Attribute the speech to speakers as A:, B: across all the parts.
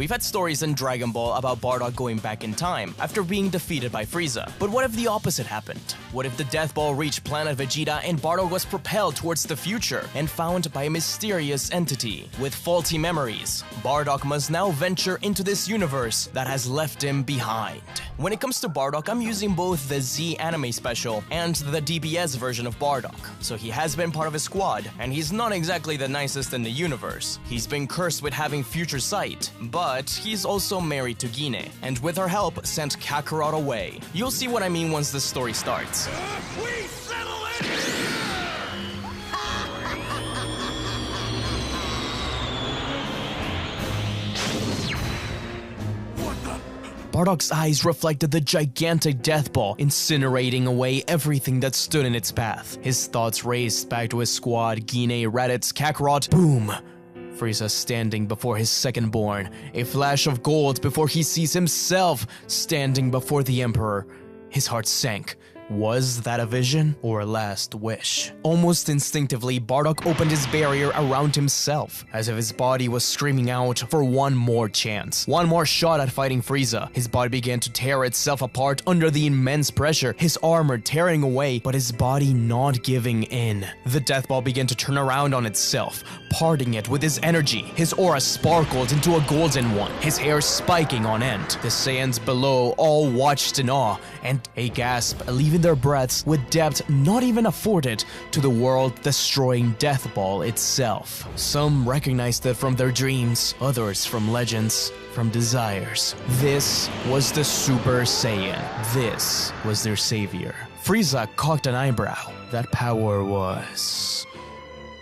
A: We've had stories in Dragon Ball about Bardock going back in time after being defeated by Frieza. But what if the opposite happened? What if the Death Ball reached planet Vegeta and Bardock was propelled towards the future and found by a mysterious entity? With faulty memories, Bardock must now venture into this universe that has left him behind. When it comes to Bardock, I'm using both the Z anime special and the DBS version of Bardock. So he has been part of a squad, and he's not exactly the nicest in the universe. He's been cursed with having future sight, but he's also married to Gine, and with her help sent Kakarot away. You'll see what I mean once the story starts.
B: We settle it!
A: Bardock's eyes reflected the gigantic death ball, incinerating away everything that stood in its path. His thoughts raced back to his squad, Gine, Raditz, Kakarot. Boom! Frieza standing before his second-born, a flash of gold before he sees himself standing before the Emperor. His heart sank. Was that a vision or a last wish? Almost instinctively, Bardock opened his barrier around himself, as if his body was screaming out for one more chance, one more shot at fighting Frieza. His body began to tear itself apart under the immense pressure, his armor tearing away, but his body not giving in. The Death Ball began to turn around on itself, parting it with his energy. His aura sparkled into a golden one, his hair spiking on end. The Saiyans below all watched in awe, and a gasp, leaving their breaths with depth not even afforded to the world-destroying Death Ball itself. Some recognized it from their dreams, others from legends, from desires. This was the Super Saiyan. This was their savior. Frieza cocked an eyebrow. That power was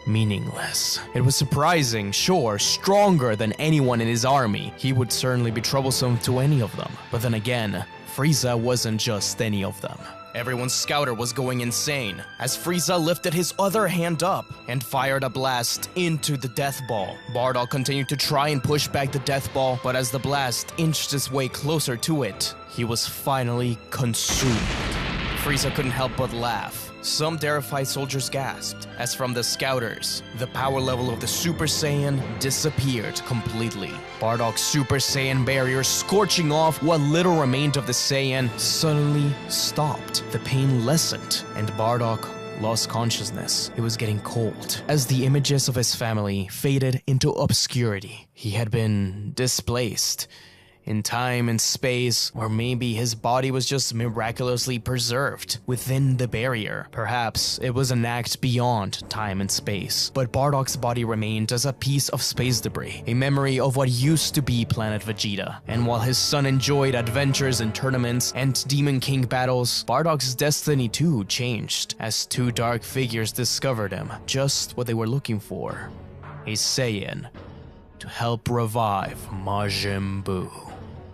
A: meaningless. It was surprising, sure, stronger than anyone in his army. He would certainly be troublesome to any of them. But then again, Frieza wasn't just any of them. Everyone's scouter was going insane as Frieza lifted his other hand up and fired a blast into the Death Ball. Bardock continued to try and push back the Death Ball, but as the blast inched its way closer to it, he was finally consumed. Frieza couldn't help but laugh. Some terrified soldiers gasped, as from the scouters, the power level of the Super Saiyan disappeared completely. Bardock's Super Saiyan barrier scorching off what little remained of the Saiyan suddenly stopped. The pain lessened, and Bardock lost consciousness. It was getting cold, as the images of his family faded into obscurity. He had been displaced in time and space, or maybe his body was just miraculously preserved within the barrier. Perhaps it was an act beyond time and space, but Bardock's body remained as a piece of space debris, a memory of what used to be planet Vegeta. And while his son enjoyed adventures and tournaments and Demon King battles, Bardock's destiny too changed, as two dark figures discovered him, just what they were looking for: a Saiyan to help revive Majin Buu.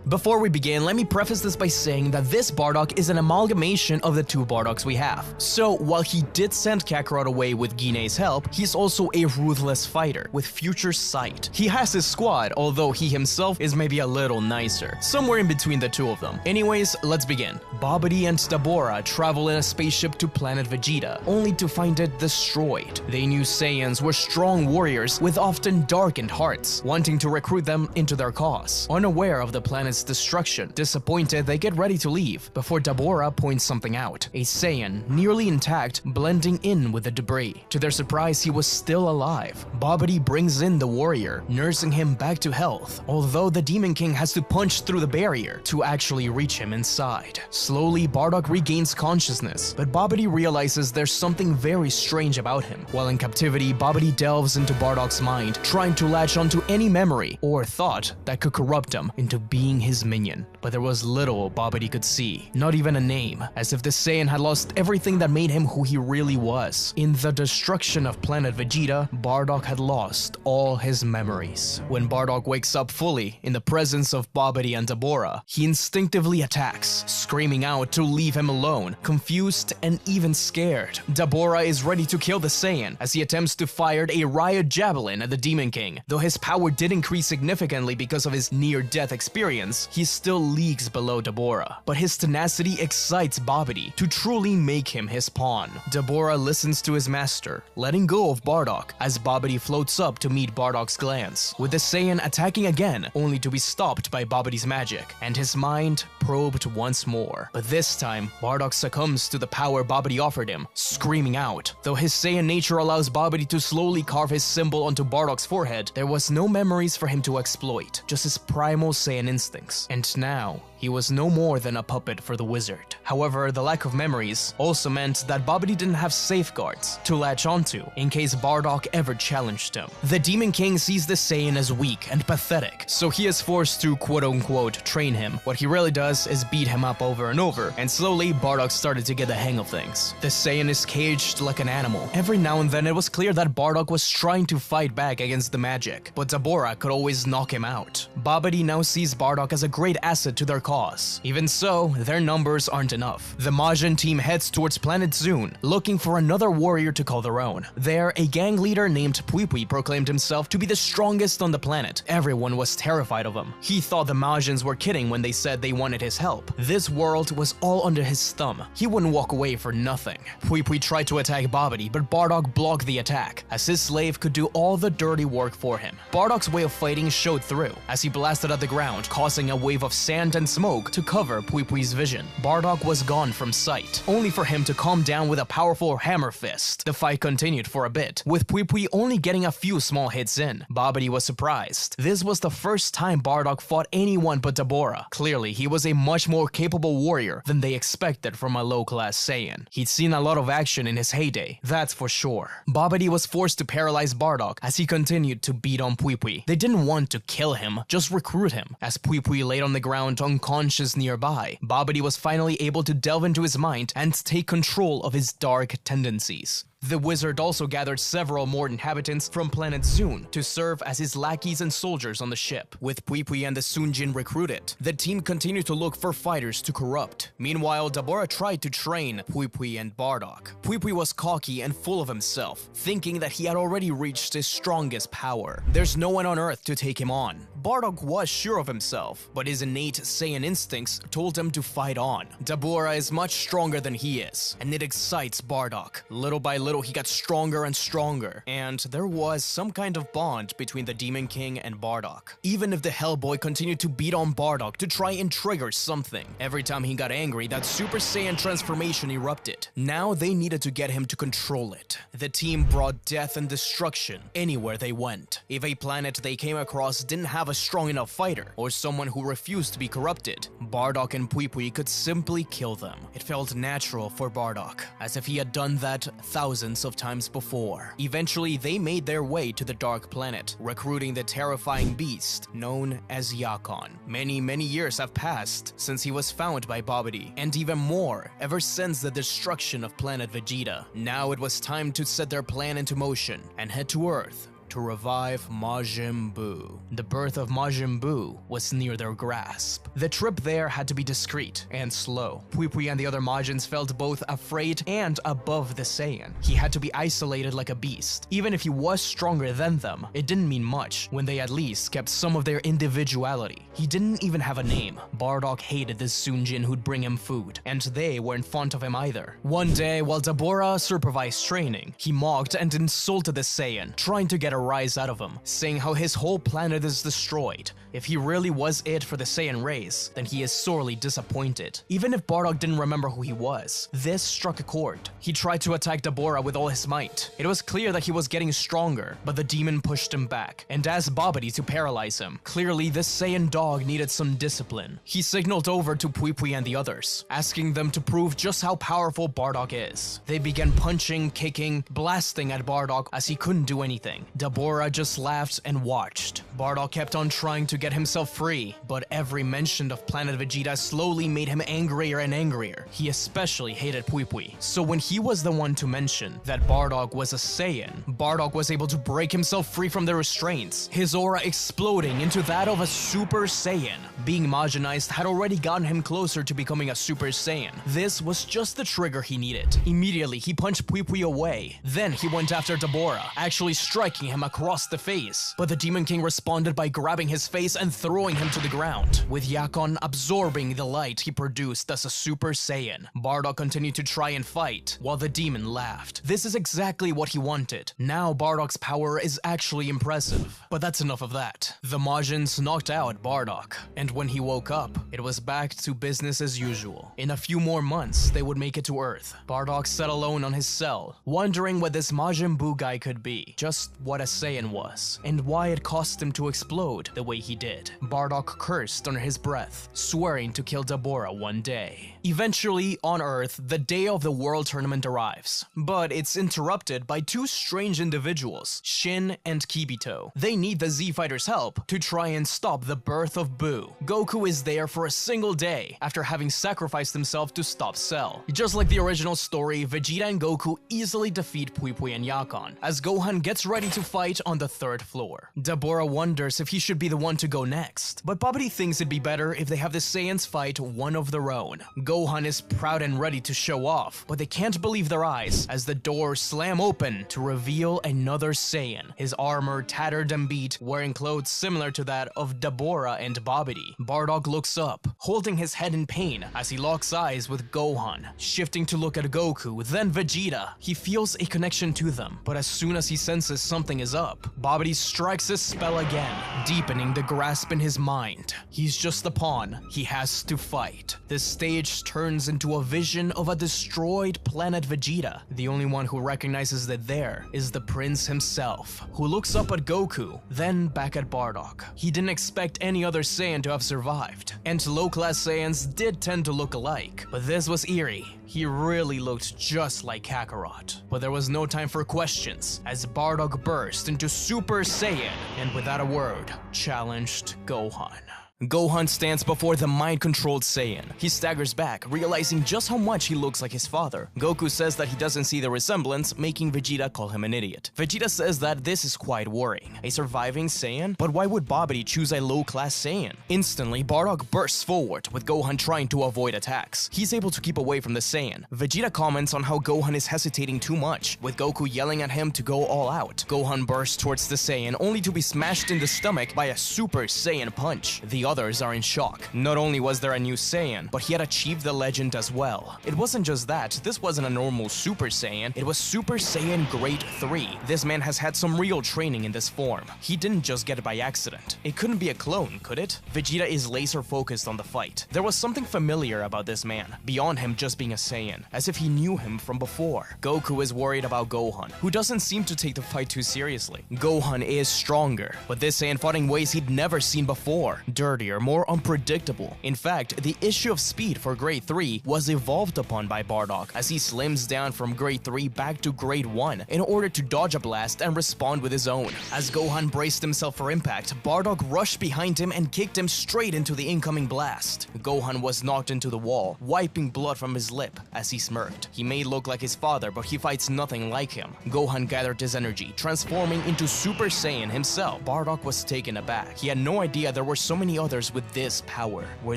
A: Before we begin, let me preface this by saying that this Bardock is an amalgamation of the two Bardocks we have. So, while he did send Kakarot away with Gine's help, he's also a ruthless fighter with future sight. He has his squad, although he himself is maybe a little nicer, somewhere in between the two of them. Anyways, let's begin. Babidi and Dabura travel in a spaceship to planet Vegeta, only to find it destroyed. They knew Saiyans were strong warriors with often darkened hearts, wanting to recruit them into their cause. Unaware of the planet's destruction, disappointed, they get ready to leave before Dabura points something out: a Saiyan, nearly intact, blending in with the debris. To their surprise, he was still alive. Babidi brings in the warrior, nursing him back to health, although the Demon King has to punch through the barrier to actually reach him inside. Slowly, Bardock regains consciousness, but Babidi realizes there's something very strange about him. While in captivity, Babidi delves into Bardock's mind, trying to latch onto any memory or thought that could corrupt him into being his minion. But there was little Babidi could see, not even a name, as if the Saiyan had lost everything that made him who he really was. In the destruction of planet Vegeta, Bardock had lost all his memories. When Bardock wakes up fully in the presence of Babidi and Dabura, he instinctively attacks, screaming out to leave him alone, confused and even scared. Dabura is ready to kill the Saiyan as he attempts to fire a riot javelin at the Demon King. Though his power did increase significantly because of his near-death experience, Saiyans, he still leagues below Dabura, but his tenacity excites Babidi to truly make him his pawn. Dabura listens to his master, letting go of Bardock as Babidi floats up to meet Bardock's glance, with the Saiyan attacking again, only to be stopped by Babidi's magic, and his mind probed once more. But this time, Bardock succumbs to the power Babidi offered him, screaming out. Though his Saiyan nature allows Babidi to slowly carve his symbol onto Bardock's forehead, there was no memories for him to exploit, just his primal Saiyan instincts. And now, he was no more than a puppet for the wizard. However, the lack of memories also meant that Babidi didn't have safeguards to latch onto in case Bardock ever challenged him. The Demon King sees the Saiyan as weak and pathetic, so he is forced to quote-unquote train him. What he really does is beat him up over and over, and slowly Bardock started to get the hang of things. The Saiyan is caged like an animal. Every now and then it was clear that Bardock was trying to fight back against the magic, but Dabura could always knock him out. Babidi now sees Bardock as a great asset to their cause. Even so, their numbers aren't enough. The Majin team heads towards Planet Zune, looking for another warrior to call their own. There, a gang leader named Pui Pui proclaimed himself to be the strongest on the planet. Everyone was terrified of him. He thought the Majins were kidding when they said they wanted his help. This world was all under his thumb. He wouldn't walk away for nothing. Pui Pui tried to attack Babidi, but Bardock blocked the attack, as his slave could do all the dirty work for him. Bardock's way of fighting showed through, as he blasted at the ground, causing a wave of sand and smoke to cover Pui Pui's vision. Bardock was gone from sight, only for him to calm down with a powerful hammer fist. The fight continued for a bit, with Pui Pui only getting a few small hits in. Babidi was surprised. This was the first time Bardock fought anyone but Dabura. Clearly, he was a much more capable warrior than they expected from a low-class Saiyan. He'd seen a lot of action in his heyday, that's for sure. Babidi was forced to paralyze Bardock as he continued to beat on Pui Pui. They didn't want to kill him, just recruit him. As Pui Pui laid on the ground unconscious nearby, Babidi was finally able to delve into his mind and take control of his dark tendencies. The wizard also gathered several more inhabitants from planet Zune to serve as his lackeys and soldiers on the ship. With Pui Pui and the Sunjin recruited, the team continued to look for fighters to corrupt. Meanwhile, Dabura tried to train Pui Pui and Bardock. Pui Pui was cocky and full of himself, thinking that he had already reached his strongest power. There's no one on Earth to take him on. Bardock was sure of himself, but his innate Saiyan instincts told him to fight on. Dabura is much stronger than he is, and it excites Bardock. Little by little, he got stronger and stronger, and there was some kind of bond between the Demon King and Bardock. Even if the Hellboy continued to beat on Bardock to try and trigger something, every time he got angry, that Super Saiyan transformation erupted. Now they needed to get him to control it. The team brought death and destruction anywhere they went. If a planet they came across didn't have a strong enough fighter, or someone who refused to be corrupted, Bardock and Pui Pui could simply kill them. It felt natural for Bardock, as if he had done that thousands of times before. Eventually, they made their way to the Dark Planet, recruiting the terrifying beast known as Yakon. Many years have passed since he was found by Babidi, and even more ever since the destruction of planet Vegeta. Now it was time to set their plan into motion and head to Earth to revive Majin Buu. The birth of Majin Buu was near their grasp. The trip there had to be discreet and slow. Pui Pui and the other Majins felt both afraid and above the Saiyan. He had to be isolated like a beast. Even if he was stronger than them, it didn't mean much when they at least kept some of their individuality. He didn't even have a name. Bardock hated the Sunjin who'd bring him food, and they weren't fond of him either. One day, while Dabura supervised training, he mocked and insulted the Saiyan, trying to get a rise out of him, saying how his whole planet is destroyed. If he really was it for the Saiyan race, then he is sorely disappointed. Even if Bardock didn't remember who he was, this struck a chord. He tried to attack Dabura with all his might. It was clear that he was getting stronger, but the demon pushed him back and asked Babidi to paralyze him. Clearly, this Saiyan dog needed some discipline. He signaled over to Pui Pui and the others, asking them to prove just how powerful Bardock is. They began punching, kicking, blasting at Bardock as he couldn't do anything. Dabura just laughed and watched. Bardock kept on trying to get himself free, but every mention of Planet Vegeta slowly made him angrier and angrier. He especially hated Pui Pui. So when he was the one to mention that Bardock was a Saiyan, Bardock was able to break himself free from the restraints, his aura exploding into that of a Super Saiyan. Being Majinized had already gotten him closer to becoming a Super Saiyan. This was just the trigger he needed. Immediately, he punched Pui Pui away. Then he went after Dabura, actually striking him across the face. But the Demon King responded by grabbing his face fingers and throwing him to the ground. With Yakon absorbing the light he produced as a Super Saiyan, Bardock continued to try and fight, while the demon laughed. This is exactly what he wanted. Now Bardock's power is actually impressive. But that's enough of that. The Majins knocked out Bardock, and when he woke up, it was back to business as usual. In a few more months, they would make it to Earth. Bardock sat alone on his cell, wondering what this Majin Buu guy could be, just what a Saiyan was, and why it caused him to explode the way he did. Bardock cursed under his breath, swearing to kill Dabura one day. Eventually, on Earth, the day of the World Tournament arrives, but it's interrupted by two strange individuals, Shin and Kibito. They need the Z-Fighters' help to try and stop the birth of Buu. Goku is there for a single day after having sacrificed himself to stop Cell. Just like the original story, Vegeta and Goku easily defeat Pui Pui and Yakon, as Gohan gets ready to fight on the 3rd floor. Dabura wonders if he should be the one to go next, but Babidi thinks it'd be better if they have the Saiyans fight one of their own. Gohan is proud and ready to show off, but they can't believe their eyes as the doors slam open to reveal another Saiyan, his armor tattered and beat, wearing clothes similar to that of Dabura and Babidi. Bardock looks up, holding his head in pain as he locks eyes with Gohan. Shifting to look at Goku, then Vegeta, he feels a connection to them, but as soon as he senses something is up, Babidi strikes his spell again, deepening the grasp in his mind. He's just a pawn, he has to fight. This stage turns into a vision of a destroyed planet Vegeta. The only one who recognizes that there is the prince himself, who looks up at Goku, then back at Bardock. He didn't expect any other Saiyan to have survived, and low-class Saiyans did tend to look alike, but this was eerie. He really looked just like Kakarot. But there was no time for questions, as Bardock burst into Super Saiyan, and without a word, challenged Gohan. Gohan stands before the mind-controlled Saiyan. He staggers back, realizing just how much he looks like his father. Goku says that he doesn't see the resemblance, making Vegeta call him an idiot. Vegeta says that this is quite worrying. A surviving Saiyan? But why would Babidi choose a low-class Saiyan? Instantly, Bardock bursts forward, with Gohan trying to avoid attacks. He's able to keep away from the Saiyan. Vegeta comments on how Gohan is hesitating too much, with Goku yelling at him to go all out. Gohan bursts towards the Saiyan, only to be smashed in the stomach by a Super Saiyan punch. The others are in shock. Not only was there a new Saiyan, but he had achieved the legend as well. It wasn't just that, this wasn't a normal Super Saiyan, it was Super Saiyan Grade 3. This man has had some real training in this form. He didn't just get it by accident. It couldn't be a clone, could it? Vegeta is laser focused on the fight. There was something familiar about this man, beyond him just being a Saiyan, as if he knew him from before. Goku is worried about Gohan, who doesn't seem to take the fight too seriously. Gohan is stronger, but this Saiyan fought in ways he'd never seen before. Dirtier, more unpredictable. In fact, the issue of speed for Grade 3 was evolved upon by Bardock, as he slims down from Grade 3 back to Grade 1 in order to dodge a blast and respond with his own. As Gohan braced himself for impact, Bardock rushed behind him and kicked him straight into the incoming blast. Gohan was knocked into the wall, wiping blood from his lip as he smirked. He may look like his father, but he fights nothing like him. Gohan gathered his energy, transforming into Super Saiyan himself. Bardock was taken aback. He had no idea there were so many others with this power. Were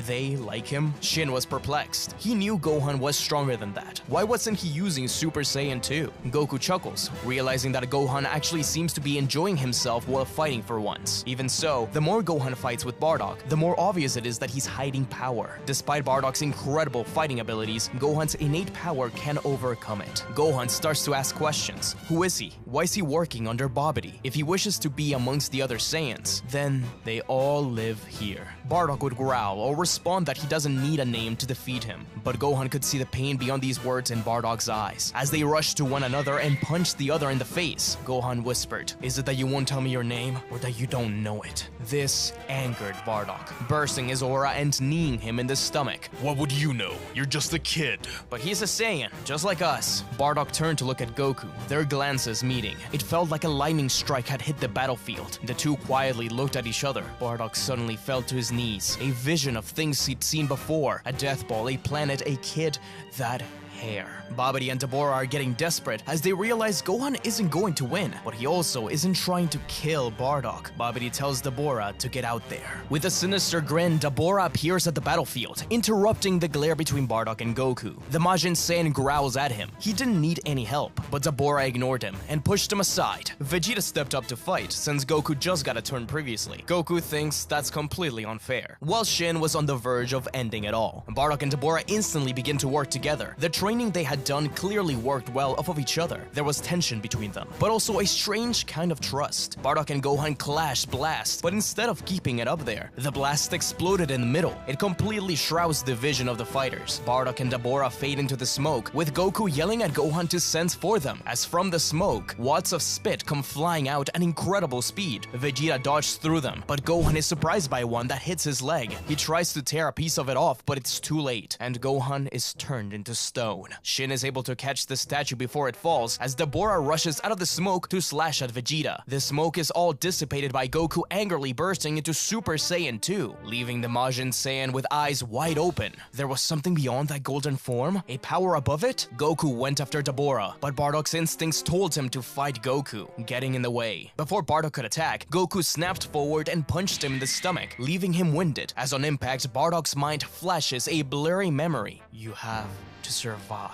A: they like him? Shin was perplexed. He knew Gohan was stronger than that. Why wasn't he using Super Saiyan 2? Goku chuckles, realizing that Gohan actually seems to be enjoying himself while fighting for once. Even so, the more Gohan fights with Bardock, the more obvious it is that he's hiding power. Despite Bardock's incredible fighting abilities, Gohan's innate power can overcome it. Gohan starts to ask questions. Who is he? Why is he working under Babidi? If he wishes to be amongst the other Saiyans, then they all live here. Bardock would growl or respond that he doesn't need a name to defeat him, but Gohan could see the pain beyond these words in Bardock's eyes. As they rushed to one another and punched the other in the face, Gohan whispered, "Is it that you won't tell me your name, or that you don't know it?" This angered Bardock, bursting his aura and kneeing him in the stomach.
B: What would you know? You're just a kid.
A: But he's a Saiyan, just like us. Bardock turned to look at Goku, their glances meeting. It felt like a lightning strike had hit the battlefield. The two quietly looked at each other. Bardock suddenly fell to his knees, a vision of things he'd seen before, a death ball, a planet, a kid that hair. Babidi and Dabura are getting desperate as they realize Gohan isn't going to win, but he also isn't trying to kill Bardock. Babidi tells Dabura to get out there. With a sinister grin, Dabura appears at the battlefield, interrupting the glare between Bardock and Goku. The Majin Saiyan growls at him. He didn't need any help, but Dabura ignored him and pushed him aside. Vegeta stepped up to fight since Goku just got a turn previously. Goku thinks that's completely unfair, while Shin was on the verge of ending it all. Bardock and Dabura instantly begin to work together. The training they had done clearly worked well off of each other. There was tension between them, but also a strange kind of trust. Bardock and Gohan clashed blast, but instead of keeping it up there, the blast exploded in the middle. It completely shrouds the vision of the fighters. Bardock and Dabura fade into the smoke, with Goku yelling at Gohan to sense for them, as from the smoke, wads of spit come flying out at incredible speed. Vegeta dodges through them, but Gohan is surprised by one that hits his leg. He tries to tear a piece of it off, but it's too late, and Gohan is turned into stone. Shin is able to catch the statue before it falls, as Dabura rushes out of the smoke to slash at Vegeta. The smoke is all dissipated by Goku angrily bursting into Super Saiyan 2, leaving the Majin Saiyan with eyes wide open. There was something beyond that golden form? A power above it? Goku went after Dabura, but Bardock's instincts told him to fight Goku, getting in the way. Before Bardock could attack, Goku snapped forward and punched him in the stomach, leaving him winded, as on impact, Bardock's mind flashes a blurry memory. You have to survive.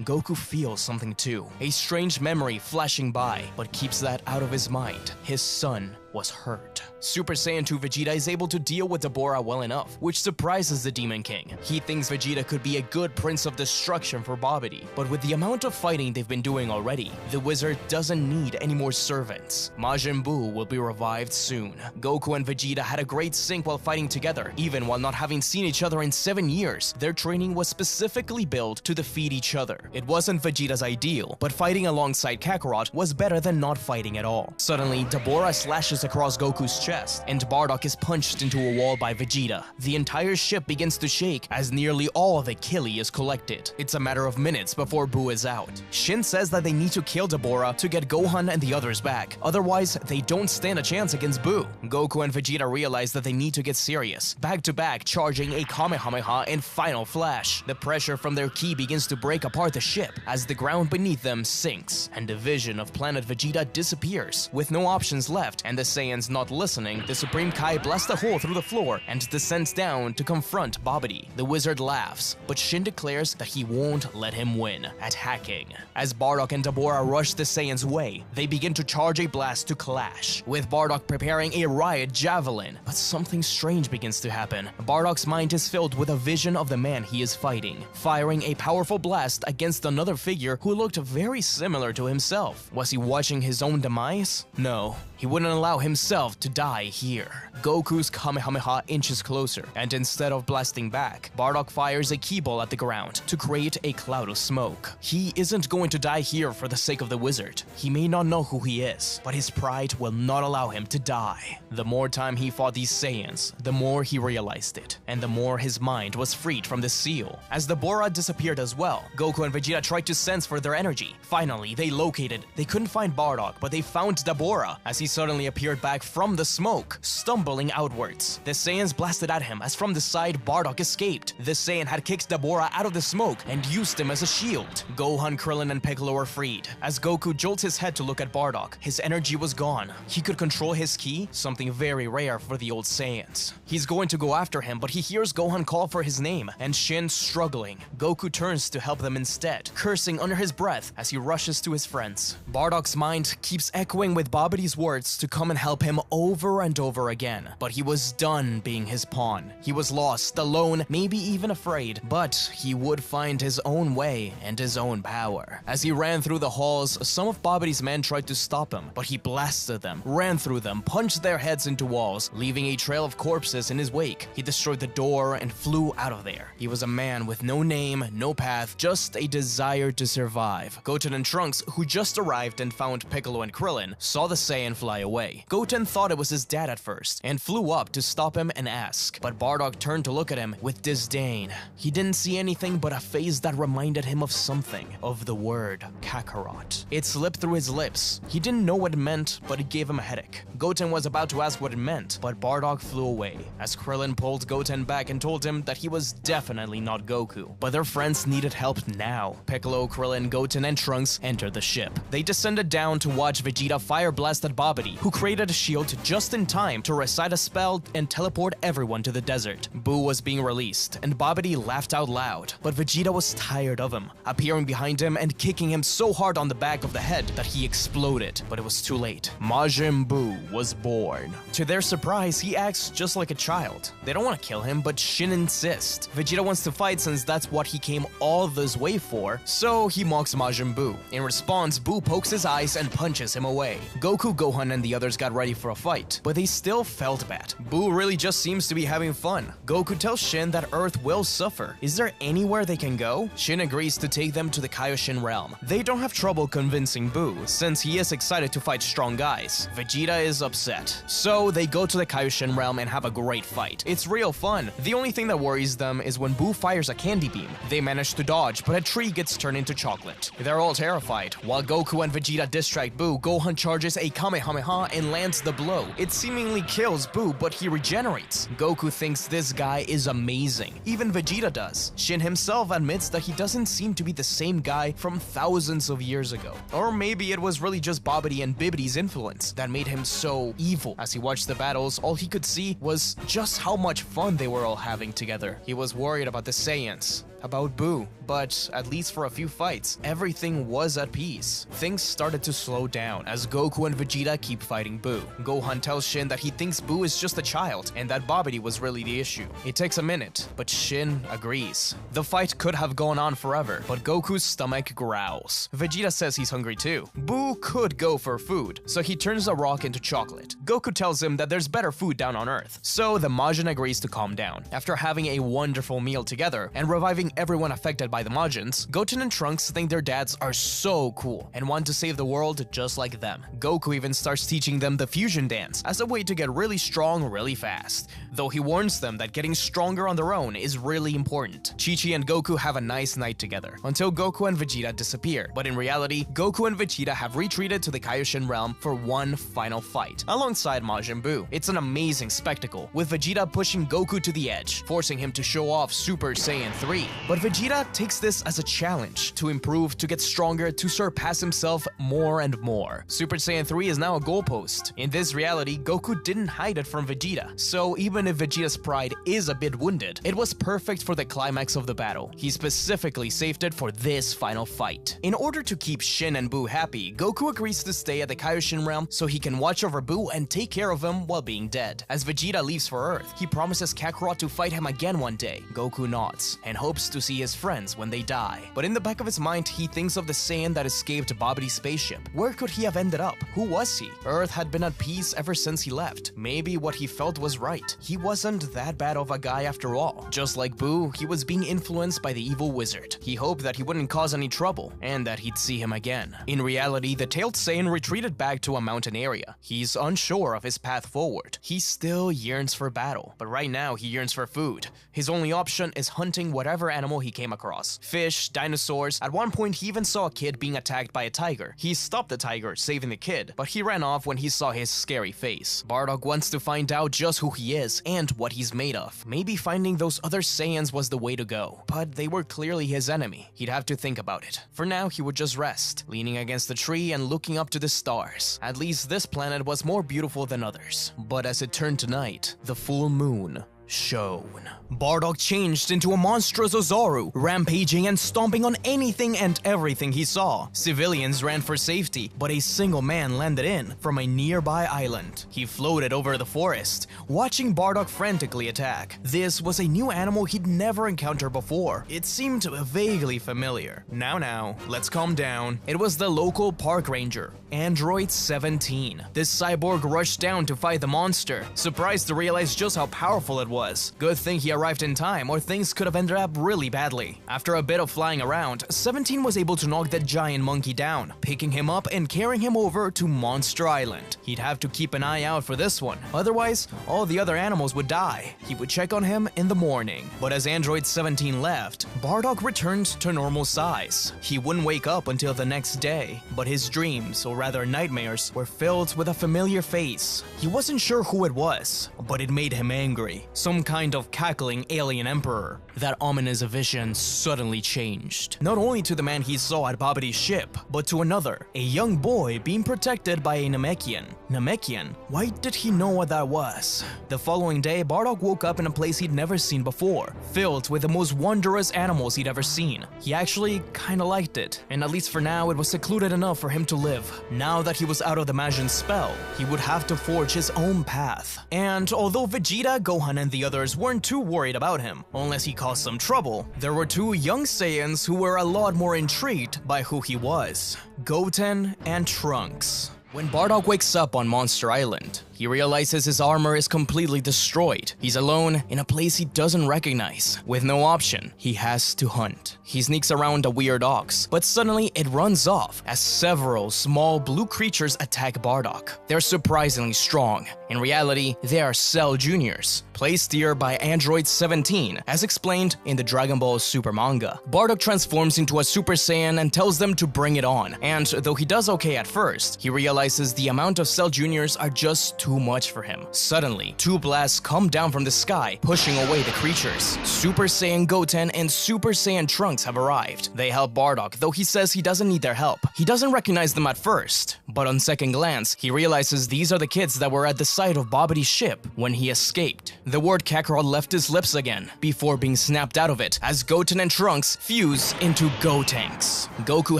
A: Goku feels something too, a strange memory flashing by, but keeps that out of his mind. His son was hurt. Super Saiyan 2 Vegeta is able to deal with Dabura well enough, which surprises the Demon King. He thinks Vegeta could be a good Prince of Destruction for Babidi, but with the amount of fighting they've been doing already, the wizard doesn't need any more servants. Majin Buu will be revived soon. Goku and Vegeta had a great sync while fighting together, even while not having seen each other in 7 years. Their training was specifically built to defeat each other. It wasn't Vegeta's ideal, but fighting alongside Kakarot was better than not fighting at all. Suddenly, Dabura slashes across Goku's chest, and Bardock is punched into a wall by Vegeta. The entire ship begins to shake as nearly all of the Kili is collected. It's a matter of minutes before Buu is out. Shin says that they need to kill Dabura to get Gohan and the others back, otherwise they don't stand a chance against Buu. Goku and Vegeta realize that they need to get serious, back-to-back charging a Kamehameha and Final Flash. The pressure from their ki begins to break apart the ship as the ground beneath them sinks, and the vision of planet Vegeta disappears. With no options left and the Saiyans not listening, the Supreme Kai blasts a hole through the floor and descends down to confront Babidi. The wizard laughs, but Shin declares that he won't let him win, attacking. As Bardock and Dabura rush the Saiyans' way, they begin to charge a blast to clash, with Bardock preparing a riot javelin. But something strange begins to happen. Bardock's mind is filled with a vision of the man he is fighting, firing a powerful blast against another figure who looked very similar to himself. Was he watching his own demise? No. He wouldn't allow himself to die here. Goku's Kamehameha inches closer, and instead of blasting back, Bardock fires a ki ball at the ground to create a cloud of smoke. He isn't going to die here for the sake of the wizard. He may not know who he is, but his pride will not allow him to die. The more time he fought these Saiyans, the more he realized it, and the more his mind was freed from the seal. As the Bora disappeared as well, Goku and Vegeta tried to sense for their energy. Finally, they located. They couldn't find Bardock, but they found Dabura, as he suddenly appeared back from the smoke, stumbling outwards. The Saiyans blasted at him as from the side Bardock escaped. The Saiyan had kicked Dabura out of the smoke and used him as a shield. Gohan, Krillin, and Piccolo were freed. As Goku jolts his head to look at Bardock, his energy was gone. He could control his ki, something very rare for the old Saiyans. He's going to go after him, but he hears Gohan call for his name, and Shin struggling. Goku turns to help them instead, cursing under his breath as he rushes to his friends. Bardock's mind keeps echoing with Babidi's words to come and help him over and over again, but he was done being his pawn. He was lost, alone, maybe even afraid, but he would find his own way and his own power. As he ran through the halls, some of Babidi's men tried to stop him, but he blasted them, ran through them, punched their heads into walls, leaving a trail of corpses in his wake. He destroyed the door and flew out of there. He was a man with no name, no path, just a desire to survive. Goten and Trunks, who just arrived and found Piccolo and Krillin, saw the Saiyan fly away. Goten thought it was his dad at first and flew up to stop him and ask, but Bardock turned to look at him with disdain. He didn't see anything but a face that reminded him of something, of the word Kakarot. It slipped through his lips. He didn't know what it meant, but it gave him a headache. Goten was about to ask what it meant, but Bardock flew away as Krillin pulled Goten back and told him that he was definitely not Goku. But their friends needed help now. Piccolo, Krillin, Goten, and Trunks entered the ship. They descended down to watch Vegeta fire blast at Babidi, who created a shield just in time to recite a spell and teleport everyone to the desert. Boo was being released, and Babidi laughed out loud. But Vegeta was tired of him, appearing behind him and kicking him so hard on the back of the head that he exploded. But it was too late. Majin Buu was born. To their surprise, he acts just like a child. They don't want to kill him, but Shin insists. Vegeta wants to fight since that's what he came all this way for, so he mocks Majin Buu. In response, Buu pokes his eyes and punches him away. Goku, Gohan, and the others got ready for a fight, but they still felt bad. Buu really just seems to be having fun. Goku tells Shin that Earth will suffer. Is there anywhere they can go? Shin agrees to take them to the Kaioshin realm. They don't have trouble convincing Buu, since he is excited to fight strong guys. Vegeta is upset. So they go to the Kaioshin realm and have a great fight. It's real fun. The only thing that worries them is when Buu fires a candy beam. They manage to dodge, but a tree gets turned into chocolate. They're all terrified. While Goku and Vegeta distract Buu, Gohan charges a Kamehameha and lands the blow. It seemingly kills Buu, but he regenerates. Goku thinks this guy is amazing. Even Vegeta does. Shin himself admits that he doesn't seem to be the same guy from thousands of years ago. Or maybe it was really just Babidi and Bibidi's influence that made him so evil. As he watched the battles, all he could see was just how much fun they were all having together. He was worried about the Saiyans, about Buu, but at least for a few fights, everything was at peace. Things started to slow down as Goku and Vegeta keep fighting Buu. Gohan tells Shin that he thinks Buu is just a child and that Babidi was really the issue. It takes a minute, but Shin agrees. The fight could have gone on forever, but Goku's stomach growls. Vegeta says he's hungry too. Buu could go for food, so he turns a rock into chocolate. Goku tells him that there's better food down on Earth, so the Majin agrees to calm down. After having a wonderful meal together and reviving everyone affected by the Majins, Goten and Trunks think their dads are so cool and want to save the world just like them. Goku even starts teaching them the fusion dance as a way to get really strong really fast, though he warns them that getting stronger on their own is really important. Chi-Chi and Goku have a nice night together until Goku and Vegeta disappear, but in reality, Goku and Vegeta have retreated to the Kaioshin realm for one final fight, alongside Majin Buu. It's an amazing spectacle, with Vegeta pushing Goku to the edge, forcing him to show off Super Saiyan 3. But Vegeta takes this as a challenge to improve, to get stronger, to surpass himself more and more. Super Saiyan 3 is now a goalpost. In this reality, Goku didn't hide it from Vegeta, so even if Vegeta's pride is a bit wounded, it was perfect for the climax of the battle. He specifically saved it for this final fight. In order to keep Shin and Buu happy, Goku agrees to stay at the Kaioshin realm so he can watch over Buu and take care of him while being dead. As Vegeta leaves for Earth, he promises Kakarot to fight him again one day. Goku nods and hopes to see his friends when they die. But in the back of his mind, he thinks of the Saiyan that escaped Babidi's spaceship. Where could he have ended up? Who was he? Earth had been at peace ever since he left. Maybe what he felt was right. He wasn't that bad of a guy after all. Just like Buu, he was being influenced by the evil wizard. He hoped that he wouldn't cause any trouble and that he'd see him again. In reality, the tailed Saiyan retreated back to a mountain area. He's unsure of his path forward. He still yearns for battle, but right now he yearns for food. His only option is hunting whatever animal he came across. Fish, dinosaurs. At one point, he even saw a kid being attacked by a tiger. He stopped the tiger, saving the kid, but he ran off when he saw his scary face. Bardock wants to find out just who he is and what he's made of. Maybe finding those other Saiyans was the way to go, but they were clearly his enemy. He'd have to think about it. For now, he would just rest, leaning against the tree and looking up to the stars. At least this planet was more beautiful than others. But as it turned to night, the full moon shone. Bardock changed into a monstrous Ozaru, rampaging and stomping on anything and everything he saw. Civilians ran for safety, but a single man landed in from a nearby island. He floated over the forest, watching Bardock frantically attack. This was a new animal he'd never encountered before. It seemed vaguely familiar. Now, let's calm down. It was the local park ranger, Android 17. This cyborg rushed down to fight the monster, surprised to realize just how powerful it was. Good thing he arrived in time, or things could have ended up really badly. After a bit of flying around, 17 was able to knock the giant monkey down, picking him up and carrying him over to Monster Island. He'd have to keep an eye out for this one, otherwise all the other animals would die. He would check on him in the morning. But as Android 17 left, Bardock returned to normal size. He wouldn't wake up until the next day, but his dreams, or rather nightmares, were filled with a familiar face. He wasn't sure who it was, but it made him angry. Some kind of cackling alien emperor. That ominous vision suddenly changed. Not only to the man he saw at Babadi's ship, but to another, a young boy being protected by a Namekian. Namekian? Why did he know what that was? The following day, Bardock woke up in a place he'd never seen before, filled with the most wondrous animals he'd ever seen. He actually kinda liked it, and at least for now it was secluded enough for him to live. Now that he was out of the Majin spell, he would have to forge his own path. And although Vegeta, Gohan, and the others weren't too worried about him, unless he caused some trouble, there were two young Saiyans who were a lot more intrigued by who he was: Goten and Trunks. When Bardock wakes up on Monster Island, he realizes his armor is completely destroyed. He's alone in a place he doesn't recognize. With no option, he has to hunt. He sneaks around a weird ox, but suddenly it runs off as several small blue creatures attack Bardock. They're surprisingly strong. In reality, they are Cell Juniors, placed here by Android 17, as explained in the Dragon Ball Super manga. Bardock transforms into a Super Saiyan and tells them to bring it on, and though he does okay at first, he realizes the amount of Cell Juniors are just too much for him. Suddenly, two blasts come down from the sky, pushing away the creatures. Super Saiyan Goten and Super Saiyan Trunks have arrived. They help Bardock, though he says he doesn't need their help. He doesn't recognize them at first, but on second glance, he realizes these are the kids that were at the site of Babadi's ship when he escaped. The word Kakarot left his lips again, before being snapped out of it as Goten and Trunks fuse into Gotenks. Goku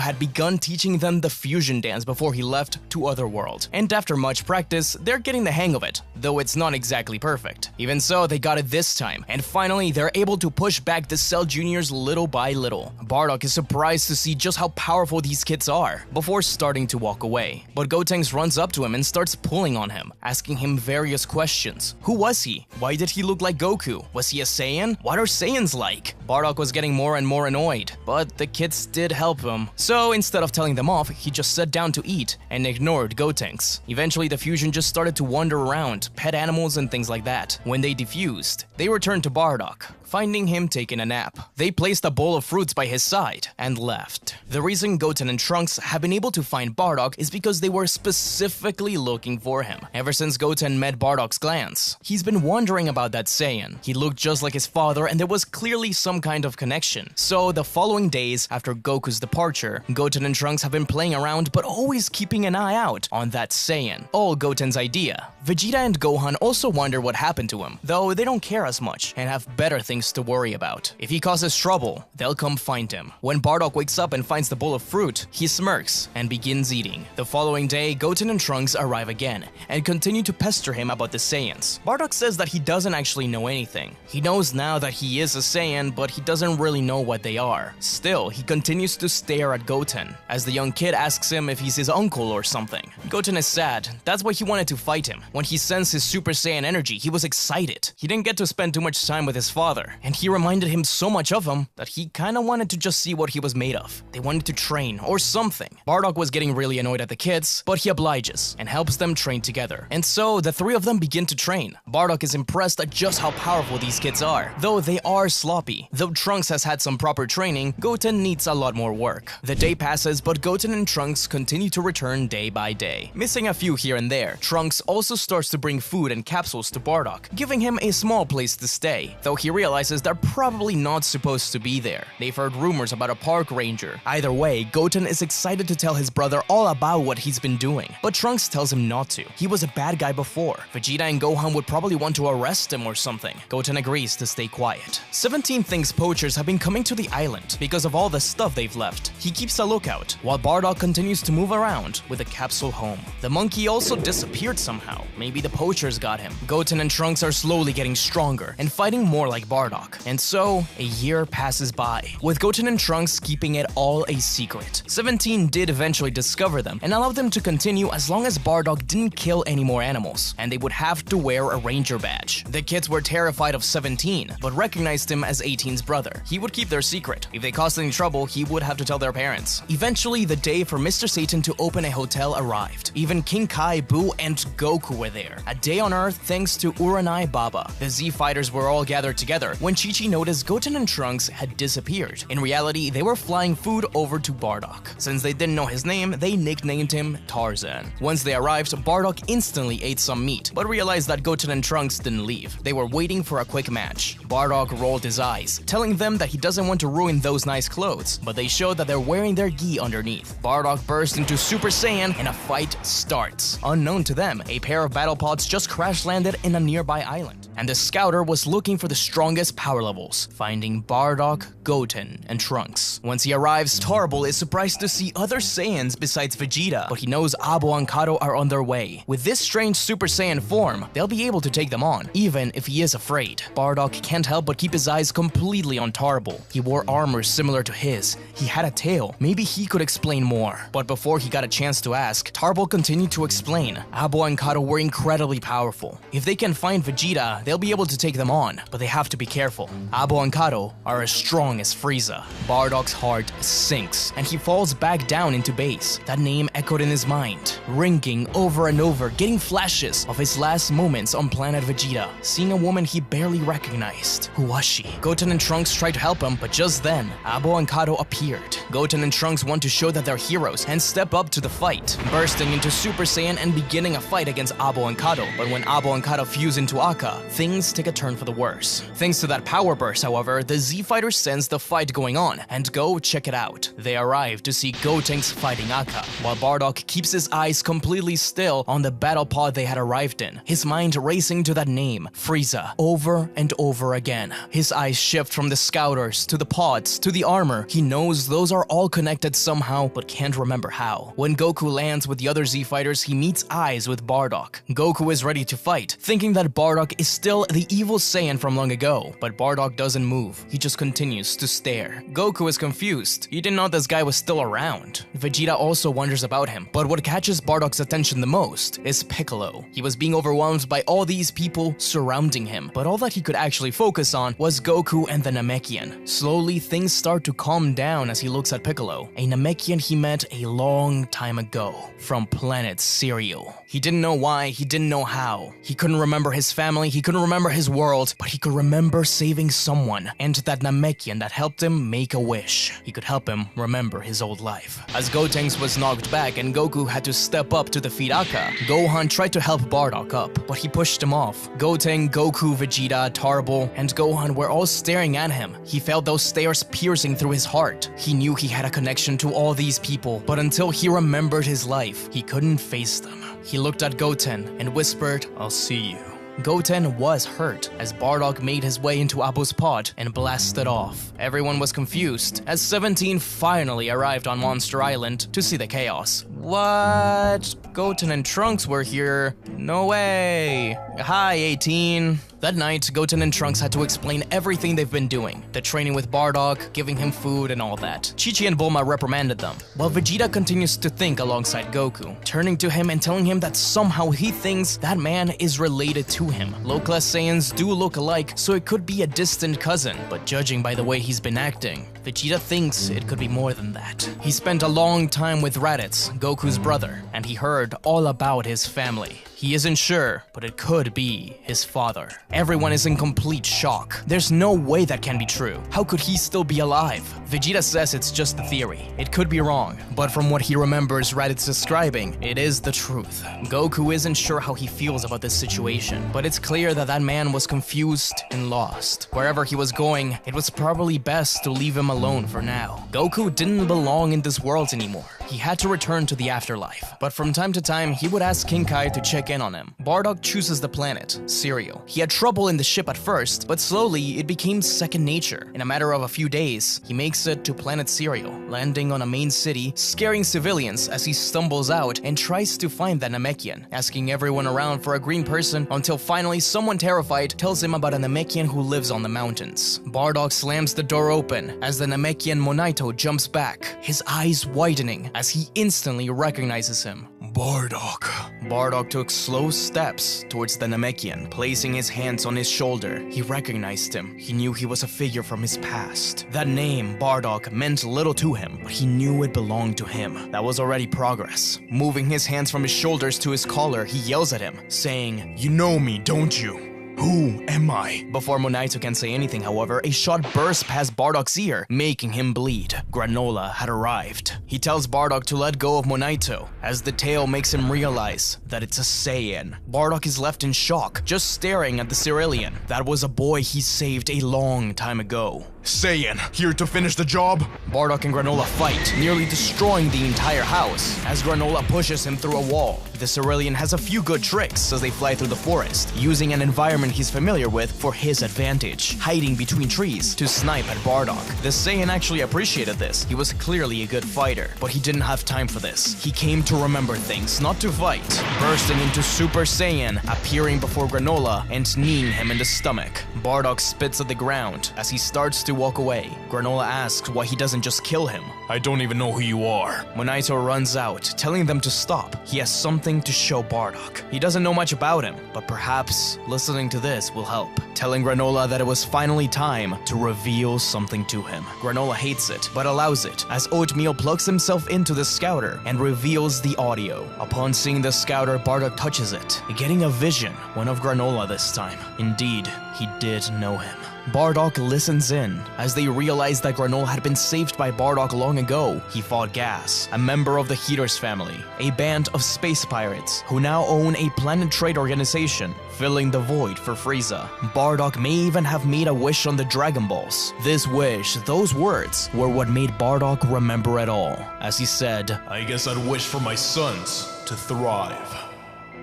A: had begun teaching them the fusion dance before he left to Otherworld, and after much practice, they're getting the hang of it, though it's not exactly perfect. Even so, they got it this time, and finally they're able to push back the Cell Juniors little by little. Bardock is surprised to see just how powerful these kids are, before starting to walk away. But Gotenks runs up to him and starts pulling on him, asking him various questions. Who was he? Why did he look like Goku? Was he a Saiyan? What are Saiyans like? Bardock was getting more and more annoyed, but the kids did help him. So instead of telling them off, he just sat down to eat and ignored Gotenks. Eventually the fusion just started to wander around, pet animals and things like that. When they defused, they returned to Bardock, finding him taking a nap. They placed a bowl of fruits by his side and left. The reason Goten and Trunks have been able to find Bardock is because they were specifically looking for him. Ever since Goten met Bardock's glance, he's been wondering about that Saiyan. He looked just like his father and there was clearly some kind of connection. So the following days after Goku's departure, Goten and Trunks have been playing around but always keeping an eye out on that Saiyan. All Goten's idea. Vegeta and Gohan also wonder what happened to him, though they don't care as much and have better things to worry about. If he causes trouble, they'll come find him. When Bardock wakes up and finds the bowl of fruit, he smirks and begins eating. The following day, Goten and Trunks arrive again and continue to pester him about the Saiyans. Bardock says that he doesn't actually know anything. He knows now that he is a Saiyan, but he doesn't really know what they are. Still, he continues to stare at Goten, as the young kid asks him if he's his uncle or something. Goten is sad. That's why he wanted to fight him. When he sensed his Super Saiyan energy, he was excited. He didn't get to spend too much time with his father, and he reminded him so much of him that he kinda wanted to just see what he was made of. They wanted to train, or something. Bardock was getting really annoyed at the kids, but he obliges and helps them train together. And so, the three of them begin to train. Bardock is impressed at just how powerful these kids are, though they are sloppy. Though Trunks has had some proper training, Goten needs a lot more work. The day passes, but Goten and Trunks continue to return day by day. Missing a few here and there, Trunks also starts to bring food and capsules to Bardock, giving him a small place to stay, though he realizes they're probably not supposed to be there. They've heard rumors about a park ranger. Either way, Goten is excited to tell his brother all about what he's been doing, but Trunks tells him not to. He was a bad guy before. Vegeta and Gohan would probably want to arrest him or something. Goten agrees to stay quiet. 17 thinks poachers have been coming to the island because of all the stuff they've left. He keeps a lookout, while Bardock continues to move around with the capsule home. home. The monkey also disappeared somehow. Maybe the poachers got him. Goten and Trunks are slowly getting stronger and fighting more like Bardock. And so, a year passes by, with Goten and Trunks keeping it all a secret. 17 did eventually discover them and allowed them to continue as long as Bardock didn't kill any more animals, and they would have to wear a ranger badge. The kids were terrified of 17, but recognized him as 18's brother. He would keep their secret. If they caused any trouble, he would have to tell their parents. Eventually, the day for Mr. Satan to open a hotel arrived. Even King Kai, Boo, and Goku were there. A day on Earth thanks to Uranai Baba. The Z fighters were all gathered together when Chi-Chi noticed Goten and Trunks had disappeared. In reality, they were flying food over to Bardock. Since they didn't know his name, they nicknamed him Tarzan. Once they arrived, Bardock instantly ate some meat, but realized that Goten and Trunks didn't leave. They were waiting for a quick match. Bardock rolled his eyes, telling them that he doesn't want to ruin those nice clothes, but they showed that they're wearing their gi underneath. Bardock burst into Super Saiyan and a fight starts. Unknown to them, a pair of battle pods just crash landed in a nearby island, and the scouter was looking for the strongest power levels, finding Bardock, Goten, and Trunks. Once he arrives, Tarble is surprised to see other Saiyans besides Vegeta, but he knows Abo and Kato are on their way. With this strange Super Saiyan form, they'll be able to take them on, even if he is afraid. Bardock can't help but keep his eyes completely on Tarble. He wore armor similar to his. He had a tail. Maybe he could explain more. But before he got a chance to ask, Tarble continued to explain. Abo and Kato were incredibly powerful. If they can find Vegeta, they'll be able to take them on, but they have to be careful. Abo and Kato are as strong as Frieza. Bardock's heart sinks, and he falls back down into base. That name echoed in his mind, ringing over and over, getting flashes of his last moments on planet Vegeta, seeing a woman he barely recognized. Who was she? Goten and Trunks tried to help him, but just then, Abo and Kato appeared. Goten and Trunks want to show that they're heroes and step up to the fight, bursting into Super Saiyan and beginning a fight against Abo and Kato. But when Abo and Kato fuse into Akka, things take a turn for the worse. Thanks to that power burst, however, the Z fighters sense the fight going on and go check it out. They arrive to see Gotenks fighting Akka, while Bardock keeps his eyes completely still on the battle pod they had arrived in, his mind racing to that name, Frieza, over and over again. His eyes shift from the scouters to the pods to the armor. He knows those are all connected somehow, but can't remember how. When Goku lands with the other Z fighters, he meets eyes with Bardock. Goku is ready to fight, thinking that Bardock is still the evil Saiyan from long ago, but Bardock doesn't move. He just continues to stare. Goku is confused. He didn't know this guy was still around. Vegeta also wonders about him, but what catches Bardock's attention the most is Piccolo. He was being overwhelmed by all these people surrounding him, but all that he could actually focus on was Goku and the Namekian. Slowly, things start to calm down as he looks at Piccolo, a Namekian he met a long time ago from planet Cereal. He didn't know why, he didn't know how. He couldn't remember his family, he couldn't remember his world, but he could remember saving someone, and that Namekian that helped him make a wish. He could help him remember his old life. As Gotenks was knocked back and Goku had to step up to defeat Akka, Gohan tried to help Bardock up, but he pushed him off. Goten, Goku, Vegeta, Tarble, and Gohan were all staring at him. He felt those stares piercing through his heart. He knew he had a connection to all these people, but until he remembered his life, he couldn't face them. He looked at Goten and whispered, "I'll see you." Goten was hurt as Bardock made his way into Abo's pod and blasted off. Everyone was confused as 17 finally arrived on Monster Island to see the chaos. What? Goten and Trunks were here? No way. Hi, 18. That night, Goten and Trunks had to explain everything they've been doing. The training with Bardock, giving him food and all that. Chi-Chi and Bulma reprimanded them, while Vegeta continues to think alongside Goku, turning to him and telling him that somehow he thinks that man is related to him. Low-class Saiyans do look alike, so it could be a distant cousin, but judging by the way he's been acting, Vegeta thinks it could be more than that. He spent a long time with Raditz, Goku's brother, and he heard all about his family. He isn't sure, but it could be his father. Everyone is in complete shock. There's no way that can be true. How could he still be alive? Vegeta says it's just a theory. It could be wrong, but from what he remembers Raditz describing, it is the truth. Goku isn't sure how he feels about this situation, but it's clear that that man was confused and lost. Wherever he was going, it was probably best to leave him alone for now. Goku didn't belong in this world anymore. he had to return to the afterlife. But from time to time, he would ask King Kai to check in on him. Bardock chooses the planet, Serial. He had trouble in the ship at first, but slowly it became second nature. In a matter of a few days, he makes it to planet Serial, landing on a main city, scaring civilians as he stumbles out and tries to find the Namekian, asking everyone around for a green person until finally someone terrified tells him about a Namekian who lives on the mountains. Bardock slams the door open as the Namekian Monaito jumps back, his eyes widening as he instantly recognizes him.
B: Bardock.
A: Bardock took slow steps towards the Namekian, placing his hands on his shoulder. He recognized him. He knew he was a figure from his past. That name, Bardock, meant little to him, but he knew it belonged to him. That was already progress. Moving his hands from his shoulders to his collar, he yells at him, saying,
B: You know me, don't you? Who am I?
A: Before Monaito can say anything, however, a shot bursts past Bardock's ear, making him bleed. Granola had arrived. He tells Bardock to let go of Monaito, as the tale makes him realize that it's a Saiyan. Bardock is left in shock, just staring at the Cerulean. That was a boy he saved a long time ago.
B: Saiyan, here to finish the job?
A: Bardock and Granola fight, nearly destroying the entire house, as Granola pushes him through a wall. The Cerulean has a few good tricks as they fly through the forest, using an environment he's familiar with for his advantage, hiding between trees to snipe at Bardock. The Saiyan actually appreciated this. He was clearly a good fighter, but he didn't have time for this. He came to remember things, not to fight, bursting into Super Saiyan, appearing before Granola and kneeing him in the stomach. Bardock spits at the ground as he starts to walk away. Granola asks why he doesn't just kill him.
B: I don't even know who you are.
A: Monaito runs out, telling them to stop. He has something to show Bardock. He doesn't know much about him, but perhaps listening to this will help, telling Granola that it was finally time to reveal something to him. Granola hates it, but allows it, as Oatmeal plugs himself into the scouter and reveals the audio. Upon seeing the scouter, Bardock touches it, getting a vision, one of Granola this time. Indeed, he did know him. Bardock listens in, as they realize that Granola had been saved by Bardock long ago. He fought Gas, a member of the Heaters family, a band of space pirates who now own a planet trade organization, filling the void for Frieza. Bardock may even have made a wish on the Dragon Balls. This wish, those words, were what made Bardock remember it all, as he said,
B: I guess I'd wish for my sons to thrive.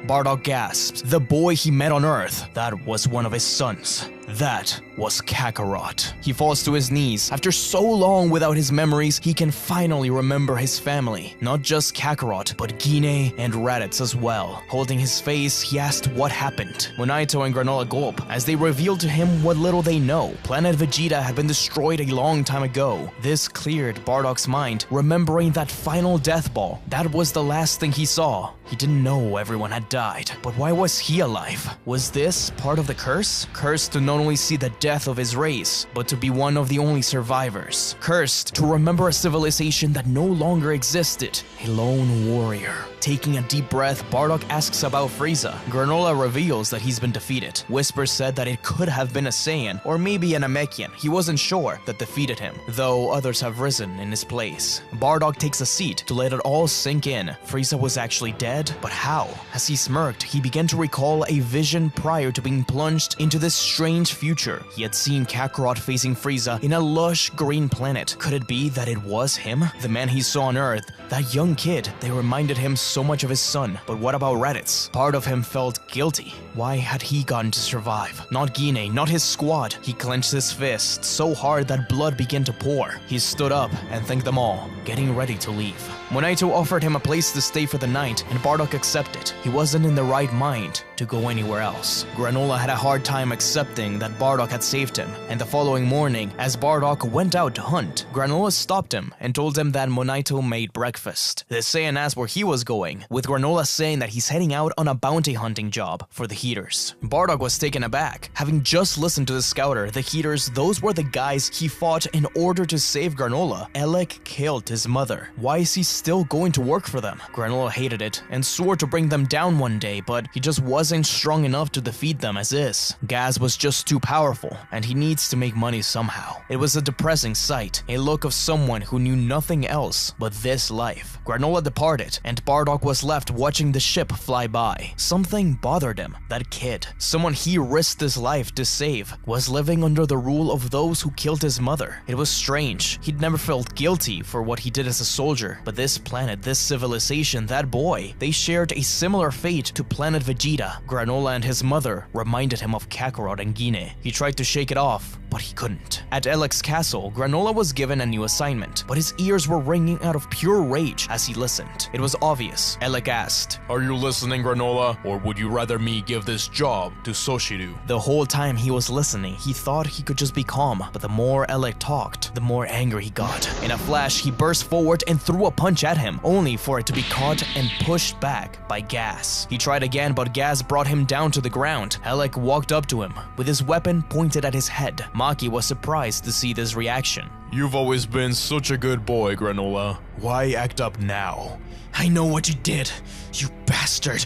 A: Bardock gasps. The boy he met on Earth, that was one of his sons. That was Kakarot. He falls to his knees. After so long without his memories, he can finally remember his family. Not just Kakarot, but Guinea and Raditz as well. Holding his face, he asked what happened. Monaito and Granola gulp, as they reveal to him what little they know. Planet Vegeta had been destroyed a long time ago. This cleared Bardock's mind, remembering that final death ball. That was the last thing he saw. He didn't know everyone had died. But why was he alive? Was this part of the curse? Cursed to not only see the death of his race, but to be one of the only survivors. Cursed to remember a civilization that no longer existed. A lone warrior. Taking a deep breath, Bardock asks about Frieza. Granola reveals that he's been defeated. Whisper said that it could have been a Saiyan, or maybe a Namekian. He wasn't sure that defeated him, though others have risen in his place. Bardock takes a seat to let it all sink in. Frieza was actually dead, but how? As he smirked, he began to recall a vision prior to being plunged into this strange future. He had seen Kakarot facing Frieza in a lush green planet. Could it be that it was him? The man he saw on Earth, that young kid. They reminded him so much of his son. But what about Raditz? Part of him felt guilty. Why had he gotten to survive? Not Guinea, not his squad. He clenched his fist so hard that blood began to pour. He stood up and thanked them all, getting ready to leave. Monaito offered him a place to stay for the night, and Bardock accepted. He wasn't in the right mind to go anywhere else. Granola had a hard time accepting that Bardock had saved him, and the following morning, as Bardock went out to hunt, Granola stopped him and told him that Monaito made breakfast. The Saiyan asked where he was going, with Granola saying that he's heading out on a bounty hunting job for the Heaters. Bardock was taken aback. Having just listened to the scouter, the Heaters, those were the guys he fought in order to save Granola. Elec killed his mother. Why is he still going to work for them? Granola hated it and swore to bring them down one day, but he just wasn't strong enough to defeat them as is. Gaz was just too powerful, and he needs to make money somehow. It was a depressing sight, a look of someone who knew nothing else but this life. life. Granola departed, and Bardock was left watching the ship fly by. Something bothered him. That kid, someone he risked his life to save, was living under the rule of those who killed his mother. It was strange. He'd never felt guilty for what he did as a soldier, but this planet, this civilization, that boy, they shared a similar fate to planet Vegeta. Granola and his mother reminded him of Kakarot and Gine. He tried to shake it off, but he couldn't. At Elek's castle, Granola was given a new assignment, but his ears were ringing out of pure rage as he listened. It was obvious. Elek asked,
B: Are you listening, Granola? Or would you rather me give this job to Soshiru?
A: The whole time he was listening, he thought he could just be calm, but the more Elek talked, the more angry he got. In a flash, he burst forward and threw a punch at him, only for it to be caught and pushed back by Gas. He tried again, but Gas brought him down to the ground. Elek walked up to him, with his weapon pointed at his head. Maki was surprised to see this reaction.
B: You've always been such a good boy, Granola. Why act up now?
A: I know what you did, you bastard.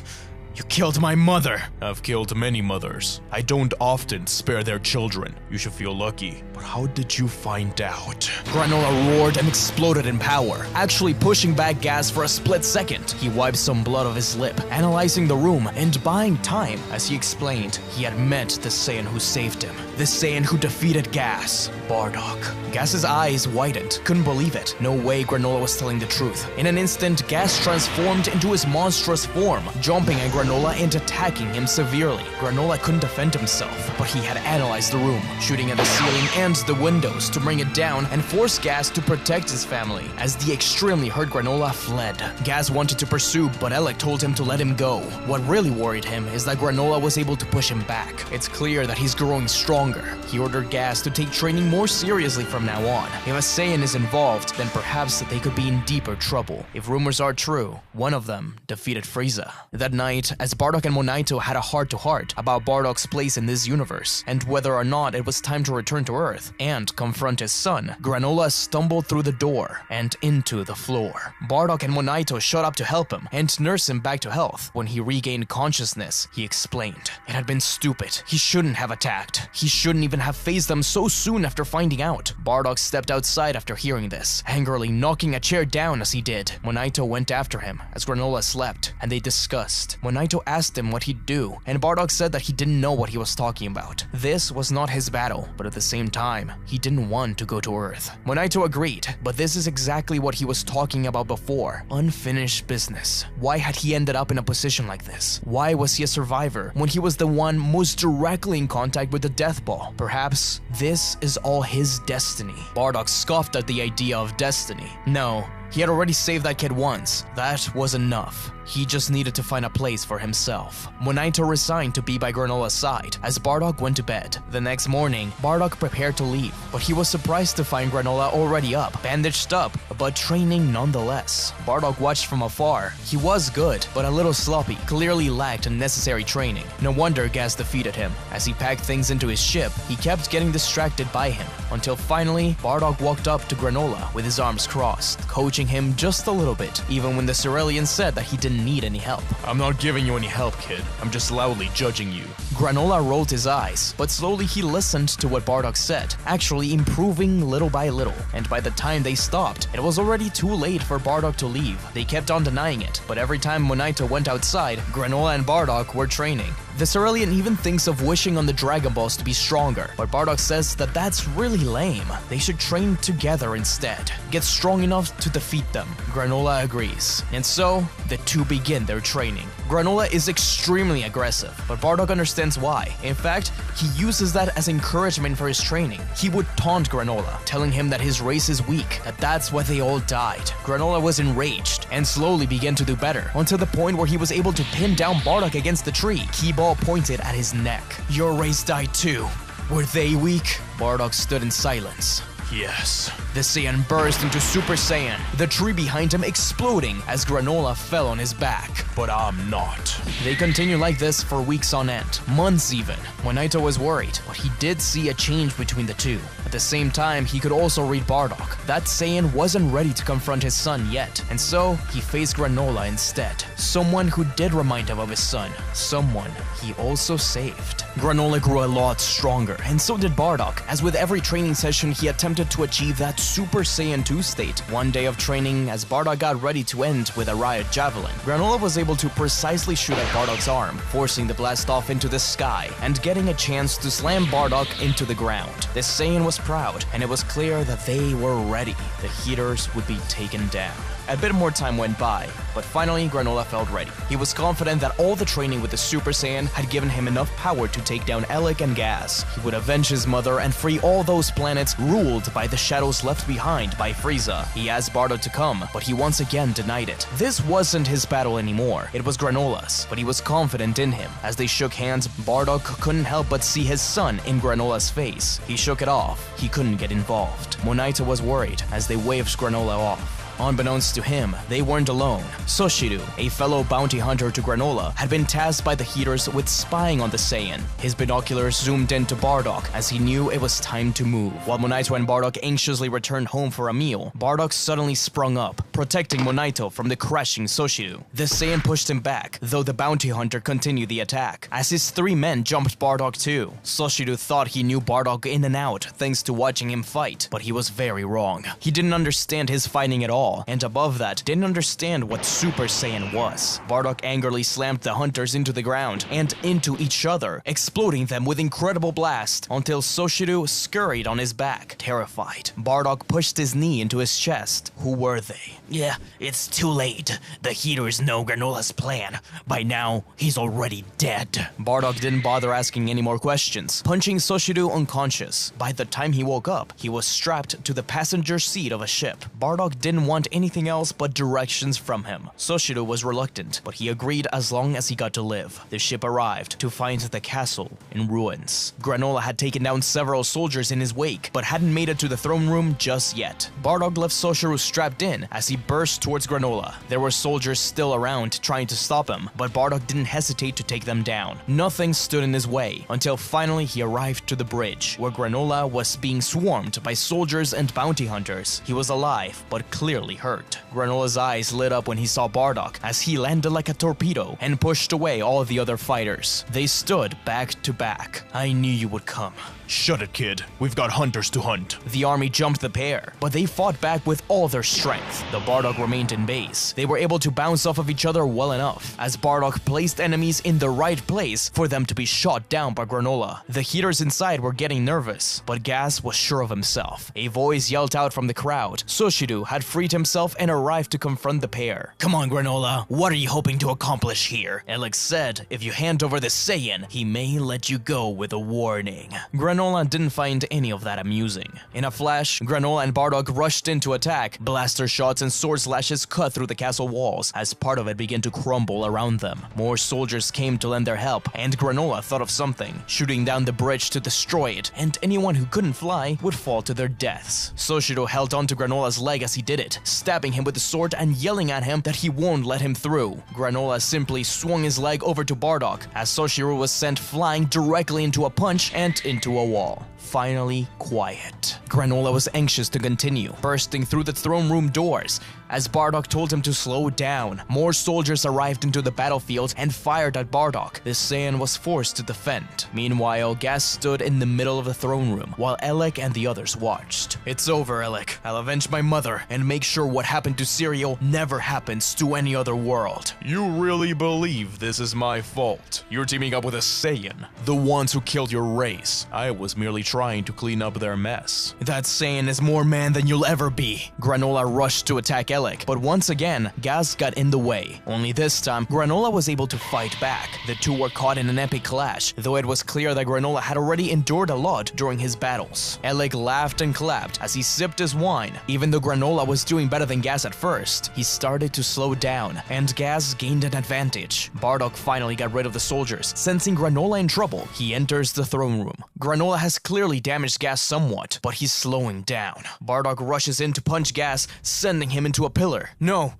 A: You killed my mother.
B: I've killed many mothers. I don't often spare their children. You should feel lucky. But how did you find out?
A: Granola roared and exploded in power, actually pushing back Gas for a split second. He wiped some blood off his lip, analyzing the room and buying time. As he explained, he had met the Saiyan who saved him. The Saiyan who defeated Gas, Bardock. Gas's eyes widened, couldn't believe it. No way Granola was telling the truth. In an instant, Gas transformed into his monstrous form, jumping at Granola and attacking him severely. Granola couldn't defend himself, but he had analyzed the room, shooting at the ceiling and the windows to bring it down and force Gas to protect his family. As the extremely hurt Granola fled, Gas wanted to pursue, but Elek told him to let him go. What really worried him is that Granola was able to push him back. It's clear that he's growing stronger. He ordered Gas to take training more seriously from now on. If a Saiyan is involved, then perhaps they could be in deeper trouble. If rumors are true, one of them defeated Frieza. That night, as Bardock and Monaito had a heart-to-heart about Bardock's place in this universe, and whether or not it was time to return to Earth and confront his son, Granola stumbled through the door and into the floor. Bardock and Monaito showed up to help him and nurse him back to health. When he regained consciousness, he explained, it had been stupid. He shouldn't have attacked. He shouldn't even have faced them so soon after finding out. Bardock stepped outside after hearing this, angrily knocking a chair down as he did. Monaito went after him as Granola slept, and they discussed. Monaito asked him what he'd do, and Bardock said that he didn't know what he was talking about. This was not his battle, but at the same time, he didn't want to go to Earth. Monaito agreed, but this is exactly what he was talking about before. Unfinished business. Why had he ended up in a position like this? Why was he a survivor when he was the one most directly in contact with the death ball? Perhaps this is all his destiny. Bardock scoffed at the idea of destiny. No, he had already saved that kid once. That was enough. He just needed to find a place for himself. Monaito resigned to be by Granola's side as Bardock went to bed. The next morning, Bardock prepared to leave, but he was surprised to find Granola already up, bandaged up, but training nonetheless. Bardock watched from afar. He was good, but a little sloppy, clearly lacked necessary training. No wonder Gas defeated him. As he packed things into his ship, he kept getting distracted by him, until finally, Bardock walked up to Granola with his arms crossed, coaching him just a little bit, even when the Cerealian said that he didn't need any help.
B: I'm not giving you any help, kid. I'm just loudly judging you.
A: Granola rolled his eyes, but slowly he listened to what Bardock said, actually improving little by little. And by the time they stopped, it was already too late for Bardock to leave. They kept on denying it, but every time Monaito went outside, Granola and Bardock were training. The Cerealian even thinks of wishing on the Dragon Balls to be stronger, but Bardock says that that's really lame. They should train together instead. Get strong enough to defeat them. Granola agrees. And so, the two begin their training. Granola is extremely aggressive, but Bardock understands why. In fact, he uses that as encouragement for his training. He would taunt Granola, telling him that his race is weak, that that's why they all died. Granola was enraged, and slowly began to do better, until the point where he was able to pin down Bardock against the tree. Keyball pointed at his neck. Your race died too. Were they weak? Bardock stood in silence.
B: Yes.
A: The Saiyan burst into Super Saiyan, the tree behind him exploding as Granola fell on his back.
B: But I'm not.
A: They continued like this for weeks on end, months even. Monaito was worried, but he did see a change between the two. At the same time, he could also read Bardock. That Saiyan wasn't ready to confront his son yet, and so he faced Granola instead. Someone who did remind him of his son. Someone he also saved. Granola grew a lot stronger, and so did Bardock, as with every training session he attempted attempted to achieve that Super Saiyan 2 state. One day of training, as Bardock got ready to end with a riot javelin, Granola was able to precisely shoot at Bardock's arm, forcing the blast off into the sky and getting a chance to slam Bardock into the ground. The Saiyan was proud, and it was clear that they were ready. The heaters would be taken down. A bit more time went by, but finally Granola felt ready. He was confident that all the training with the Super Saiyan had given him enough power to take down Elec and Gas. He would avenge his mother and free all those planets ruled by the shadows left behind by Frieza. He asked Bardock to come, but he once again denied it. This wasn't his battle anymore, it was Granola's, but he was confident in him. As they shook hands, Bardock couldn't help but see his son in Granola's face. He shook it off. He couldn't get involved. Monito was worried as they waved Granola off. Unbeknownst to him, they weren't alone. Soshiru, a fellow bounty hunter to Granola, had been tasked by the heaters with spying on the Saiyan. His binoculars zoomed into Bardock as he knew it was time to move. While Monito and Bardock anxiously returned home for a meal, Bardock suddenly sprung up, protecting Monito from the crashing Soshiru. The Saiyan pushed him back, though the bounty hunter continued the attack. As his 3 men jumped Bardock too, Soshiru thought he knew Bardock in and out thanks to watching him fight, but he was very wrong. He didn't understand his fighting at all, and above that, didn't understand what Super Saiyan was. Bardock angrily slammed the hunters into the ground and into each other, exploding them with incredible blast until Soshiru scurried on his back, terrified. Bardock pushed his knee into his chest. Who were they?
C: Yeah, it's too late. The heaters know Granola's plan. By now, he's already dead.
A: Bardock didn't bother asking any more questions, punching Soshiru unconscious. By the time he woke up, he was strapped to the passenger seat of a ship. Bardock didn't want anything else but directions from him. Soshiru was reluctant, but he agreed as long as he got to live. The ship arrived to find the castle in ruins. Granola had taken down several soldiers in his wake, but hadn't made it to the throne room just yet. Bardock left Soshiru strapped in as he burst towards Granola. There were soldiers still around trying to stop him, but Bardock didn't hesitate to take them down. Nothing stood in his way until finally he arrived to the bridge, where Granola was being swarmed by soldiers and bounty hunters. He was alive, but clearly hurt. Granola's eyes lit up when he saw Bardock as he landed like a torpedo and pushed away all of the other fighters. They stood back to back. I knew you would come.
B: Shut it, kid. We've got hunters to hunt.
A: The army jumped the pair, but they fought back with all their strength. The Bardock remained in base. They were able to bounce off of each other well enough, as Bardock placed enemies in the right place for them to be shot down by Granola. The heaters inside were getting nervous, but Gas was sure of himself. A voice yelled out from the crowd. Soshiru had freed himself and arrived to confront the pair.
C: Come on, Granola. What are you hoping to accomplish here?
A: Alex said, if you hand over the Saiyan, he may let you go with a warning. Granola didn't find any of that amusing. In a flash, Granola and Bardock rushed in to attack. Blaster shots and sword slashes cut through the castle walls as part of it began to crumble around them. More soldiers came to lend their help, and Granola thought of something, shooting down the bridge to destroy it, and anyone who couldn't fly would fall to their deaths. Soshiru held onto Granola's leg as he did it, stabbing him with the sword and yelling at him that he won't let him through. Granola simply swung his leg over to Bardock as Soshiru was sent flying directly into a punch and into a wall. Finally quiet. Granola was anxious to continue, bursting through the throne room doors. As Bardock told him to slow down, more soldiers arrived into the battlefield and fired at Bardock. The Saiyan was forced to defend. Meanwhile, Gas stood in the middle of the throne room, while Elec and the others watched. It's over, Elec. I'll avenge my mother and make sure what happened to Serial never happens to any other world.
B: You really believe this is my fault? You're teaming up with a Saiyan, the ones who killed your race. I was merely trying to clean up their mess.
A: That Saiyan is more man than you'll ever be. Granola rushed to attack Elec, but once again, Gas got in the way. Only this time, Granola was able to fight back. The two were caught in an epic clash, though it was clear that Granola had already endured a lot during his battles. Elec laughed and clapped as he sipped his wine. Even though Granola was doing better than Gas at first, he started to slow down, and Gas gained an advantage. Bardock finally got rid of the soldiers. Sensing Granola in trouble, he enters the throne room. Granola has clearly damaged Gas somewhat, but he's slowing down. Bardock rushes in to punch Gas, sending him into a pillar. No,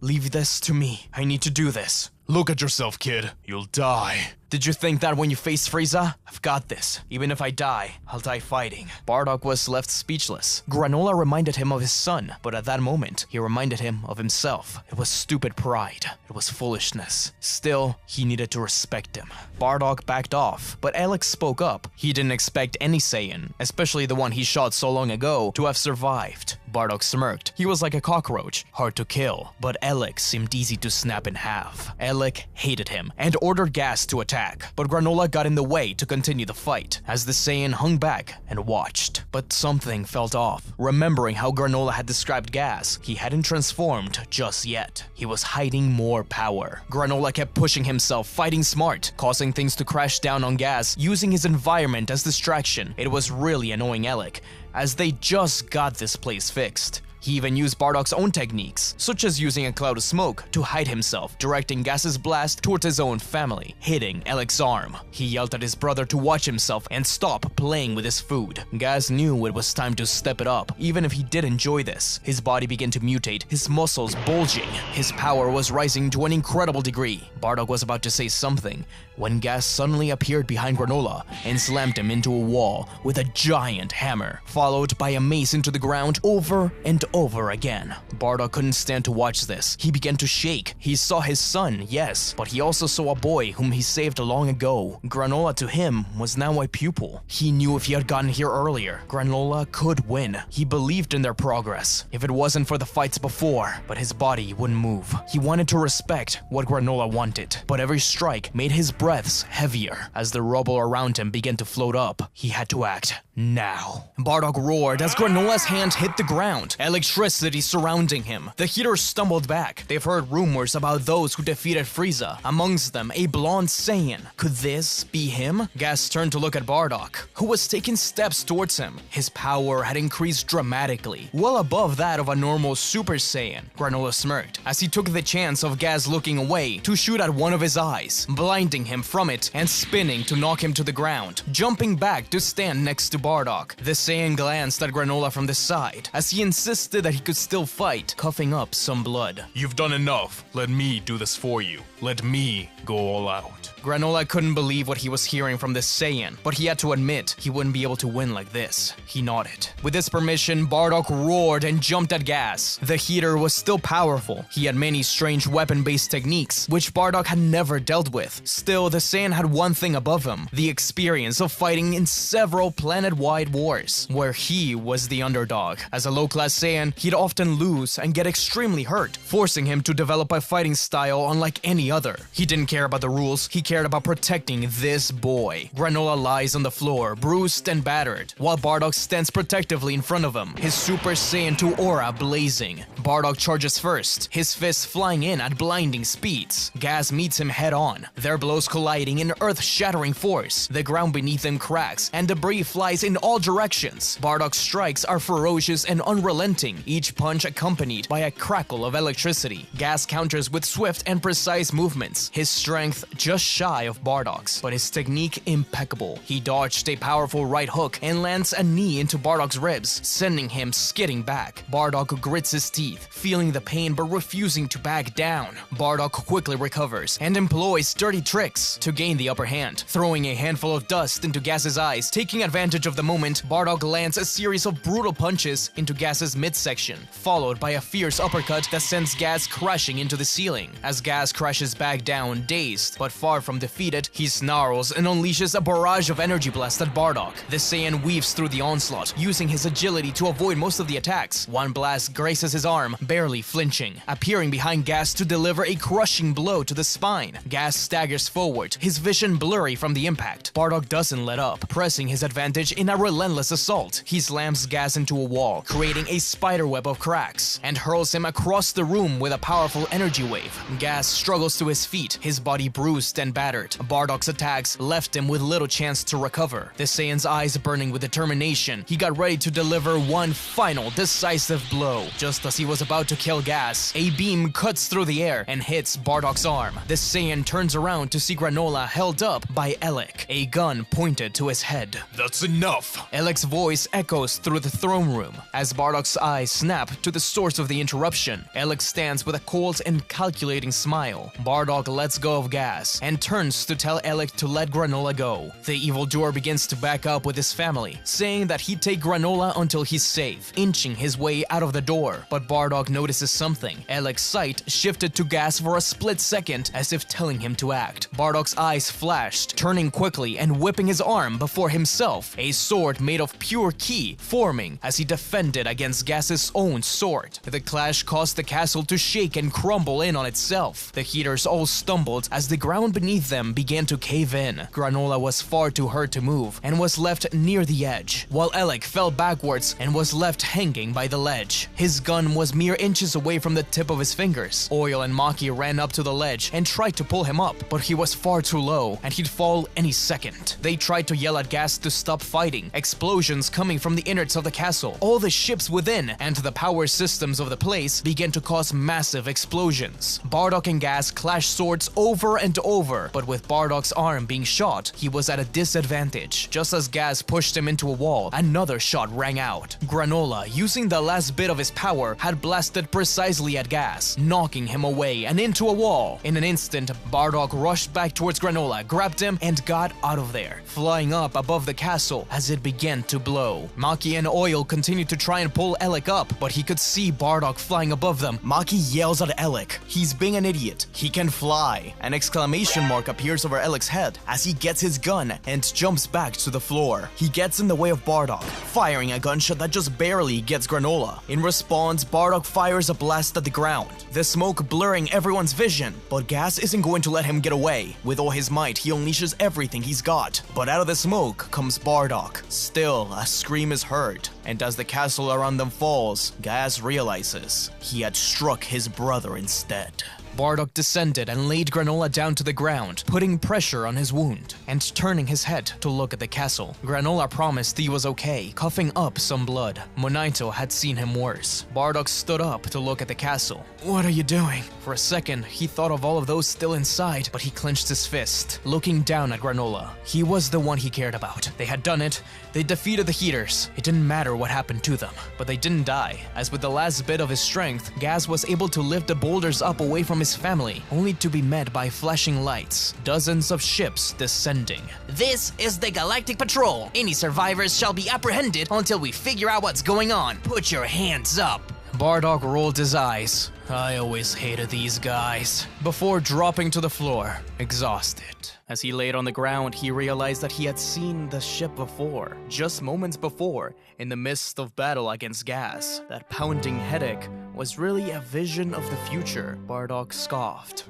A: leave this to me. I need to do this.
B: Look at yourself, kid. You'll die.
A: Did you think that when you faced Frieza? I've got this. Even if I die, I'll die fighting. Bardock was left speechless. Granola reminded him of his son, but at that moment, he reminded him of himself. It was stupid pride. It was foolishness. Still, he needed to respect him. Bardock backed off, but Alex spoke up. He didn't expect any Saiyan, especially the one he shot so long ago, to have survived. Bardock smirked. He was like a cockroach, hard to kill, but Alex seemed easy to snap in half. Alex hated him and ordered Gas to attack, but Granola got in the way to continue the fight, as the Saiyan hung back and watched. But something felt off. Remembering how Granola had described Gas, he hadn't transformed just yet. He was hiding more power. Granola kept pushing himself, fighting smart, causing things to crash down on Gas, using his environment as distraction. It was really annoying Alex, as they just got this place fixed. He even used Bardock's own techniques, such as using a cloud of smoke to hide himself, directing Gas's blast towards his own family, hitting Alex's arm. He yelled at his brother to watch himself and stop playing with his food. Gas knew it was time to step it up, even if he did enjoy this. His body began to mutate, his muscles bulging. His power was rising to an incredible degree. Bardock was about to say something when Gas suddenly appeared behind Granola and slammed him into a wall with a giant hammer, followed by a mace into the ground over and over again. Bardock couldn't stand to watch this. He began to shake. He saw his son, yes, but he also saw a boy whom he saved long ago. Granola to him was now a pupil. He knew if he had gotten here earlier, Granola could win. He believed in their progress, if it wasn't for the fights before, but his body wouldn't move. He wanted to respect what Granola wanted, but every strike made his breaths heavier. As the rubble around him began to float up, he had to act now. Bardock roared as Granola's hand hit the ground, electricity surrounding him. The heaters stumbled back. They've heard rumors about those who defeated Frieza, amongst them a blonde Saiyan. Could this be him? Gas turned to look at Bardock, who was taking steps towards him. His power had increased dramatically, well above that of a normal Super Saiyan. Granola smirked as he took the chance of Gas looking away to shoot at one of his eyes, blinding him from it and spinning to knock him to the ground, jumping back to stand next to Bardock. The Saiyan glanced at Granola from the side as he insisted that he could still fight, coughing up some blood.
B: You've done enough. Let me do this for you. Let me go all out.
A: Granola couldn't believe what he was hearing from this Saiyan, but he had to admit he wouldn't be able to win like this. He nodded. With his permission, Bardock roared and jumped at Gas. The heater was still powerful. He had many strange weapon-based techniques, which Bardock had never dealt with. Still, the Saiyan had one thing above him: the experience of fighting in several planet-wide wars, where he was the underdog. As a low-class Saiyan, he'd often lose and get extremely hurt, forcing him to develop a fighting style unlike any other. He didn't care about the rules, he cared about protecting this boy. Granola lies on the floor, bruised and battered, while Bardock stands protectively in front of him, his Super Saiyan 2 aura blazing. Bardock charges first, his fists flying in at blinding speeds. Gas meets him head-on, their blows colliding in earth-shattering force. The ground beneath them cracks, and debris flies in all directions. Bardock's strikes are ferocious and unrelenting, each punch accompanied by a crackle of electricity. Gas counters with swift and precise movements, his strength just shy of Bardock's, but his technique impeccable. He dodged a powerful right hook and lands a knee into Bardock's ribs, sending him skidding back. Bardock grits his teeth, feeling the pain but refusing to back down. Bardock quickly recovers and employs dirty tricks to gain the upper hand, throwing a handful of dust into Gas's eyes. Taking advantage of the moment, Bardock lands a series of brutal punches into Gas's midsection, followed by a fierce uppercut that sends Gas crashing into the ceiling. As Gas crashes back down, dazed but far from defeated, he snarls and unleashes a barrage of energy blast at Bardock. The Saiyan weaves through the onslaught, using his agility to avoid most of the attacks. One blast grazes his arm, barely flinching, appearing behind Gas to deliver a crushing blow to the spine. Gas staggers forward, his vision blurry from the impact. Bardock doesn't let up, pressing his advantage in a relentless assault. He slams Gas into a wall, creating a spiderweb of cracks, and hurls him across the room with a powerful energy wave. Gas struggles to his feet, his body bruised and battered. Bardock's attacks left him with little chance to recover. The Saiyan's eyes burning with determination, he got ready to deliver one final decisive blow. Just as he was about to kill Gas, a beam cuts through the air and hits Bardock's arm. The Saiyan turns around to see Granola held up by Alec, a gun pointed to his head.
B: That's enough! enough!
A: Alec's voice echoes through the throne room. As Bardock's eyes snap to the source of the interruption, Alec stands with a cold and calculating smile. Bardock lets go of gas and turns to tell Alec to let Granola go. The evildoer begins to back up with his family, saying that he'd take Granola until he's safe, inching his way out of the door. But Bardock notices something. Alec's sight shifted to gas for a split second, as if telling him to act. Bardock's eyes flashed, turning quickly and whipping his arm before himself, a sword made of pure ki forming as he defended against Gas's own sword. The clash caused the castle to shake and crumble in on itself. The heaters all stumbled as the ground beneath them began to cave in. Granola was far too hurt to move and was left near the edge, while Alec fell backwards and was left hanging by the ledge. His gun was mere inches away from the tip of his fingers. Oil and Maki ran up to the ledge and tried to pull him up, but he was far too low and he'd fall any second. They tried to yell at Gas to stop fighting, explosions coming from the innards of the castle, all the ships within, and the power systems of the place began to cause massive explosions. Bardock and Gas clashed swords over and over, but with Bardock's arm being shot, he was at a disadvantage. Just as Gas pushed him into a wall, another shot rang out. Granola, using the last bit of his power, had blasted precisely at Gas, knocking him away and into a wall. In an instant, Bardock rushed back towards Granola, grabbed him, and got out of there, flying up above the castle as it began to blow. Maki and Oil continued to try and pull Alec up, but he could see Bardock flying above them. Maki yells at Alec. He's being an idiot. He can fly. An exclamation mark appears over Alec's head as he gets his gun and jumps back to the floor. He gets in the way of Bardock, firing a gunshot that just barely gets Granola. In response, Bardock fires a blast at the ground, the smoke blurring everyone's vision, but Gas isn't going to let him get away. With all his might, he unleashes everything he's got. But out of the smoke comes Bardock. Still, a scream is heard, and as the castle around them falls, Gas realizes he had struck his brother instead. Bardock descended and laid Granola down to the ground, putting pressure on his wound and turning his head to look at the castle. Granola promised he was okay, coughing up some blood. Monaito had seen him worse. Bardock stood up to look at the castle. "What are you doing?" For a second, he thought of all of those still inside, but he clenched his fist, looking down at Granola. He was the one he cared about. They had done it. They defeated the heaters. It didn't matter what happened to them, but they didn't die, as with the last bit of his strength, Gas was able to lift the boulders up away from his family, only to be met by flashing lights, dozens of ships descending.
C: This is the Galactic Patrol. Any survivors shall be apprehended until we figure out what's going on. Put your hands up.
A: Bardock rolled his eyes. I always hated these guys. Before dropping to the floor, exhausted. As he laid on the ground, he realized that he had seen the ship before, just moments before, in the midst of battle against Gas. That pounding headache was really a vision of the future, Bardock scoffed.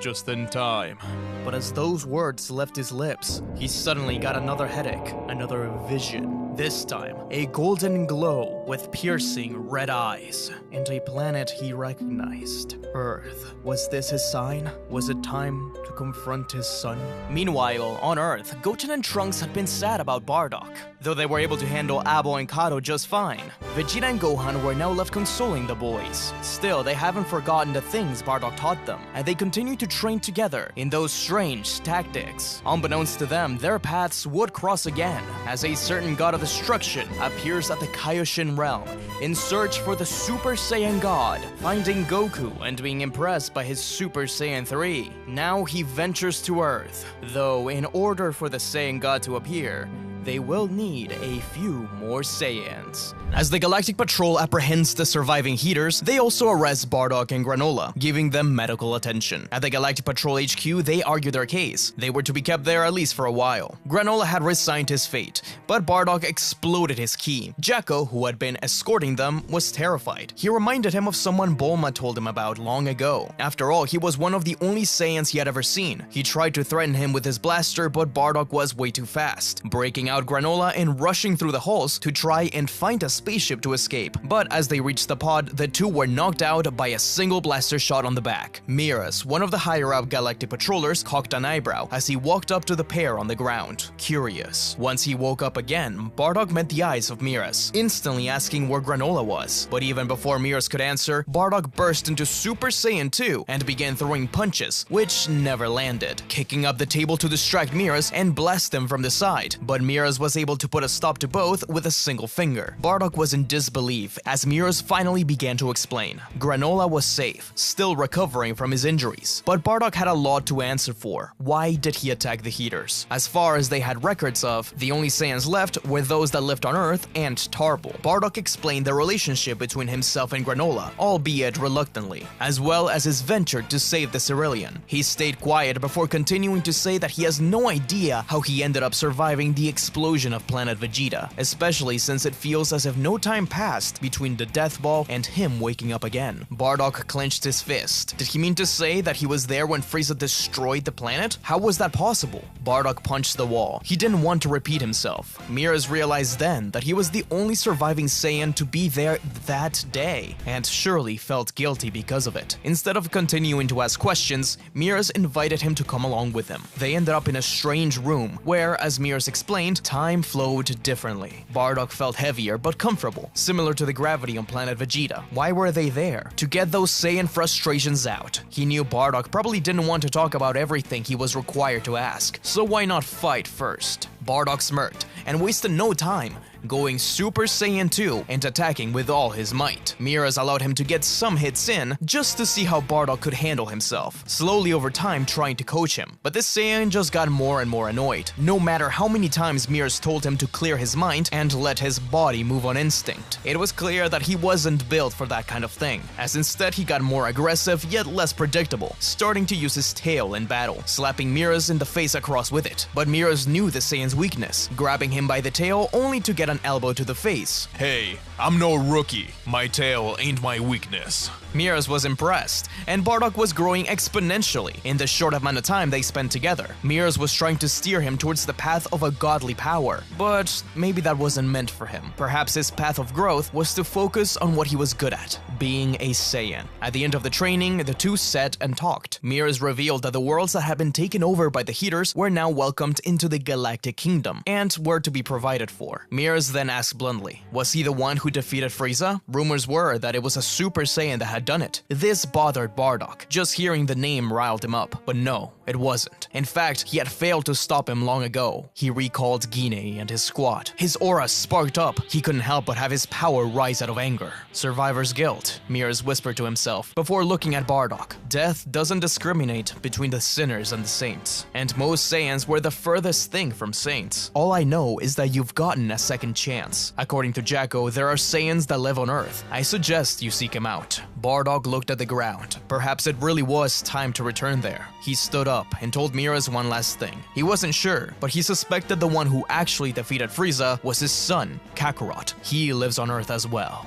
B: Just in time.
A: But as those words left his lips, he suddenly got another headache, another vision. This time, a golden glow with piercing red eyes, and a planet he recognized. Earth. Was this his sign? Was it time to confront his son? Meanwhile, on Earth, Goten and Trunks had been sad about Bardock, though they were able to handle Abo and Kato just fine. Vegeta and Gohan were now left consoling the boys. Still, they haven't forgotten the things Bardock taught them, and they continue to train together in those strange tactics. Unbeknownst to them, their paths would cross again, as a certain god of destruction appears at the Kaioshin realm in search for the Super Saiyan God, finding Goku and being impressed by his Super Saiyan 3. Now he ventures to Earth, though in order for the Saiyan God to appear, they will need a few more Saiyans. As the Galactic Patrol apprehends the surviving heaters, they also arrest Bardock and Granola, giving them medical attention. At the Galactic Patrol HQ, they argue their case. They were to be kept there at least for a while. Granola had resigned his fate, but Bardock exploded his ki. Jacko, who had been escorting them, was terrified. He reminded him of someone Bulma told him about long ago. After all, he was one of the only Saiyans he had ever seen. He tried to threaten him with his blaster, but Bardock was way too fast, breaking out Granola and rushing through the halls to try and find a spaceship to escape. But as they reached the pod, the two were knocked out by a single blaster shot on the back. Miras, one of the higher-up Galactic Patrollers, cocked an eyebrow as he walked up to the pair on the ground, curious. Once he woke up again, Bardock met the eyes of Miras, instantly asking where Granola was. But even before Miras could answer, Bardock burst into Super Saiyan 2 and began throwing punches, which never landed, kicking up the table to distract Miras and blast him from the side. But Miras Miraz was able to put a stop to both with a single finger. Bardock was in disbelief as Miraz finally began to explain. Granola was safe, still recovering from his injuries, but Bardock had a lot to answer for. Why did he attack the Heaters? As far as they had records of, the only Saiyans left were those that lived on Earth and Tarble. Bardock explained the relationship between himself and Granola, albeit reluctantly, as well as his venture to save the Cerulean. He stayed quiet before continuing to say that he has no idea how he ended up surviving the explosion of planet Vegeta, especially since it feels as if no time passed between the death ball and him waking up again. Bardock clenched his fist. Did he mean to say that he was there when Frieza destroyed the planet? How was that possible? Bardock punched the wall. He didn't want to repeat himself. Miraz realized then that he was the only surviving Saiyan to be there that day, and surely felt guilty because of it. Instead of continuing to ask questions, Miraz invited him to come along with him. They ended up in a strange room where, as Miraz explained, time flowed differently. Bardock felt heavier but comfortable, similar to the gravity on planet Vegeta. Why were they there? To get those Saiyan frustrations out. He knew Bardock probably didn't want to talk about everything he was required to ask, so why not fight first? Bardock smirked and wasted no time, going Super Saiyan 2 and attacking with all his might. Miraz allowed him to get some hits in just to see how Bardock could handle himself, slowly over time trying to coach him. But this Saiyan just got more and more annoyed, no matter how many times Miraz told him to clear his mind and let his body move on instinct. It was clear that he wasn't built for that kind of thing, as instead he got more aggressive yet less predictable, starting to use his tail in battle, slapping Miraz in the face across with it. But Miraz knew the Saiyan's weakness, grabbing him by the tail only to get an elbow to the face.
B: Hey, I'm no rookie. My tail ain't my weakness.
A: Miraz was impressed, and Bardock was growing exponentially in the short amount of time they spent together. Miraz was trying to steer him towards the path of a godly power, but maybe that wasn't meant for him. Perhaps his path of growth was to focus on what he was good at, being a Saiyan. At the end of the training, the two sat and talked. Miraz revealed that the worlds that had been taken over by the Heaters were now welcomed into the Galactic Kingdom, and were to be provided for. Miraz then asked bluntly, was he the one who defeated Frieza? Rumors were that it was a Super Saiyan that had done it. This bothered Bardock. Just hearing the name riled him up, but no, it wasn't. In fact, he had failed to stop him long ago. He recalled Guinea and his squad. His aura sparked up. He couldn't help but have his power rise out of anger. Survivor's guilt, Miraz whispered to himself before looking at Bardock. Death doesn't discriminate between the sinners and the saints, and most Saiyans were the furthest thing from saints. All I know is that you've gotten a second chance. According to Jacko, there are Saiyans that live on Earth. I suggest you seek him out. Bardock looked at the ground. Perhaps it really was time to return there. He stood up and told Miraz one last thing. He wasn't sure, but he suspected the one who actually defeated Frieza was his son, Kakarot. He lives on Earth as well.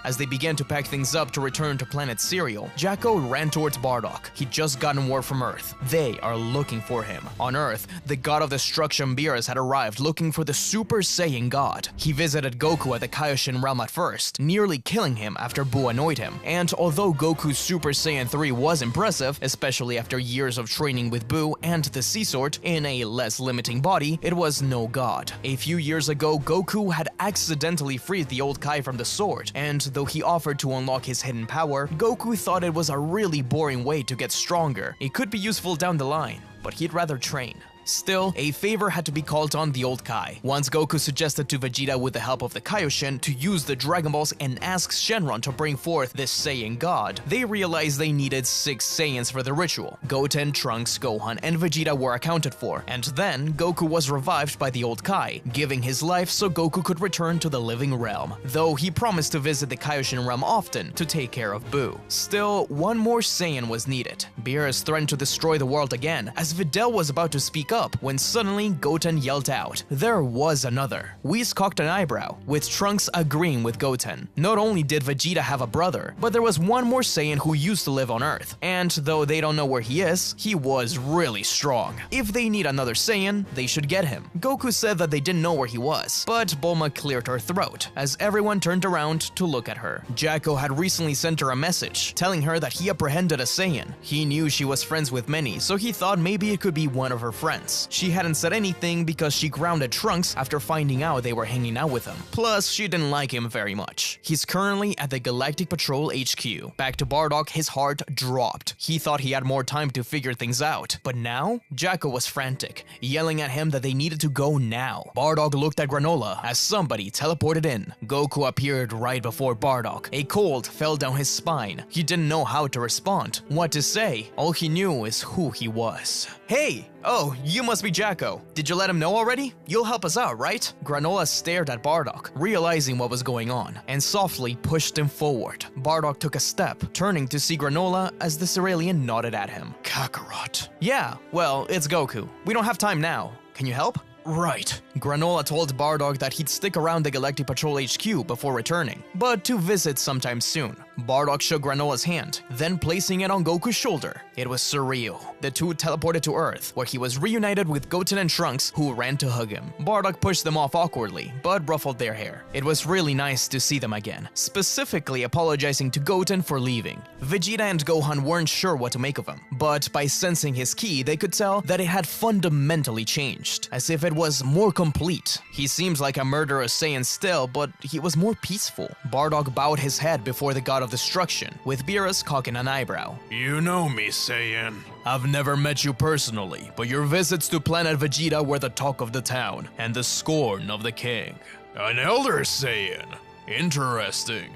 A: As they began to pack things up to return to planet Cereal, Jacko ran towards Bardock. He'd just gotten word from Earth. They are looking for him. On Earth, the god of destruction Beerus had arrived looking for the Super Saiyan god. He visited Goku at the Kaioshin realm at first, nearly killing him after Buu annoyed him. And although Goku's Super Saiyan 3 was impressive, especially after years of training with Buu and the Sea Sword in a less limiting body, it was no god. A few years ago, Goku had accidentally freed the old Kai from the sword, and though he offered to unlock his hidden power, Goku thought it was a really boring way to get stronger. It could be useful down the line, but he'd rather train. Still, a favor had to be called on the old Kai. Once Goku suggested to Vegeta with the help of the Kaioshin to use the Dragon Balls and ask Shenron to bring forth this Saiyan god, they realized they needed 6 Saiyans for the ritual. Goten, Trunks, Gohan, and Vegeta were accounted for, and then Goku was revived by the old Kai, giving his life so Goku could return to the living realm, though he promised to visit the Kaioshin realm often to take care of Buu. Still, one more Saiyan was needed. Beerus threatened to destroy the world again, as Videl was about to speak up when suddenly Goten yelled out, "There was another." Whis cocked an eyebrow, with Trunks agreeing with Goten. Not only did Vegeta have a brother, but there was one more Saiyan who used to live on Earth, and though they don't know where he is, he was really strong. If they need another Saiyan, they should get him. Goku said that they didn't know where he was, but Bulma cleared her throat, as everyone turned around to look at her. Jacko had recently sent her a message, telling her that he apprehended a Saiyan. He knew she was friends with many, so he thought maybe it could be one of her friends. sense. She hadn't said anything because she grounded Trunks after finding out they were hanging out with him. Plus, she didn't like him very much. He's currently at the Galactic Patrol HQ. Back to Bardock, his heart dropped. He thought he had more time to figure things out. But now, Jacko was frantic, yelling at him that they needed to go now. Bardock looked at Granola as somebody teleported in. Goku appeared right before Bardock. A cold fell down his spine. He didn't know how to respond, what to say. All he knew is who he was. Hey! Oh, you must be Jacko. Did you let him know already? You'll help us out, right? Granola stared at Bardock, realizing what was going on, and softly pushed him forward. Bardock took a step, turning to see Granola as the Cerealian nodded at him.
B: Kakarot.
A: Yeah, well, it's Goku. We don't have time now. Can you help?
B: Right.
A: Granola told Bardock that he'd stick around the Galactic Patrol HQ before returning, but to visit sometime soon. Bardock shook Granola's hand, then placing it on Goku's shoulder. It was surreal. The two teleported to Earth, where he was reunited with Goten and Trunks, who ran to hug him. Bardock pushed them off awkwardly, but ruffled their hair. It was really nice to see them again, specifically apologizing to Goten for leaving. Vegeta and Gohan weren't sure what to make of him, but by sensing his ki, they could tell that it had fundamentally changed, as if it was more complete. He seems like a murderous Saiyan still, but he was more peaceful. Bardock bowed his head before the god of destruction, with Beerus cocking an eyebrow.
B: You know me, Saiyan. I've never met you personally, but your visits to planet Vegeta were the talk of the town, and the scorn of the king. An elder Saiyan. Interesting.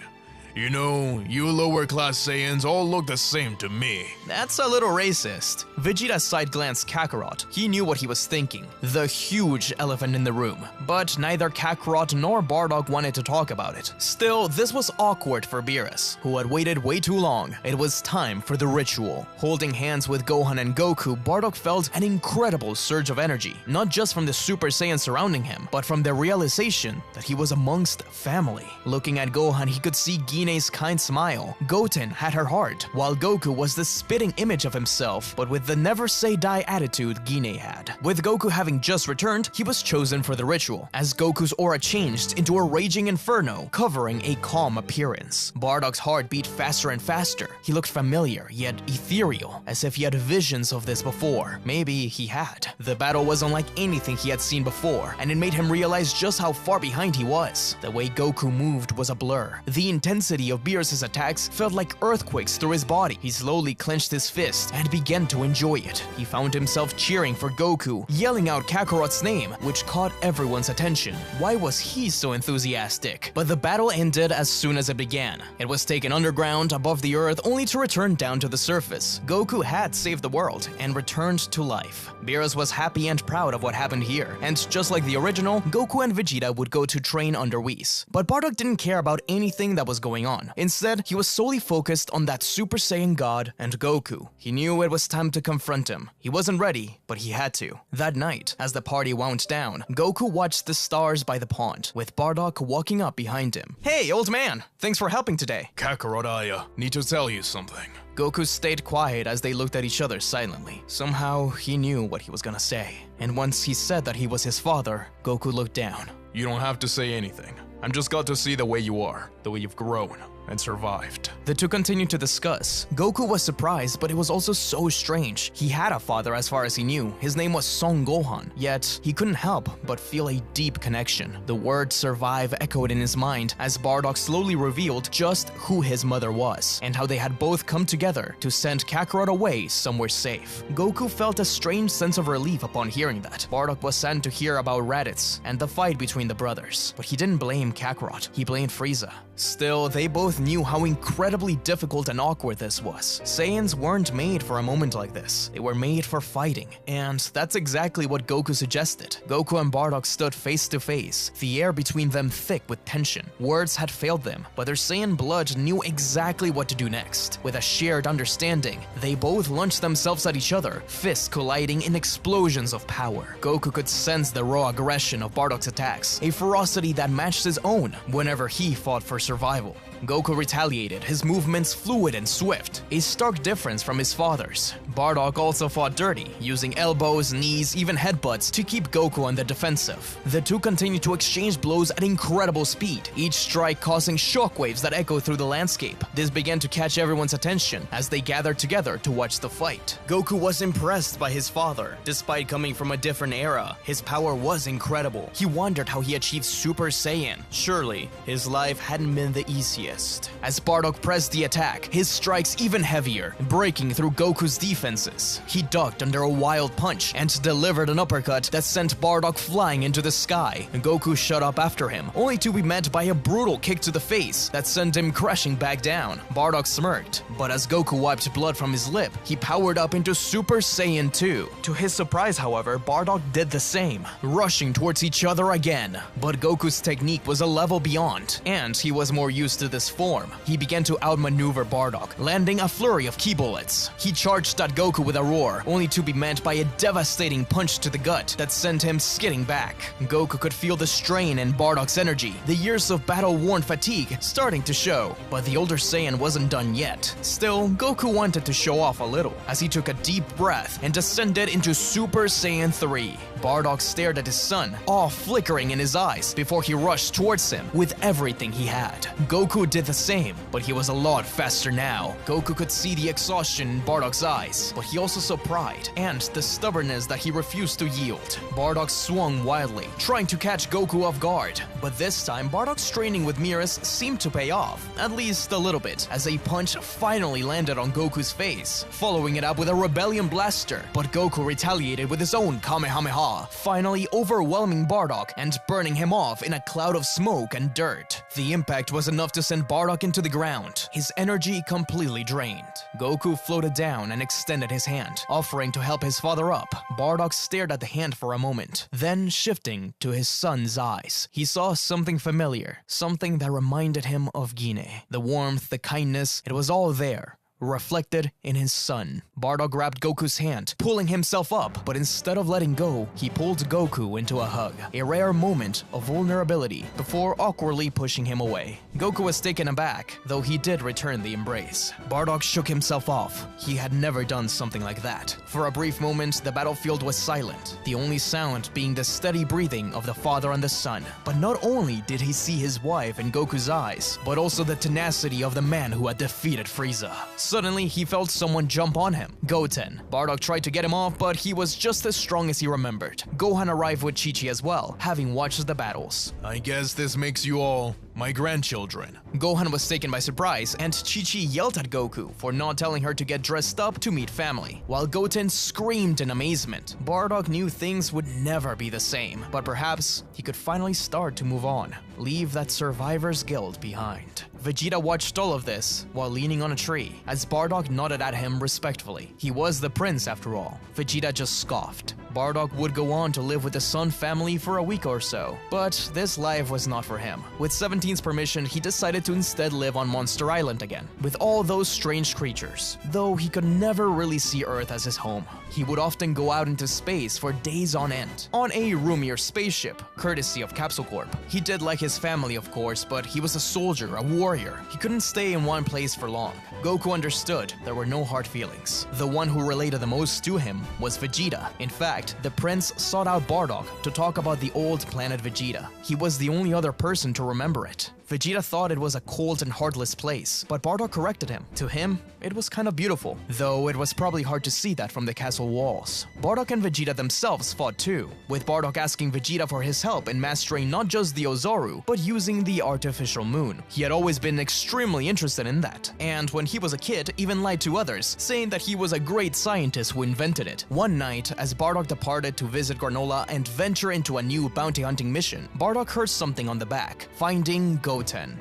B: You know, you lower-class Saiyans all look the same to me.
A: That's a little racist. Vegeta side-glanced Kakarot. He knew what he was thinking. The huge elephant in the room. But neither Kakarot nor Bardock wanted to talk about it. Still, this was awkward for Beerus, who had waited way too long. It was time for the ritual. Holding hands with Gohan and Goku, Bardock felt an incredible surge of energy. Not just from the Super Saiyan surrounding him, but from the realization that he was amongst family. Looking at Gohan, he could see Gine's kind smile. Goten had her heart, while Goku was the spitting image of himself, but with the never-say-die attitude Gine had. With Goku having just returned, he was chosen for the ritual, as Goku's aura changed into a raging inferno, covering a calm appearance. Bardock's heart beat faster and faster. He looked familiar, yet ethereal, as if he had visions of this before. Maybe he had. The battle was unlike anything he had seen before, and it made him realize just how far behind he was. The way Goku moved was a blur. The intensity of Beerus' attacks felt like earthquakes through his body. He slowly clenched his fist and began to enjoy it. He found himself cheering for Goku, yelling out Kakarot's name, which caught everyone's attention. Why was he so enthusiastic? But the battle ended as soon as it began. It was taken underground, above the earth, only to return down to the surface. Goku had saved the world and returned to life. Beerus was happy and proud of what happened here, and just like the original, Goku and Vegeta would go to train under Whis. But Bardock didn't care about anything that was going on. Instead, he was solely focused on that Super Saiyan God and Goku. He knew it was time to confront him. He wasn't ready, but he had to. That night, as the party wound down, Goku watched the stars by the pond, with Bardock walking up behind him. Hey, old man! Thanks for helping today.
B: Kakarot, I need to tell you something.
A: Goku stayed quiet as they looked at each other silently. Somehow, he knew what he was gonna say. And once he said that he was his father, Goku looked down.
B: You don't have to say anything. I'm just glad to see the way you are, the way you've grown and survived.
A: The two continued to discuss. Goku was surprised, but it was also so strange. He had a father as far as he knew. His name was Son Gohan, yet he couldn't help but feel a deep connection. The word survive echoed in his mind as Bardock slowly revealed just who his mother was, and how they had both come together to send Kakarot away somewhere safe. Goku felt a strange sense of relief upon hearing that. Bardock was saddened to hear about Raditz and the fight between the brothers, but he didn't blame Kakarot, he blamed Frieza. Still, they both knew how incredibly difficult and awkward this was. Saiyans weren't made for a moment like this. They were made for fighting. And that's exactly what Goku suggested. Goku and Bardock stood face to face, the air between them thick with tension. Words had failed them, but their Saiyan blood knew exactly what to do next. With a shared understanding, they both launched themselves at each other, fists colliding in explosions of power. Goku could sense the raw aggression of Bardock's attacks, a ferocity that matched his own whenever he fought for survival. Goku retaliated, his movements fluid and swift, a stark difference from his father's. Bardock also fought dirty, using elbows, knees, even headbutts to keep Goku on the defensive. The two continued to exchange blows at incredible speed, each strike causing shockwaves that echoed through the landscape. This began to catch everyone's attention as they gathered together to watch the fight. Goku was impressed by his father. Despite coming from a different era, his power was incredible. He wondered how he achieved Super Saiyan. Surely, his life hadn't been the easiest. As Bardock pressed the attack, his strikes even heavier, breaking through Goku's defenses. He ducked under a wild punch and delivered an uppercut that sent Bardock flying into the sky. Goku shot up after him, only to be met by a brutal kick to the face that sent him crashing back down. Bardock smirked, but as Goku wiped blood from his lip, he powered up into Super Saiyan 2. To his surprise, however, Bardock did the same, rushing towards each other again. But Goku's technique was a level beyond, and he was more used to this form. He began to outmaneuver Bardock, landing a flurry of ki bullets. He charged at Goku with a roar, only to be met by a devastating punch to the gut that sent him skidding back. Goku could feel the strain in Bardock's energy, the years of battle-worn fatigue starting to show. But the older Saiyan wasn't done yet. Still, Goku wanted to show off a little, as he took a deep breath and descended into Super Saiyan 3. Bardock stared at his son, awe flickering in his eyes, before he rushed towards him with everything he had. Goku did the same, but he was a lot faster now. Goku could see the exhaustion in Bardock's eyes, but he also saw pride and the stubbornness that he refused to yield. Bardock swung wildly, trying to catch Goku off guard, but this time Bardock's training with mirrors seemed to pay off, at least a little bit, as a punch finally landed on Goku's face, following it up with a Rebellion Blaster. But Goku retaliated with his own Kamehameha, finally overwhelming Bardock and burning him off in a cloud of smoke and dirt. The impact was enough to send Bardock into the ground, his energy completely drained. Goku floated down and extended his hand, offering to help his father up. Bardock stared at the hand for a moment, then shifting to his son's eyes. He saw something familiar, something that reminded him of Gine. The warmth, the kindness, it was all there, reflected in his son. Bardock grabbed Goku's hand, pulling himself up, but instead of letting go, he pulled Goku into a hug, a rare moment of vulnerability, before awkwardly pushing him away. Goku was taken aback, though he did return the embrace. Bardock shook himself off. He had never done something like that. For a brief moment, the battlefield was silent, the only sound being the steady breathing of the father and the son. But not only did he see his wife in Goku's eyes, but also the tenacity of the man who had defeated Frieza. Suddenly, he felt someone jump on him. Goten. Bardock tried to get him off, but he was just as strong as he remembered. Gohan arrived with Chi-Chi as well, having watched the battles.
B: I guess this makes you all my grandchildren.
A: Gohan was taken by surprise, and Chi-Chi yelled at Goku for not telling her to get dressed up to meet family, while Goten screamed in amazement. Bardock knew things would never be the same, but perhaps he could finally start to move on, leave that survivor's guilt behind. Vegeta watched all of this while leaning on a tree, as Bardock nodded at him respectfully. He was the prince after all. Vegeta just scoffed. Bardock would go on to live with the Sun family for a week or so, but this life was not for him. With 17's permission, he decided to instead live on Monster Island again, with all those strange creatures, though he could never really see Earth as his home. He would often go out into space for days on end, on a roomier spaceship, courtesy of Capsule Corp. He did like his family, of course, but he was a soldier, a warrior. He couldn't stay in one place for long. Goku understood there were no hard feelings. The one who related the most to him was Vegeta. In fact, the prince sought out Bardock to talk about the old planet Vegeta. He was the only other person to remember it. Vegeta thought it was a cold and heartless place, but Bardock corrected him. To him, it was kind of beautiful, though it was probably hard to see that from the castle walls. Bardock and Vegeta themselves fought too, with Bardock asking Vegeta for his help in mastering not just the Ozaru, but using the artificial moon. He had always been extremely interested in that, and when he was a kid, even lied to others, saying that he was a great scientist who invented it. One night, as Bardock departed to visit Granola and venture into a new bounty hunting mission, Bardock heard something on the back, finding Goten.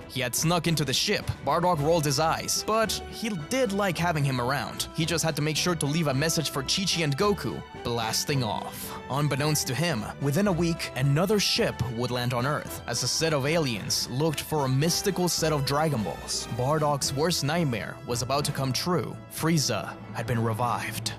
A: He had snuck into the ship. Bardock rolled his eyes, but he did like having him around. He just had to make sure to leave a message for Chi-Chi and Goku, blasting off. Unbeknownst to him, within a week, another ship would land on Earth, as a set of aliens looked for a mystical set of Dragon Balls. Bardock's worst nightmare was about to come true. Frieza had been revived.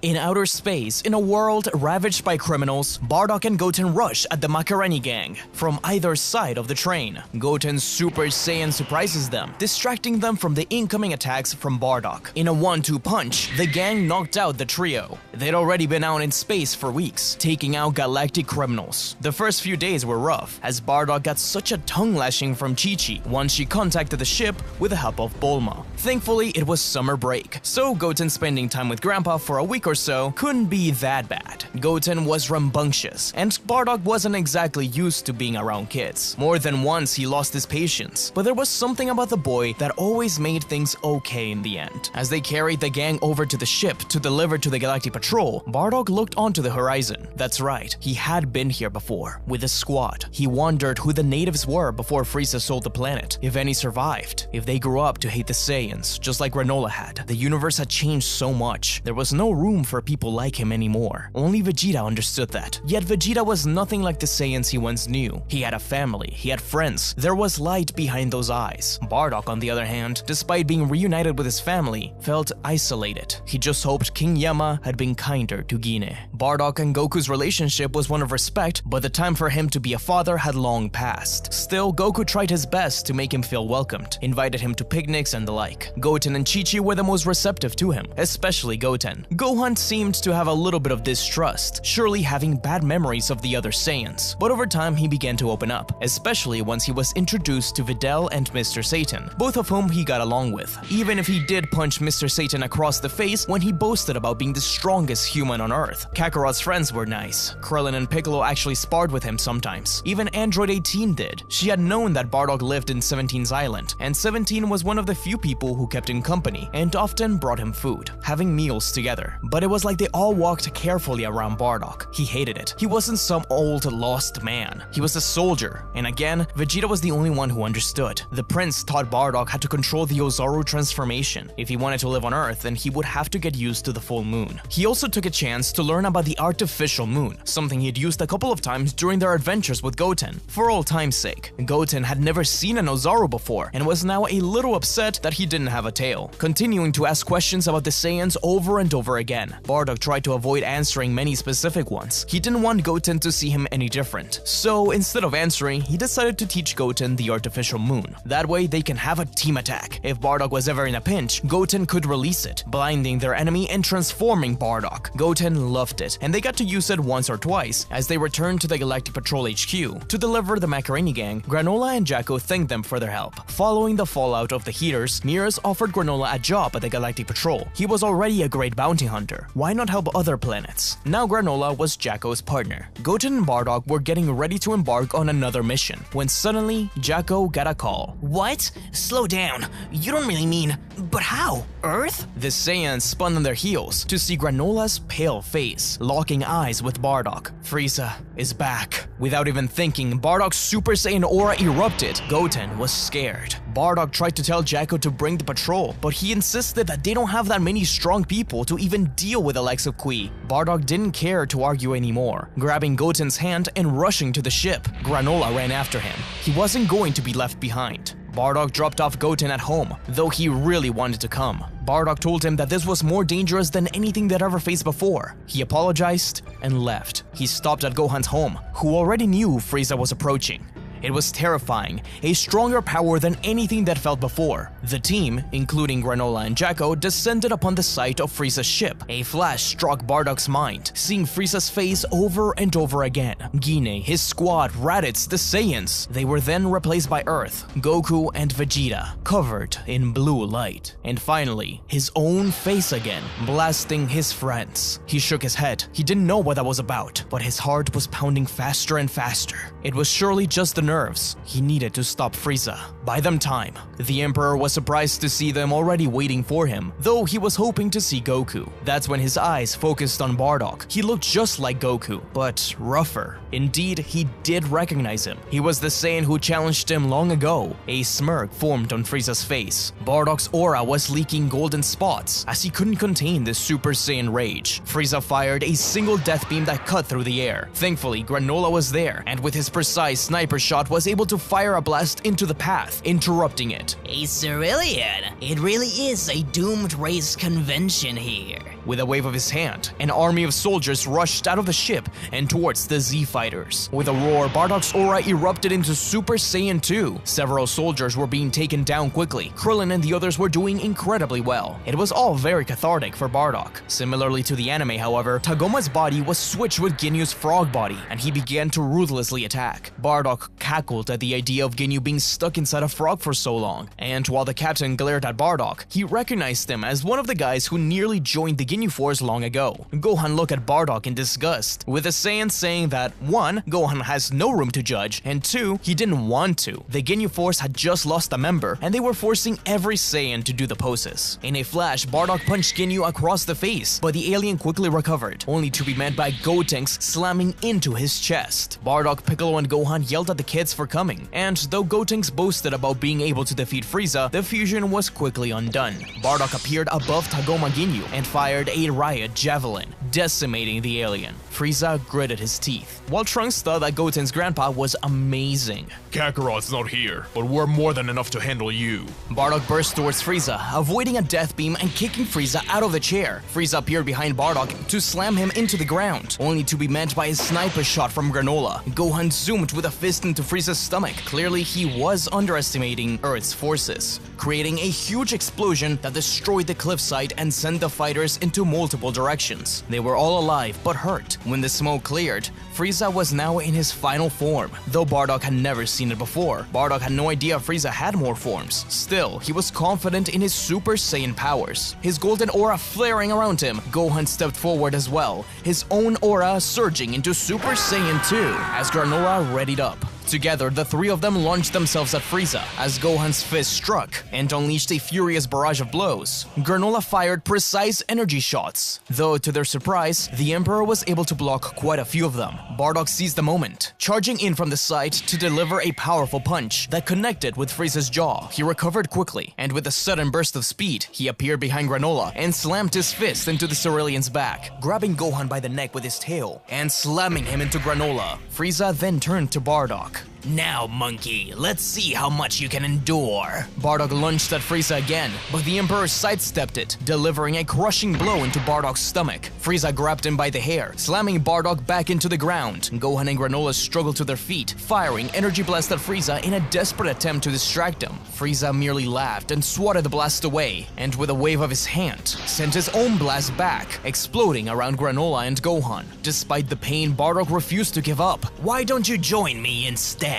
A: In outer space, in a world ravaged by criminals, Bardock and Goten rush at the Macaroni gang from either side of the train. Goten's Super Saiyan surprises them, distracting them from the incoming attacks from Bardock. In a 1-2 punch, the gang knocked out the trio. They'd already been out in space for weeks, taking out galactic criminals. The first few days were rough, as Bardock got such a tongue-lashing from Chi-Chi once she contacted the ship with the help of Bulma. Thankfully, it was summer break, so Goten spending time with Grandpa for a week or so couldn't be that bad. Goten was rambunctious, and Bardock wasn't exactly used to being around kids. More than once he lost his patience, but there was something about the boy that always made things okay in the end. As they carried the gang over to the ship to deliver to the Galactic Patrol, Bardock looked onto the horizon. That's right, he had been here before, with a squad. He wondered who the natives were before Frieza sold the planet, if any survived, if they grew up to hate the Saiyans, just like Granola had. The universe had changed so much. There was no room for people like him anymore. Only Vegeta understood that. Yet Vegeta was nothing like the Saiyans he once knew. He had a family, he had friends. There was light behind those eyes. Bardock, on the other hand, despite being reunited with his family, felt isolated. He just hoped King Yama had been kinder to Gine. Bardock and Goku's relationship was one of respect, but the time for him to be a father had long passed. Still, Goku tried his best to make him feel welcomed, invited him to picnics and the like. Goten and Chi-Chi were the most receptive to him, especially Goten. Gohan seemed to have a little bit of distrust, surely having bad memories of the other Saiyans. But over time he began to open up, especially once he was introduced to Videl and Mr. Satan, both of whom he got along with. Even if he did punch Mr. Satan across the face when he boasted about being the strongest human on Earth. Kakarot's friends were nice. Krillin and Piccolo actually sparred with him sometimes. Even Android 18 did. She had known that Bardock lived in 17's island, and 17 was one of the few people who kept him company and often brought him food, having meals together. But it was like they all walked carefully around Bardock. He hated it. He wasn't some old lost man. He was a soldier, and again, Vegeta was the only one who understood. The prince taught Bardock how to control the Ozaru transformation. If he wanted to live on Earth, then he would have to get used to the full moon. He also took a chance to learn about the artificial moon, something he'd used a couple of times during their adventures with Goten. For old time's sake, Goten had never seen an Ozaru before and was now a little upset that he didn't have a tail. Continuing to ask questions about the Saiyans over and over again, Bardock tried to avoid answering many specific ones. He didn't want Goten to see him any different. So instead of answering, he decided to teach Goten the artificial moon. That way they can have a team attack. If Bardock was ever in a pinch, Goten could release it, blinding their enemy and transforming Bardock. Goten loved it, and they got to use it once or twice as they returned to the Galactic Patrol HQ to deliver the Macaroni gang. Granola and Jacko thanked them for their help. Following the fallout of the Heaters, Nears offered Granola a job at the Galactic Patrol. He was already a great bounty hunter. Why not help other planets? Now Granola was Jacko's partner. Goten and Bardock were getting ready to embark on another mission when suddenly Jacko got a call.
C: What? Slow down. You don't really mean... But how? Earth?
A: The Saiyans spun on their heels to see Granola's pale face, locking eyes with Bardock. Frieza is back. Without even thinking, Bardock's Super Saiyan aura erupted. Goten was scared. Bardock tried to tell Jacko to bring the patrol, but he insisted that they don't have that many strong people to even deal with the likes of Kui. Bardock didn't care to argue anymore, grabbing Goten's hand and rushing to the ship. Granola ran after him. He wasn't going to be left behind. Bardock dropped off Goten at home, though he really wanted to come. Bardock told him that this was more dangerous than anything they'd ever faced before. He apologized and left. He stopped at Gohan's home, who already knew Frieza was approaching. It was terrifying, a stronger power than anything that felt before. The team, including Granola and Jacko, descended upon the site of Frieza's ship. A flash struck Bardock's mind, seeing Frieza's face over and over again. Gine, his squad, Raditz, the Saiyans. They were then replaced by Earth, Goku, and Vegeta, covered in blue light. And finally, his own face again, blasting his friends. He shook his head. He didn't know what that was about, but his heart was pounding faster and faster. It was surely just the nerves. He needed to stop Frieza. Buy them time. The Emperor was surprised to see them already waiting for him, though he was hoping to see Goku. That's when his eyes focused on Bardock. He looked just like Goku, but rougher. Indeed, he did recognize him. He was the Saiyan who challenged him long ago. A smirk formed on Frieza's face. Bardock's aura was leaking golden spots as he couldn't contain the Super Saiyan rage. Frieza fired a single death beam that cut through the air. Thankfully, Granola was there, and with his precise sniper shot was able to fire a blast into the path, interrupting it.
C: A cerulean. It really is a doomed race convention here.
A: With a wave of his hand, an army of soldiers rushed out of the ship and towards the Z fighters. With a roar, Bardock's aura erupted into Super Saiyan 2. Several soldiers were being taken down quickly. Krillin and the others were doing incredibly well. It was all very cathartic for Bardock. Similarly to the anime, however, Tagoma's body was switched with Ginyu's frog body, and he began to ruthlessly attack. Bardock cackled at the idea of Ginyu being stuck inside a frog for so long, and while the captain glared at Bardock, he recognized him as one of the guys who nearly joined the Ginyu Force long ago. Gohan looked at Bardock in disgust, with the Saiyans saying that 1. Gohan has no room to judge, and 2. He didn't want to. The Ginyu Force had just lost a member, and they were forcing every Saiyan to do the poses. In a flash, Bardock punched Ginyu across the face, but the alien quickly recovered, only to be met by Gotenks slamming into his chest. Bardock, Piccolo, and Gohan yelled at the kids for coming, and though Gotenks boasted about being able to defeat Frieza, the fusion was quickly undone. Bardock appeared above Tagoma Ginyu and fired a riot javelin, decimating the alien. Frieza gritted his teeth, while Trunks thought that Goten's grandpa was amazing.
B: Kakarot's not here, but we're more than enough to handle you.
A: Bardock burst towards Frieza, avoiding a death beam and kicking Frieza out of the chair. Frieza appeared behind Bardock to slam him into the ground, only to be met by a sniper shot from Granola. Gohan zoomed with a fist into Frieza's stomach. Clearly, he was underestimating Earth's forces, creating a huge explosion that destroyed the cliffside and sent the fighters into multiple directions. They were all alive, but hurt. When the smoke cleared, Frieza was now in his final form. Though Bardock had never seen it before, Bardock had no idea Frieza had more forms. Still, he was confident in his Super Saiyan powers. His golden aura flaring around him, Gohan stepped forward as well, his own aura surging into Super Saiyan 2 as Granola readied up. Together, the three of them launched themselves at Frieza as Gohan's fist struck and unleashed a furious barrage of blows. Granola fired precise energy shots, though to their surprise, the Emperor was able to block quite a few of them. Bardock seized the moment, charging in from the side to deliver a powerful punch that connected with Frieza's jaw. He recovered quickly, and with a sudden burst of speed, he appeared behind Granola and slammed his fist into the Cerulean's back, grabbing Gohan by the neck with his tail and slamming him into Granola. Frieza then turned to Bardock.
C: Now, monkey, let's see how much you can endure.
A: Bardock lunged at Frieza again, but the Emperor sidestepped it, delivering a crushing blow into Bardock's stomach. Frieza grabbed him by the hair, slamming Bardock back into the ground. Gohan and Granola struggled to their feet, firing energy blast at Frieza in a desperate attempt to distract him. Frieza merely laughed and swatted the blast away, and with a wave of his hand, sent his own blast back, exploding around Granola and Gohan. Despite the pain, Bardock refused to give up.
C: Why don't you join me instead?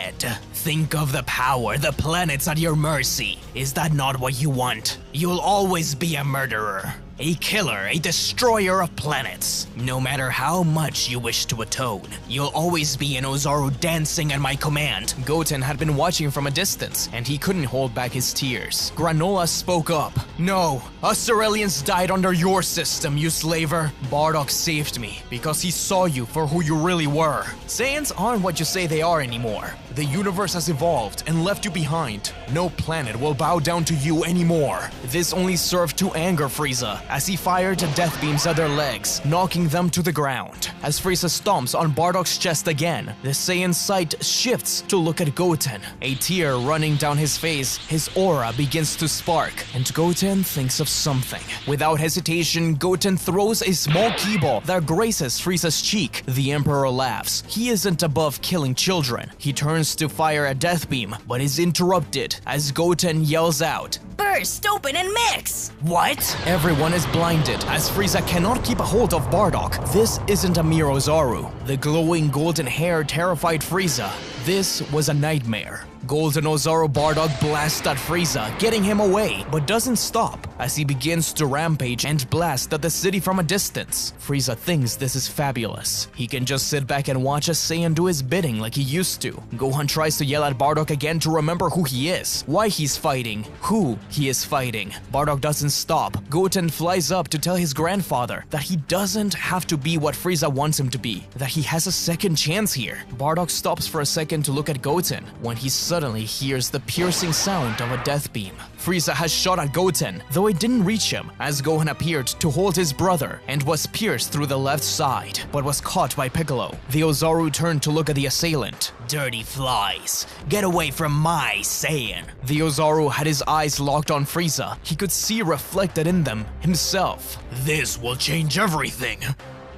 C: Think of the power, the planets at your mercy. Is that not what you want? You'll always be a murderer. A killer, a destroyer of planets. No matter how much you wish to atone, you'll always be an Ozaru dancing at my command.
A: Goten had been watching from a distance, and he couldn't hold back his tears. Granola spoke up. No, us Ceruleans died under your system, you slaver. Bardock saved me, because he saw you for who you really were. Saiyans aren't what you say they are anymore. The universe has evolved and left you behind. No planet will bow down to you anymore. This only served to anger Frieza, as he fired death beams at their legs, knocking them to the ground. As Frieza stomps on Bardock's chest again, the Saiyan's sight shifts to look at Goten. A tear running down his face, his aura begins to spark, and Goten thinks of something. Without hesitation, Goten throws a small key ball that grazes Frieza's cheek. The Emperor laughs. He isn't above killing children. He turns to fire a death beam, but is interrupted as Goten yells out,
D: "Burst open and mix!"
C: What?
A: Everyone is blinded as Frieza cannot keep a hold of Bardock. This isn't a mere Ozaru. The glowing golden hair terrified Frieza. This was a nightmare. Golden Ozaru Bardock blasts at Frieza, getting him away, but doesn't stop as he begins to rampage and blast at the city from a distance. Frieza thinks this is fabulous. He can just sit back and watch a Saiyan do his bidding like he used to. Gohan tries to yell at Bardock again to remember who he is, why he's fighting, who he is fighting. Bardock doesn't stop. Goten flies up to tell his grandfather that he doesn't have to be what Frieza wants him to be, that he has a second chance here. Bardock stops for a second to look at Goten when he suddenly hears the piercing sound of a death beam. Frieza has shot at Goten, though it didn't reach him, as Gohan appeared to hold his brother and was pierced through the left side, but was caught by Piccolo. The Ozaru turned to look at the assailant.
C: Dirty flies, get away from my Saiyan.
A: The Ozaru had his eyes locked on Frieza. He could see reflected in them himself.
B: This will change everything.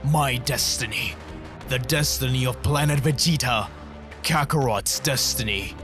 B: My destiny. The destiny of Planet Vegeta. Kakarot's destiny.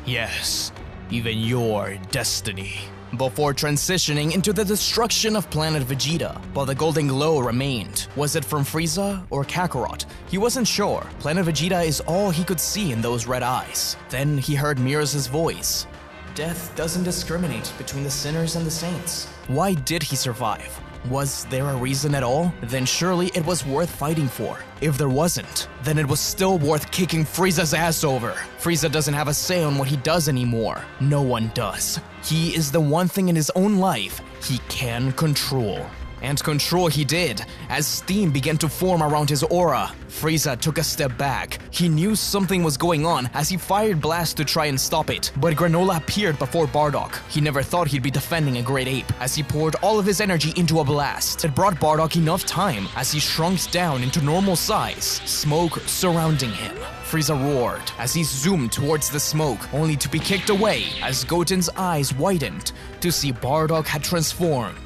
B: Yes, even your destiny.
A: Before transitioning into the destruction of Planet Vegeta, while the golden glow remained. Was it from Frieza or Kakarot? He wasn't sure. Planet Vegeta is all he could see in those red eyes. Then he heard Miras' voice. Death doesn't discriminate between the sinners and the saints. Why did he survive? Was there a reason at all? Then surely it was worth fighting for. If there wasn't, then it was still worth kicking Frieza's ass over. Frieza doesn't have a say on what he does anymore. No one does. He is the one thing in his own life he can control. And control he did, as steam began to form around his aura. Frieza took a step back. He knew something was going on as he fired blasts to try and stop it, but Granola appeared before Bardock. He never thought he'd be defending a great ape, as he poured all of his energy into a blast. It brought Bardock enough time as he shrunk down into normal size, smoke surrounding him. Frieza roared as he zoomed towards the smoke, only to be kicked away as Goten's eyes widened to see Bardock had transformed.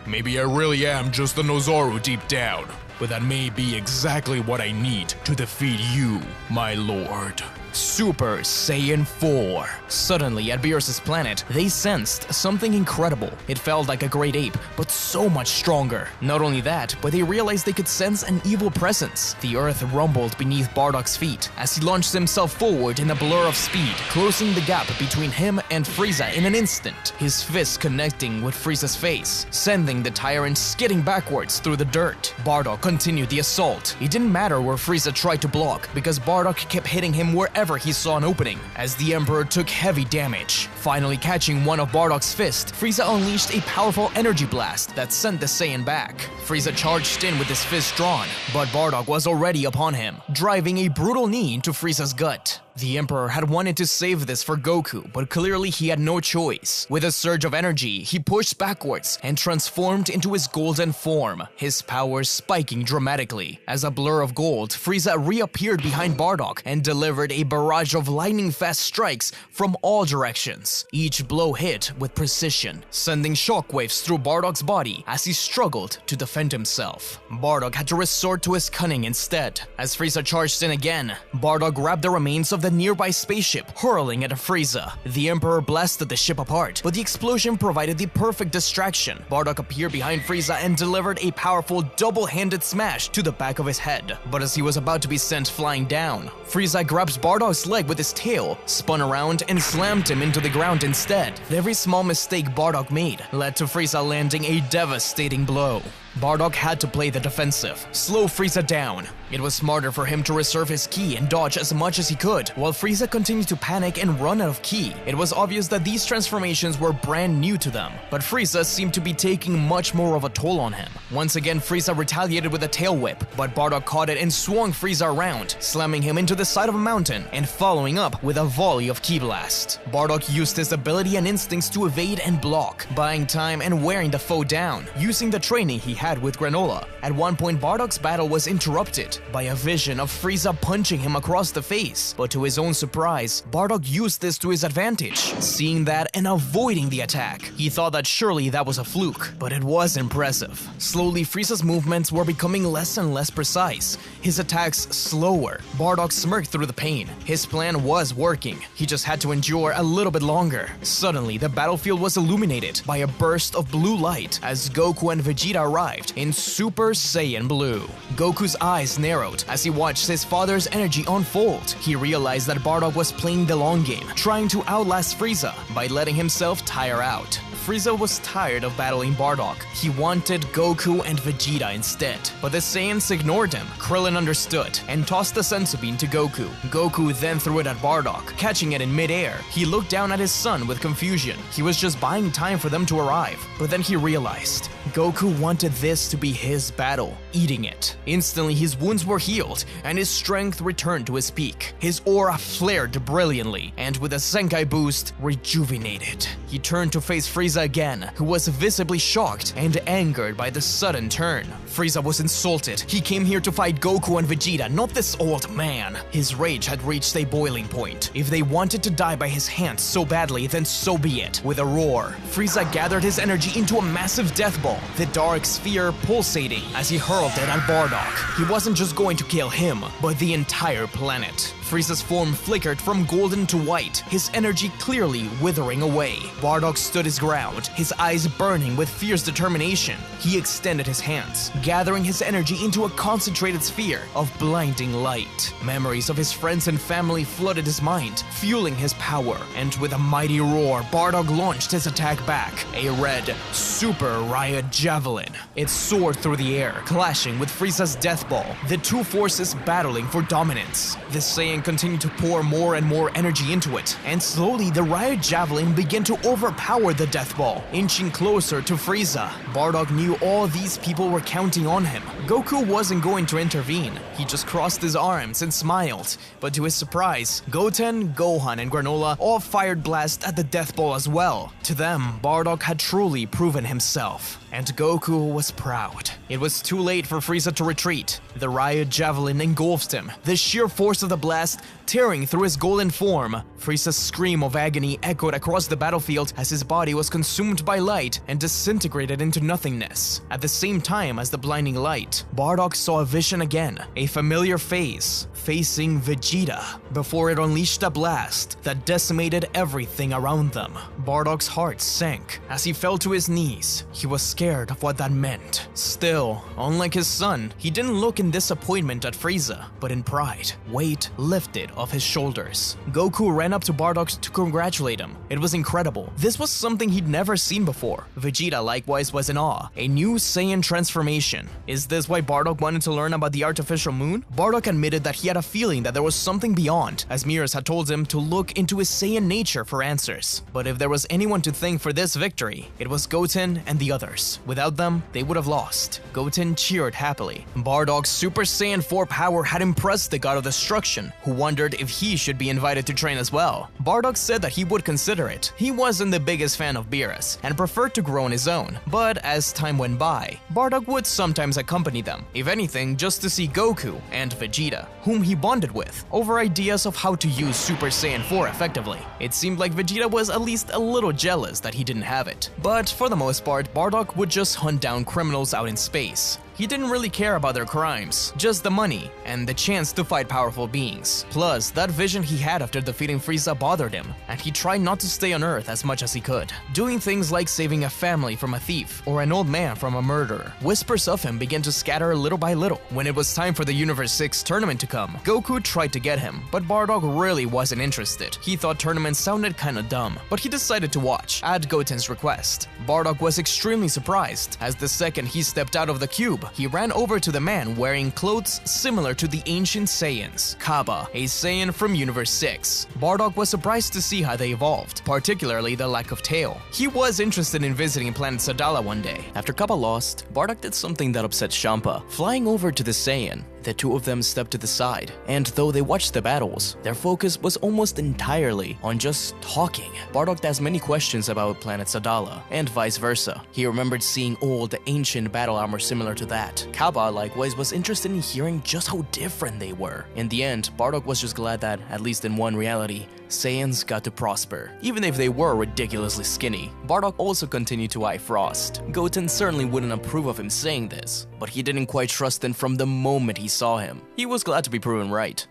B: Maybe I really am just an Ozaru deep down, but that may be exactly what I need to defeat you, my lord.
A: Super Saiyan 4. Suddenly, at Beerus' planet, they sensed something incredible. It felt like a great ape, but so much stronger. Not only that, but they realized they could sense an evil presence. The earth rumbled beneath Bardock's feet as he launched himself forward in a blur of speed, closing the gap between him and Frieza in an instant, his fist connecting with Frieza's face, sending the tyrant skidding backwards through the dirt. Bardock continued the assault. It didn't matter where Frieza tried to block, because Bardock kept hitting him wherever he saw an opening, as the Emperor took heavy damage. Finally catching one of Bardock's fists, Frieza unleashed a powerful energy blast that sent the Saiyan back. Frieza charged in with his fist drawn, but Bardock was already upon him, driving a brutal knee into Frieza's gut. The Emperor had wanted to save this for Goku, but clearly he had no choice. With a surge of energy, he pushed backwards and transformed into his golden form, his powers spiking dramatically. As a blur of gold, Frieza reappeared behind Bardock and delivered a barrage of lightning-fast strikes from all directions. Each blow hit with precision, sending shockwaves through Bardock's body as he struggled to defend himself. Bardock had to resort to his cunning instead. As Frieza charged in again, Bardock grabbed the remains of the nearby spaceship, hurling at Frieza. The Emperor blasted the ship apart, but the explosion provided the perfect distraction. Bardock appeared behind Frieza and delivered a powerful double-handed smash to the back of his head. But as he was about to be sent flying down, Frieza grabbed Bardock's leg with his tail, spun around, and slammed him into the ground instead. Every small mistake Bardock made led to Frieza landing a devastating blow. Bardock had to play the defensive, slow Frieza down. It was smarter for him to reserve his ki and dodge as much as he could, while Frieza continued to panic and run out of ki. It was obvious that these transformations were brand new to them, but Frieza seemed to be taking much more of a toll on him. Once again, Frieza retaliated with a tail whip, but Bardock caught it and swung Frieza around, slamming him into the side of a mountain and following up with a volley of ki blast. Bardock used his ability and instincts to evade and block, buying time and wearing the foe down, using the training he had with Granola. At one point, Bardock's battle was interrupted by a vision of Frieza punching him across the face, but to his own surprise, Bardock used this to his advantage, seeing that and avoiding the attack. He thought that surely that was a fluke, but it was impressive. Slowly, Frieza's movements were becoming less and less precise, his attacks slower. Bardock smirked through the pain. His plan was working. He just had to endure a little bit longer. Suddenly, the battlefield was illuminated by a burst of blue light as Goku and Vegeta arrived in Super Saiyan Blue. Goku's eyes narrowed as he watched his father's energy unfold. He realized that Bardock was playing the long game, trying to outlast Frieza by letting himself tire out. Frieza was tired of battling Bardock. He wanted Goku and Vegeta instead, but the Saiyans ignored him. Krillin understood and tossed the senzu bean to Goku. Goku then threw it at Bardock, catching it in midair. He looked down at his son with confusion. He was just buying time for them to arrive, but then he realized Goku wanted this to be his battle, eating it. Instantly, his wounds were healed, and his strength returned to his peak. His aura flared brilliantly, and with a Zenkai boost, rejuvenated. He turned to face Frieza Frieza again, who was visibly shocked and angered by the sudden turn. Frieza was insulted. He came here to fight Goku and Vegeta, not this old man. His rage had reached a boiling point. If they wanted to die by his hands so badly, then so be it. With a roar, Frieza gathered his energy into a massive death ball, the dark sphere pulsating as he hurled it at Bardock. He wasn't just going to kill him, but the entire planet. Frieza's form flickered from golden to white, his energy clearly withering away. Bardock stood his ground, his eyes burning with fierce determination. He extended his hands, gathering his energy into a concentrated sphere of blinding light. Memories of his friends and family flooded his mind, fueling his power. And with a mighty roar, Bardock launched his attack back, a red, super riot javelin. It soared through the air, clashing with Frieza's death ball, the two forces battling for dominance. The Saiyan continued to pour more and more energy into it, and slowly the riot javelin began to overpower the death ball, inching closer to Frieza. Bardock knew all these people were counting on him. Goku wasn't going to intervene. He just crossed his arms and smiled, but to his surprise, Goten, Gohan, and Granola all fired blasts at the death ball as well. To them, Bardock had truly proven himself, and Goku was proud. It was too late for Frieza to retreat. The riot javelin engulfed him, the sheer force of the blast tearing through his golden form. Frieza's scream of agony echoed across the battlefield as his body was consumed by light and disintegrated into nothingness. At the same time as the blinding light, Bardock saw a vision again, a familiar face, facing Vegeta, before it unleashed a blast that decimated everything around them. Bardock's heart sank as he fell to his knees. He was scared of what that meant. Still, unlike his son, he didn't look in disappointment at Frieza, but in pride. Weight lifted off his shoulders. Goku ran up to Bardock to congratulate him. It was incredible. This was something he'd never seen before. Vegeta likewise was in awe. A new Saiyan transformation. Is this why Bardock wanted to learn about the artificial moon? Bardock admitted that he had a feeling that there was something beyond, as Miras had told him to look into his Saiyan nature for answers. But if there was anyone to thank for this victory, it was Goten and the others. Without them, they would have lost. Goten cheered happily. Bardock's Super Saiyan 4 power had impressed the God of Destruction, who wondered if he should be invited to train as well. Bardock said that he would consider it. He wasn't the biggest fan of Beerus, and preferred to grow on his own. But as time went by, Bardock would sometimes accompany them, if anything just to see Goku and Vegeta, whom he bonded with, over ideas of how to use Super Saiyan 4 effectively. It seemed like Vegeta was at least a little jealous that he didn't have it. But for the most part, Bardock would just hunt down criminals out in space. He didn't really care about their crimes, just the money and the chance to fight powerful beings. Plus, that vision he had after defeating Frieza bothered him, and he tried not to stay on Earth as much as he could, doing things like saving a family from a thief or an old man from a murderer. Whispers of him began to scatter little by little. When it was time for the Universe 6 tournament to come, Goku tried to get him, but Bardock really wasn't interested. He thought tournaments sounded kinda dumb, but he decided to watch, at Goten's request. Bardock was extremely surprised, as the second he stepped out of the cube, he ran over to the man wearing clothes similar to the ancient Saiyans, Kaba, a Saiyan from Universe 6. Bardock was surprised to see how they evolved, particularly the lack of tail. He was interested in visiting planet Sadala one day. After Kaba lost, Bardock did something that upset Champa, flying over to the Saiyan. The two of them stepped to the side, and though they watched the battles, their focus was almost entirely on just talking. Bardock asked many questions about planet Sadala, and vice versa. He remembered seeing old, ancient battle armor similar to that. Kaba, likewise, was interested in hearing just how different they were. In the end, Bardock was just glad that, at least in one reality, Saiyans got to prosper, even if they were ridiculously skinny. Bardock also continued to eye Frost. Goten certainly wouldn't approve of him saying this, but he didn't quite trust him from the moment he saw him. He was glad to be proven right.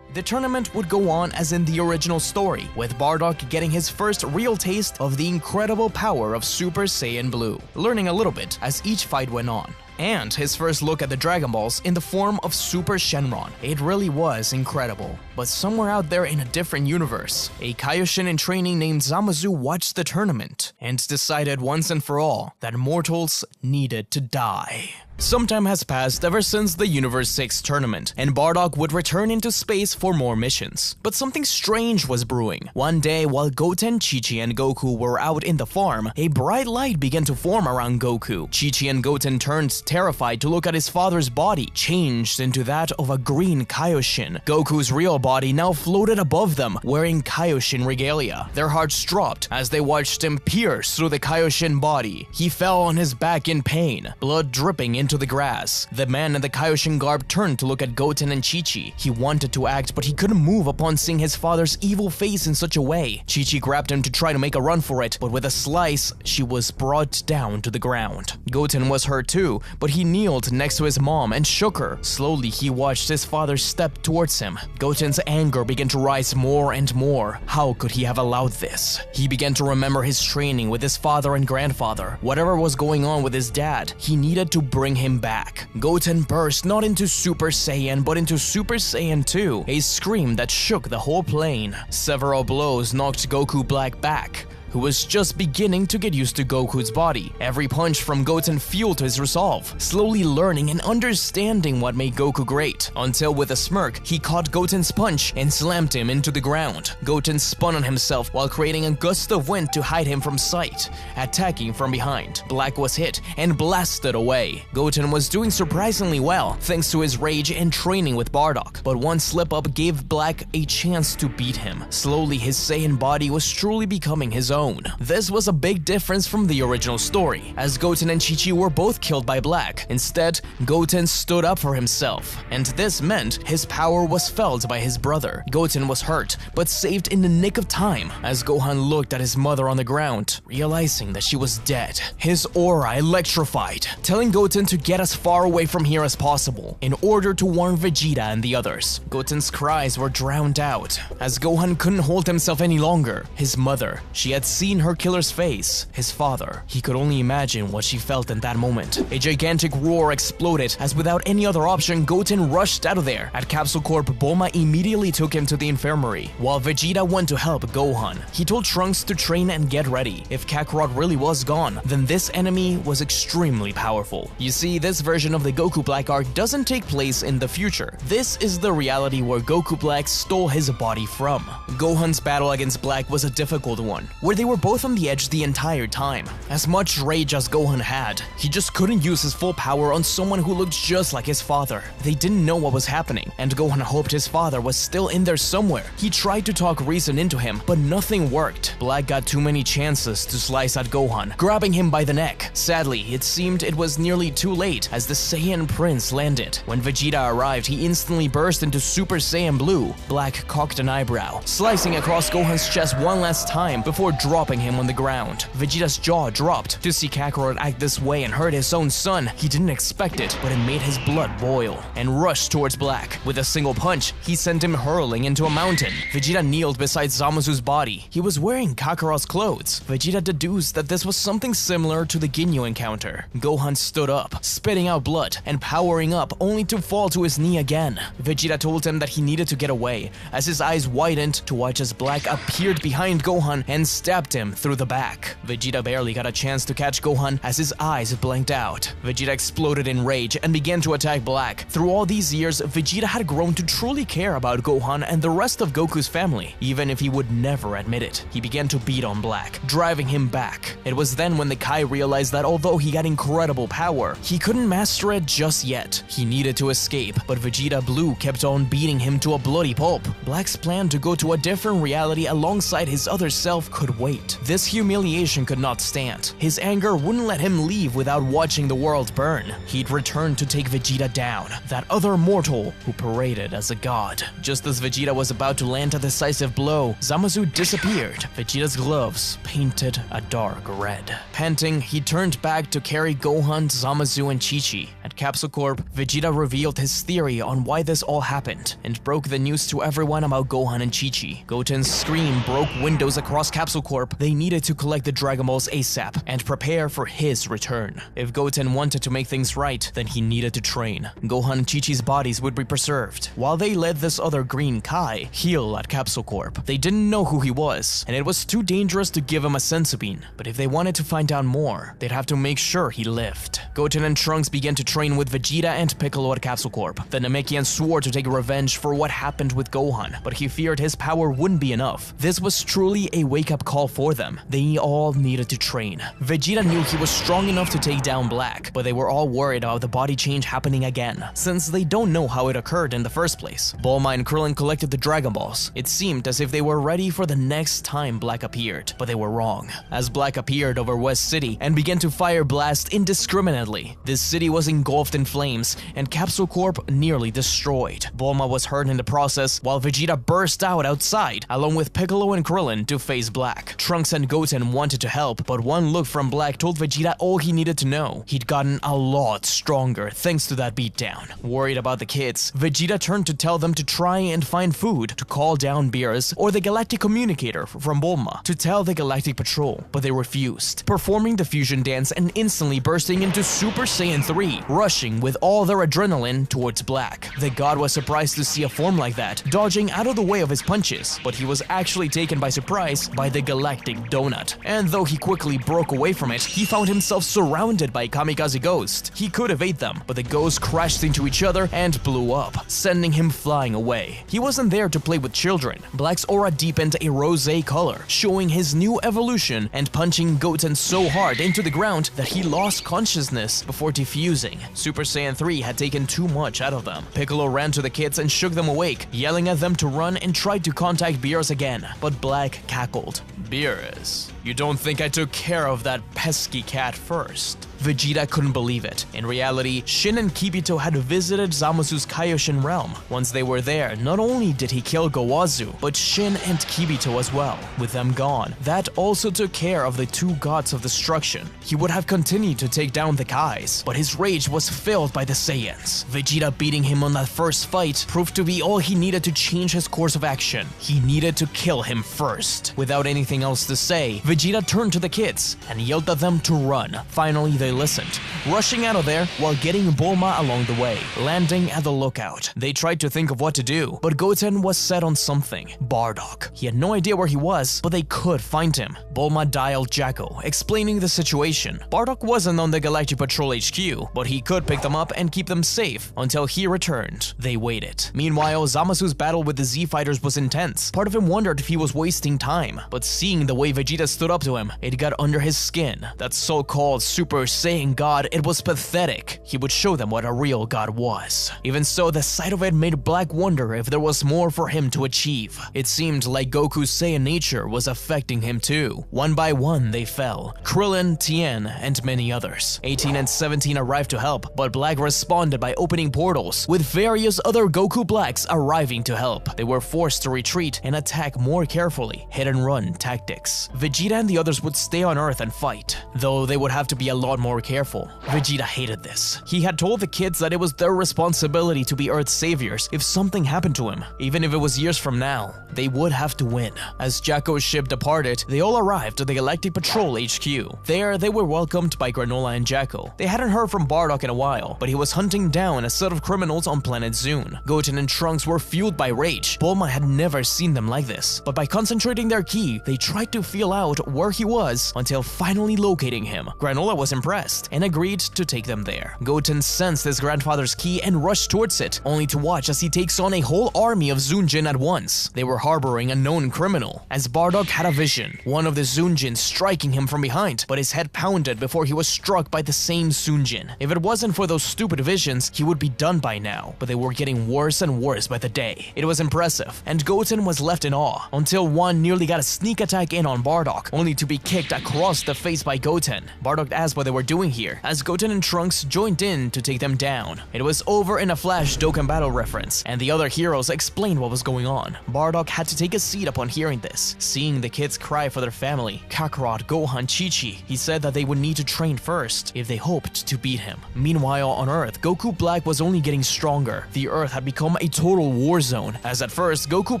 A: The tournament would go on as in the original story, with Bardock getting his first real taste of the incredible power of Super Saiyan Blue, learning a little bit as each fight went on. And his first look at the Dragon Balls in the form of Super Shenron. It really was incredible. But somewhere out there in a different universe, a Kaioshin in training named Zamazu watched the tournament and decided once and for all that mortals needed to die. Some time has passed ever since the Universe 6 tournament, and Bardock would return into space for more missions. But something strange was brewing. One day, while Goten, Chi-Chi, and Goku were out in the farm, a bright light began to form around Goku. Chi-Chi and Goten turned terrified to look at his father's body, changed into that of a green Kaioshin. Goku's real body now floated above them, wearing Kaioshin regalia. Their hearts dropped as they watched him pierce through the Kaioshin body. He fell on his back in pain, blood dripping into the grass. The man in the Kaioshin garb turned to look at Goten and Chi-Chi. He wanted to act, but he couldn't move upon seeing his father's evil face in such a way. Chi-Chi grabbed him to try to make a run for it, but with a slice, she was brought down to the ground. Goten was hurt too, but he kneeled next to his mom and shook her. Slowly, he watched his father step towards him. Goten's anger began to rise more and more. How could he have allowed this? He began to remember his training with his father and grandfather. Whatever was going on with his dad, he needed to bring him back. Goten burst not into Super Saiyan, but into Super Saiyan 2, a scream that shook the whole plane. Several blows knocked Goku Black back, who was just beginning to get used to Goku's body. Every punch from Goten fueled his resolve, slowly learning and understanding what made Goku great, until with a smirk, he caught Goten's punch and slammed him into the ground. Goten spun on himself while creating a gust of wind to hide him from sight, attacking from behind. Black was hit and blasted away. Goten was doing surprisingly well, thanks to his rage and training with Bardock, but one slip-up gave Black a chance to beat him. Slowly, his Saiyan body was truly becoming his own. This was a big difference from the original story, as Goten and Chi-Chi were both killed by Black. Instead, Goten stood up for himself, and this meant his power was felt by his brother. Goten was hurt, but saved in the nick of time, as Gohan looked at his mother on the ground, realizing that she was dead. His aura electrified, telling Goten to get as far away from here as possible, in order to warn Vegeta and the others. Goten's cries were drowned out, as Gohan couldn't hold himself any longer. His mother, she had seen her killer's face. His father, he could only imagine what she felt in that moment. A gigantic roar exploded, as without any other option, Goten rushed out of there. At Capsule Corp, Bulma immediately took him to the infirmary, while Vegeta went to help Gohan. He told Trunks to train and get ready. If Kakarot really was gone, then this enemy was extremely powerful. You see, this version of the Goku Black arc doesn't take place in the future. This is the reality where Goku Black stole his body from. Gohan's battle against Black was a difficult one, where they were both on the edge the entire time. As much rage as Gohan had, he just couldn't use his full power on someone who looked just like his father. They didn't know what was happening, and Gohan hoped his father was still in there somewhere. He tried to talk reason into him, but nothing worked. Black got too many chances to slice at Gohan, grabbing him by the neck. Sadly, it seemed it was nearly too late as the Saiyan Prince landed. When Vegeta arrived, he instantly burst into Super Saiyan Blue. Black cocked an eyebrow, slicing across Gohan's chest one last time before dropping him on the ground. Vegeta's jaw dropped. To see Kakarot act this way and hurt his own son, he didn't expect it, but it made his blood boil, and rushed towards Black. With a single punch, he sent him hurling into a mountain. Vegeta kneeled beside Zamazu's body. He was wearing Kakarot's clothes. Vegeta deduced that this was something similar to the Ginyu encounter. Gohan stood up, spitting out blood and powering up, only to fall to his knee again. Vegeta told him that he needed to get away, as his eyes widened to watch as Black appeared behind Gohan and stabbed him through the back. Vegeta barely got a chance to catch Gohan as his eyes blanked out. Vegeta exploded in rage and began to attack Black. Through all these years, Vegeta had grown to truly care about Gohan and the rest of Goku's family, even if he would never admit it. He began to beat on Black, driving him back. It was then when the Kai realized that although he had incredible power, he couldn't master it just yet. He needed to escape, but Vegeta Blue kept on beating him to a bloody pulp. Black's plan to go to a different reality alongside his other self could wait. This humiliation could not stand. His anger wouldn't let him leave without watching the world burn. He'd return to take Vegeta down, that other mortal who paraded as a god. Just as Vegeta was about to land a decisive blow, Zamasu disappeared. Vegeta's gloves painted a dark red. Panting, he turned back to carry Gohan, Zamasu, and Chi-Chi. At Capsule Corp, Vegeta revealed his theory on why this all happened, and broke the news to everyone about Gohan and Chi-Chi. Goten's scream broke windows across Capsule Corp. They needed to collect the Dragon Balls ASAP and prepare for his return. If Goten wanted to make things right, then he needed to train. Gohan and Chi-Chi's bodies would be preserved, while they let this other green Kai heal at Capsule Corp. They didn't know who he was, and it was too dangerous to give him a senzu bean, but if they wanted to find out more, they'd have to make sure he lived. Goten and Trunks began to train train with Vegeta and Piccolo at Capsule Corp. The Namekian swore to take revenge for what happened with Gohan, but he feared his power wouldn't be enough. This was truly a wake-up call for them. They all needed to train. Vegeta knew he was strong enough to take down Black, but they were all worried about the body change happening again, since they don't know how it occurred in the first place. Bulma and Krillin collected the Dragon Balls. It seemed as if they were ready for the next time Black appeared, but they were wrong. As Black appeared over West City and began to fire blast indiscriminately, this city was engulfed in flames and Capsule Corp nearly destroyed. Bulma was hurt in the process, while Vegeta burst out outside, along with Piccolo and Krillin, to face Black. Trunks and Goten wanted to help, but one look from Black told Vegeta all he needed to know. He'd gotten a lot stronger thanks to that beatdown. Worried about the kids, Vegeta turned to tell them to try and find food, to call down Beerus or the Galactic Communicator from Bulma to tell the Galactic Patrol, but they refused, performing the fusion dance and instantly bursting into Super Saiyan 3, rushing with all their adrenaline towards Black. The god was surprised to see a form like that, dodging out of the way of his punches, but he was actually taken by surprise by the Galactic Donut. And though he quickly broke away from it, he found himself surrounded by Kamikaze Ghost. He could evade them, but the ghosts crashed into each other and blew up, sending him flying away. He wasn't there to play with children. Black's aura deepened a rosé color, showing his new evolution and punching Goten so hard into the ground that he lost consciousness before defusing. Super Saiyan 3 had taken too much out of them. Piccolo ran to the kids and shook them awake, yelling at them to run and tried to contact Beerus again, but Black cackled.
B: Beerus, you don't think I took care of that pesky cat first?
A: Vegeta couldn't believe it. In reality, Shin and Kibito had visited Zamasu's Kaioshin realm. Once they were there, not only did he kill Gowazu, but Shin and Kibito as well. With them gone, that also took care of the two gods of destruction. He would have continued to take down the Kais, but his rage was filled by the Saiyans. Vegeta beating him on that first fight proved to be all he needed to change his course of action. He needed to kill him first. Without anything else to say, Vegeta turned to the kids and yelled at them to run. Finally, they listened, rushing out of there while getting Bulma along the way, landing at the lookout. They tried to think of what to do, but Goten was set on something. Bardock. He had no idea where he was, but they could find him. Bulma dialed Jacko, explaining the situation. Bardock wasn't on the Galactic Patrol HQ, but he could pick them up and keep them safe until he returned. They waited. Meanwhile, Zamasu's battle with the Z-Fighters was intense. Part of him wondered if he was wasting time, but seeing the way Vegeta stood up to him, it got under his skin. That so-called Super Saiyan God, it was pathetic. He would show them what a real god was. Even so, the sight of it made Black wonder if there was more for him to achieve. It seemed like Goku's Saiyan nature was affecting him too. One by one, they fell. Krillin, Tien, and many others. 18 and 17 arrived to help, but Black responded by opening portals, with various other Goku Blacks arriving to help. They were forced to retreat and attack more carefully, hit-and-run tactics. Vegeta and the others would stay on Earth and fight, though they would have to be a lot more careful. Vegeta hated this. He had told the kids that it was their responsibility to be Earth's saviors if something happened to him. Even if it was years from now, they would have to win. As Jacko's ship departed, they all arrived at the Galactic Patrol HQ. There, they were welcomed by Granola and Jacko. They hadn't heard from Bardock in a while, but he was hunting down a set of criminals on planet Zune. Goten and Trunks were fueled by rage. Bulma had never seen them like this, but by concentrating their ki, they tried to feel out where he was until finally locating him. Granola was impressed and agreed to take them there. Goten sensed his grandfather's ki and rushed towards it, only to watch as he takes on a whole army of Zunjin at once. They were harboring a known criminal, as Bardock had a vision, one of the Zunjin striking him from behind, but his head pounded before he was struck by the same Zunjin. If it wasn't for those stupid visions, he would be done by now, but they were getting worse and worse by the day. It was impressive, and Goten was left in awe, until one nearly got a sneak attack in on Bardock, only to be kicked across the face by Goten. Bardock asked what they were doing here, as Goten and Trunks joined in to take them down. It was over in a flash Dokkan Battle reference, and the other heroes explained what was going on. Bardock had to take a seat upon hearing this. Seeing the kids cry for their family, Kakarot, Gohan, Chi-Chi, he said that they would need to train first if they hoped to beat him. Meanwhile, on Earth, Goku Black was only getting stronger. The Earth had become a total war zone, as at first, Goku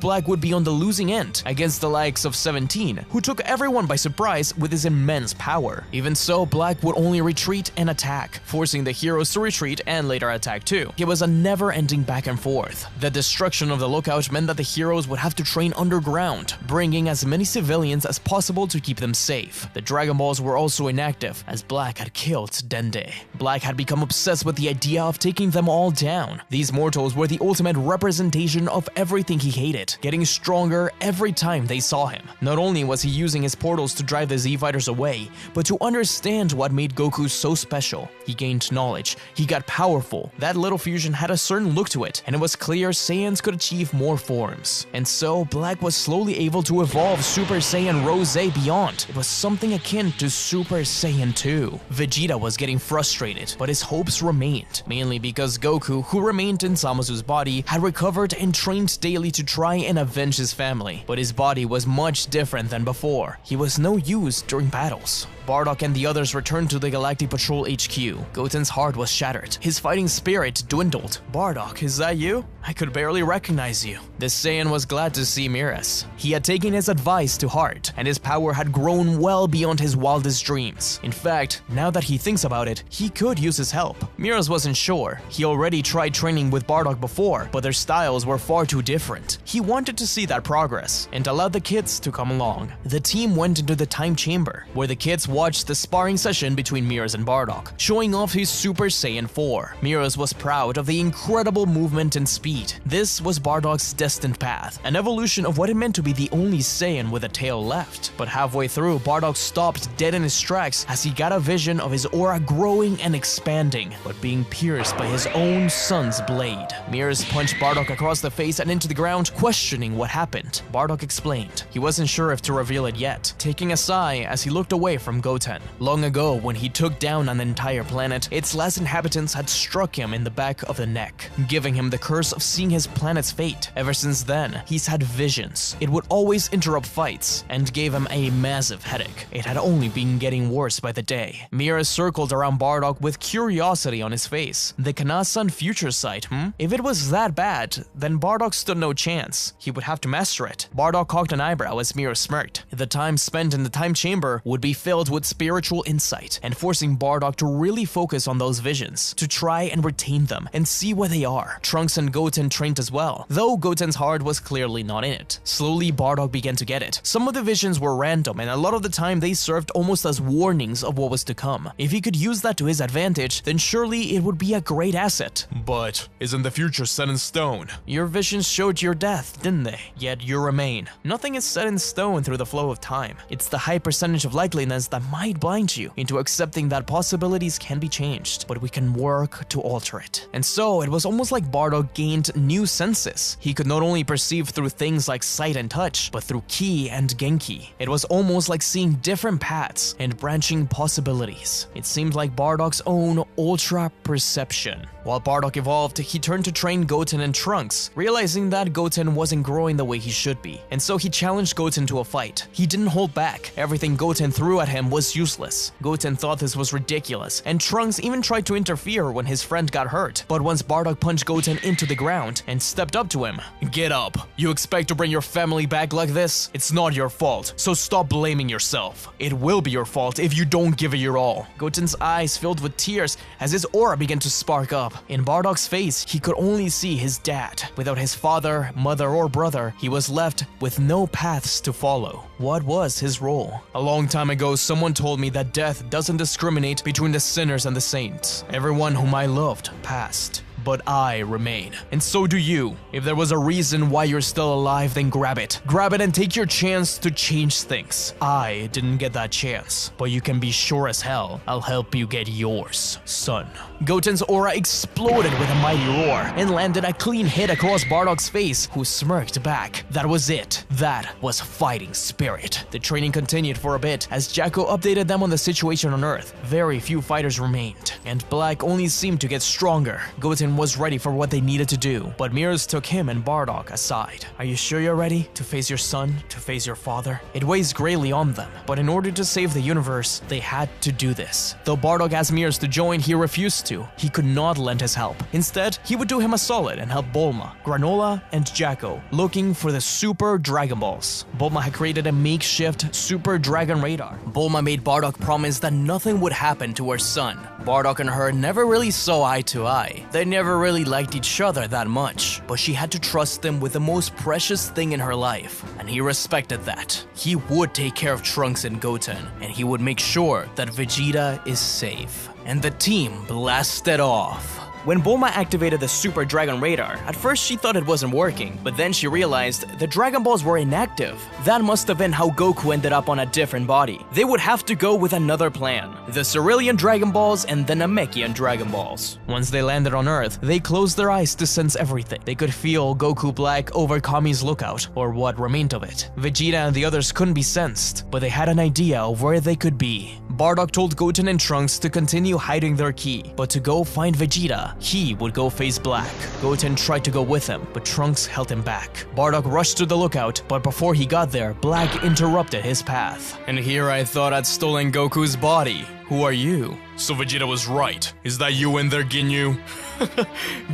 A: Black would be on the losing end against the likes of 17, who took everyone by surprise with his immense power. Even so, Black would only only retreat and attack, forcing the heroes to retreat and later attack too. It was a never-ending back and forth. The destruction of the lookout meant that the heroes would have to train underground, bringing as many civilians as possible to keep them safe. The Dragon Balls were also inactive, as Black had killed Dende. Black had become obsessed with the idea of taking them all down. These mortals were the ultimate representation of everything he hated, getting stronger every time they saw him. Not only was he using his portals to drive the Z-Fighters away, but to understand what made Goku so special. He gained knowledge, he got powerful. That little fusion had a certain look to it, and it was clear Saiyans could achieve more forms. And so, Black was slowly able to evolve Super Saiyan Rose beyond. It was something akin to Super Saiyan 2. Vegeta was getting frustrated, but his hopes remained, mainly because Goku, who remained in Zamasu's body, had recovered and trained daily to try and avenge his family. But his body was much different than before. He was no use during battles. Bardock and the others returned to the Galactic Patrol HQ. Goten's heart was shattered. His fighting spirit dwindled. Bardock, is that you? I could barely recognize you. The Saiyan was glad to see Miras. He had taken his advice to heart, and his power had grown well beyond his wildest dreams. In fact, now that he thinks about it, he could use his help. Miras wasn't sure. He already tried training with Bardock before, but their styles were far too different. He wanted to see that progress, and allowed the kids to come along. The team went into the time chamber, where the kids watched the sparring session between Miras and Bardock, showing off his Super Saiyan 4. Miras was proud of the incredible movement and speed. This was Bardock's destined path, an evolution of what it meant to be the only Saiyan with a tail left. But halfway through, Bardock stopped dead in his tracks as he got a vision of his aura growing and expanding, but being pierced by his own son's blade. Miras punched Bardock across the face and into the ground, questioning what happened. Bardock explained. He wasn't sure if to reveal it yet, taking a sigh as he looked away from Goten. Long ago, when he took down an entire planet, its last inhabitants had struck him in the back of the neck, giving him the curse of seeing his planet's fate. Ever since then, he's had visions. It would always interrupt fights, and gave him a massive headache. It had only been getting worse by the day. Miras circled around Bardock with curiosity on his face. The Kanasan future sight, If it was that bad, then Bardock stood no chance. He would have to master it. Bardock cocked an eyebrow as Miras smirked. The time spent in the time chamber would be filled with spiritual insight, and forcing Bardock to really focus on those visions, to try and retain them, and see where they are. Trunks and Goten trained as well, though Goten's heart was clearly not in it. Slowly, Bardock began to get it. Some of the visions were random, and a lot of the time they served almost as warnings of what was to come. If he could use that to his advantage, then surely it would be a great asset.
B: But isn't the future set in stone?
A: Your visions showed your death, didn't they? Yet you remain. Nothing is set in stone through the flow of time. It's the high percentage of likeliness that might blind you into accepting that possibilities can be changed, but we can work to alter it. And so, it was almost like Bardock gained new senses. He could not only perceive through things like sight and touch, but through ki and genki. It was almost like seeing different paths and branching possibilities. It seemed like Bardock's own ultra perception. While Bardock evolved, he turned to train Goten and Trunks, realizing that Goten wasn't growing the way he should be. And so he challenged Goten to a fight. He didn't hold back. Everything Goten threw at him was useless. Goten thought this was ridiculous, and Trunks even tried to interfere when his friend got hurt. But once Bardock punched Goten into the ground and stepped up to him,
B: Get up. You expect to bring your family back like this? It's not your fault, so stop blaming yourself. It will be your fault if you don't give it your all.
A: Goten's eyes filled with tears as his aura began to spark up. In Bardock's face, he could only see his dad. Without his father, mother, or brother, he was left with no paths to follow. What was his role?
B: A long time ago, someone told me that death doesn't discriminate between the sinners and the saints. Everyone whom I loved passed, but I remain. And so do you. If there was a reason why you're still alive, then grab it. Grab it and take your chance to change things. I didn't get that chance, but you can be sure as hell I'll help you get yours, son.
A: Goten's aura exploded with a mighty roar and landed a clean hit across Bardock's face, who smirked back. That was it. That was fighting spirit. The training continued for a bit as Jacko updated them on the situation on Earth. Very few fighters remained, and Black only seemed to get stronger. Goten everyone was ready for what they needed to do, but Mirrors took him and Bardock aside. Are you sure you're ready to face your son, to face your father? It weighs greatly on them, but in order to save the universe, they had to do this. Though Bardock asked Mirrors to join, he refused to. He could not lend his help. Instead, he would do him a solid and help Bulma, Granola, and Jacko looking for the Super Dragon Balls. Bulma had created a makeshift Super Dragon radar. Bulma made Bardock promise that nothing would happen to her son. Bardock and her never really saw eye to eye. They never really liked each other that much, but she had to trust him with the most precious thing in her life, and he respected that. He would take care of Trunks and Goten, and he would make sure that Vegeta is safe. And the team blasted off. When Bulma activated the Super Dragon Radar, at first she thought it wasn't working, but then she realized the Dragon Balls were inactive. That must have been how Goku ended up on a different body. They would have to go with another plan. The Cerulean Dragon Balls and the Namekian Dragon Balls. Once they landed on Earth, they closed their eyes to sense everything. They could feel Goku Black over Kami's lookout, or what remained of it. Vegeta and the others couldn't be sensed, but they had an idea of where they could be. Bardock told Goten and Trunks to continue hiding their ki, but to go find Vegeta, he would go face Black. Goten tried to go with him, but Trunks held him back. Bardock rushed to the lookout, but before he got there, Black interrupted his path.
B: And here I thought I'd stolen Goku's body.
A: Who are you?
B: So Vegeta was right. Is that you in there, Ginyu?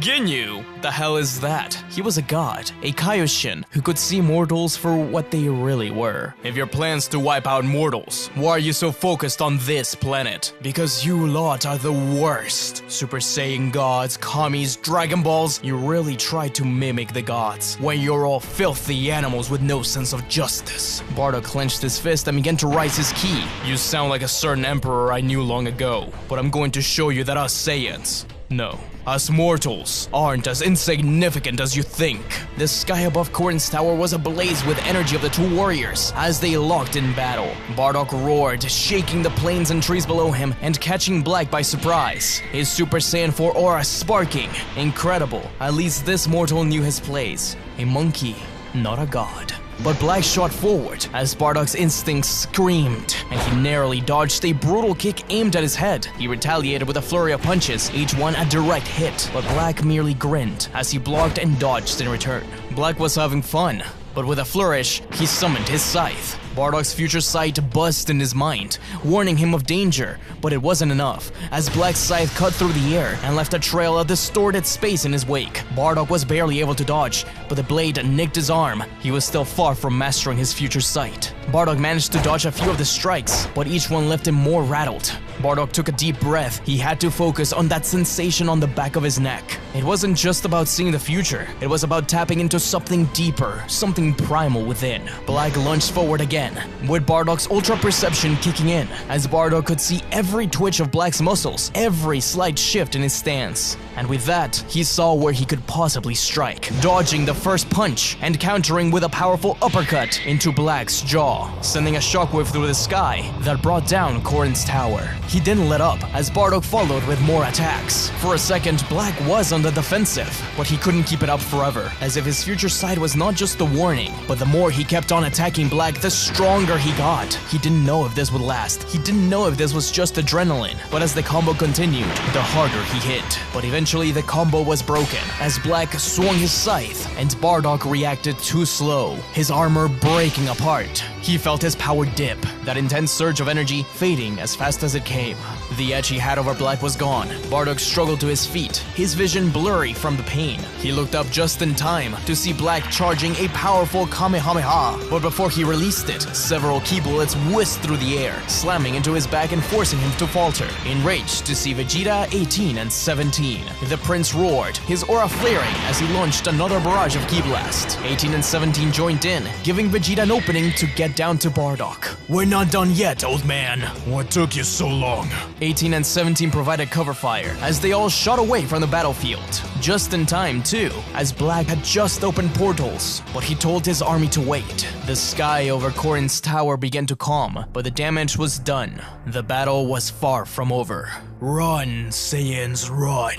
A: Ginyu? The hell is that? He was a god, a Kaioshin, who could see mortals for what they really were.
B: If your plan's to wipe out mortals, why are you so focused on this planet?
A: Because you lot are the worst. Super Saiyan gods, Kamis, Dragon Balls, you really try to mimic the gods, when you're all filthy animals with no sense of justice. Bardock clenched his fist and began to rise his ki.
B: You sound like a certain emperor I knew long ago, but I'm going to show you that us Saiyans, no, us mortals, aren't as insignificant as you think.
A: The sky above Korin's tower was ablaze with energy of the two warriors as they locked in battle. Bardock roared, shaking the plains and trees below him and catching Black by surprise. His Super Saiyan 4 aura sparking. Incredible, at least this mortal knew his place. A monkey, not a god. But Black shot forward as Bardock's instincts screamed, and he narrowly dodged a brutal kick aimed at his head. He retaliated with a flurry of punches, each one a direct hit, but Black merely grinned as he blocked and dodged in return. Black was having fun, but with a flourish, he summoned his scythe. Bardock's future sight buzzed in his mind, warning him of danger, but it wasn't enough, as Black's scythe cut through the air and left a trail of distorted space in his wake. Bardock was barely able to dodge, but the blade nicked his arm. He was still far from mastering his future sight. Bardock managed to dodge a few of the strikes, but each one left him more rattled. Bardock took a deep breath. He had to focus on that sensation on the back of his neck. It wasn't just about seeing the future, it was about tapping into something deeper, something primal within. Black lunged forward again, with Bardock's ultra perception kicking in, as Bardock could see every twitch of Black's muscles, every slight shift in his stance. And with that, he saw where he could possibly strike, dodging the first punch and countering with a powerful uppercut into Black's jaw, sending a shockwave through the sky that brought down Korin's tower. He didn't let up, as Bardock followed with more attacks. For a second, Black was on the defensive, but he couldn't keep it up forever, as if his future sight was not just a warning, but the more he kept on attacking Black, the stronger he got. He didn't know if this would last. He didn't know if this was just adrenaline, but as the combo continued, the harder he hit. But eventually the combo was broken, as Black swung his scythe, and Bardock reacted too slow, his armor breaking apart. He felt his power dip, that intense surge of energy fading as fast as it came. The edge he had over Black was gone. Bardock struggled to his feet, his vision blurry from the pain. He looked up just in time to see Black charging a powerful Kamehameha, but before he released it, several ki bullets whisked through the air, slamming into his back and forcing him to falter. Enraged to see Vegeta 18 and 17, the prince roared, his aura flaring as he launched another barrage of ki blast. 18 and 17 joined in, giving Vegeta an opening to get down to Bardock.
C: We're not done yet, old man.
B: What took you so long?
A: 18 and 17 provided cover fire as they all shot away from the battlefield. Just in time, too, as Black had just opened portals, but he told his army to wait. The sky over Korin's tower began to calm, but the damage was done. The battle was far from over.
C: Run, Saiyans, run.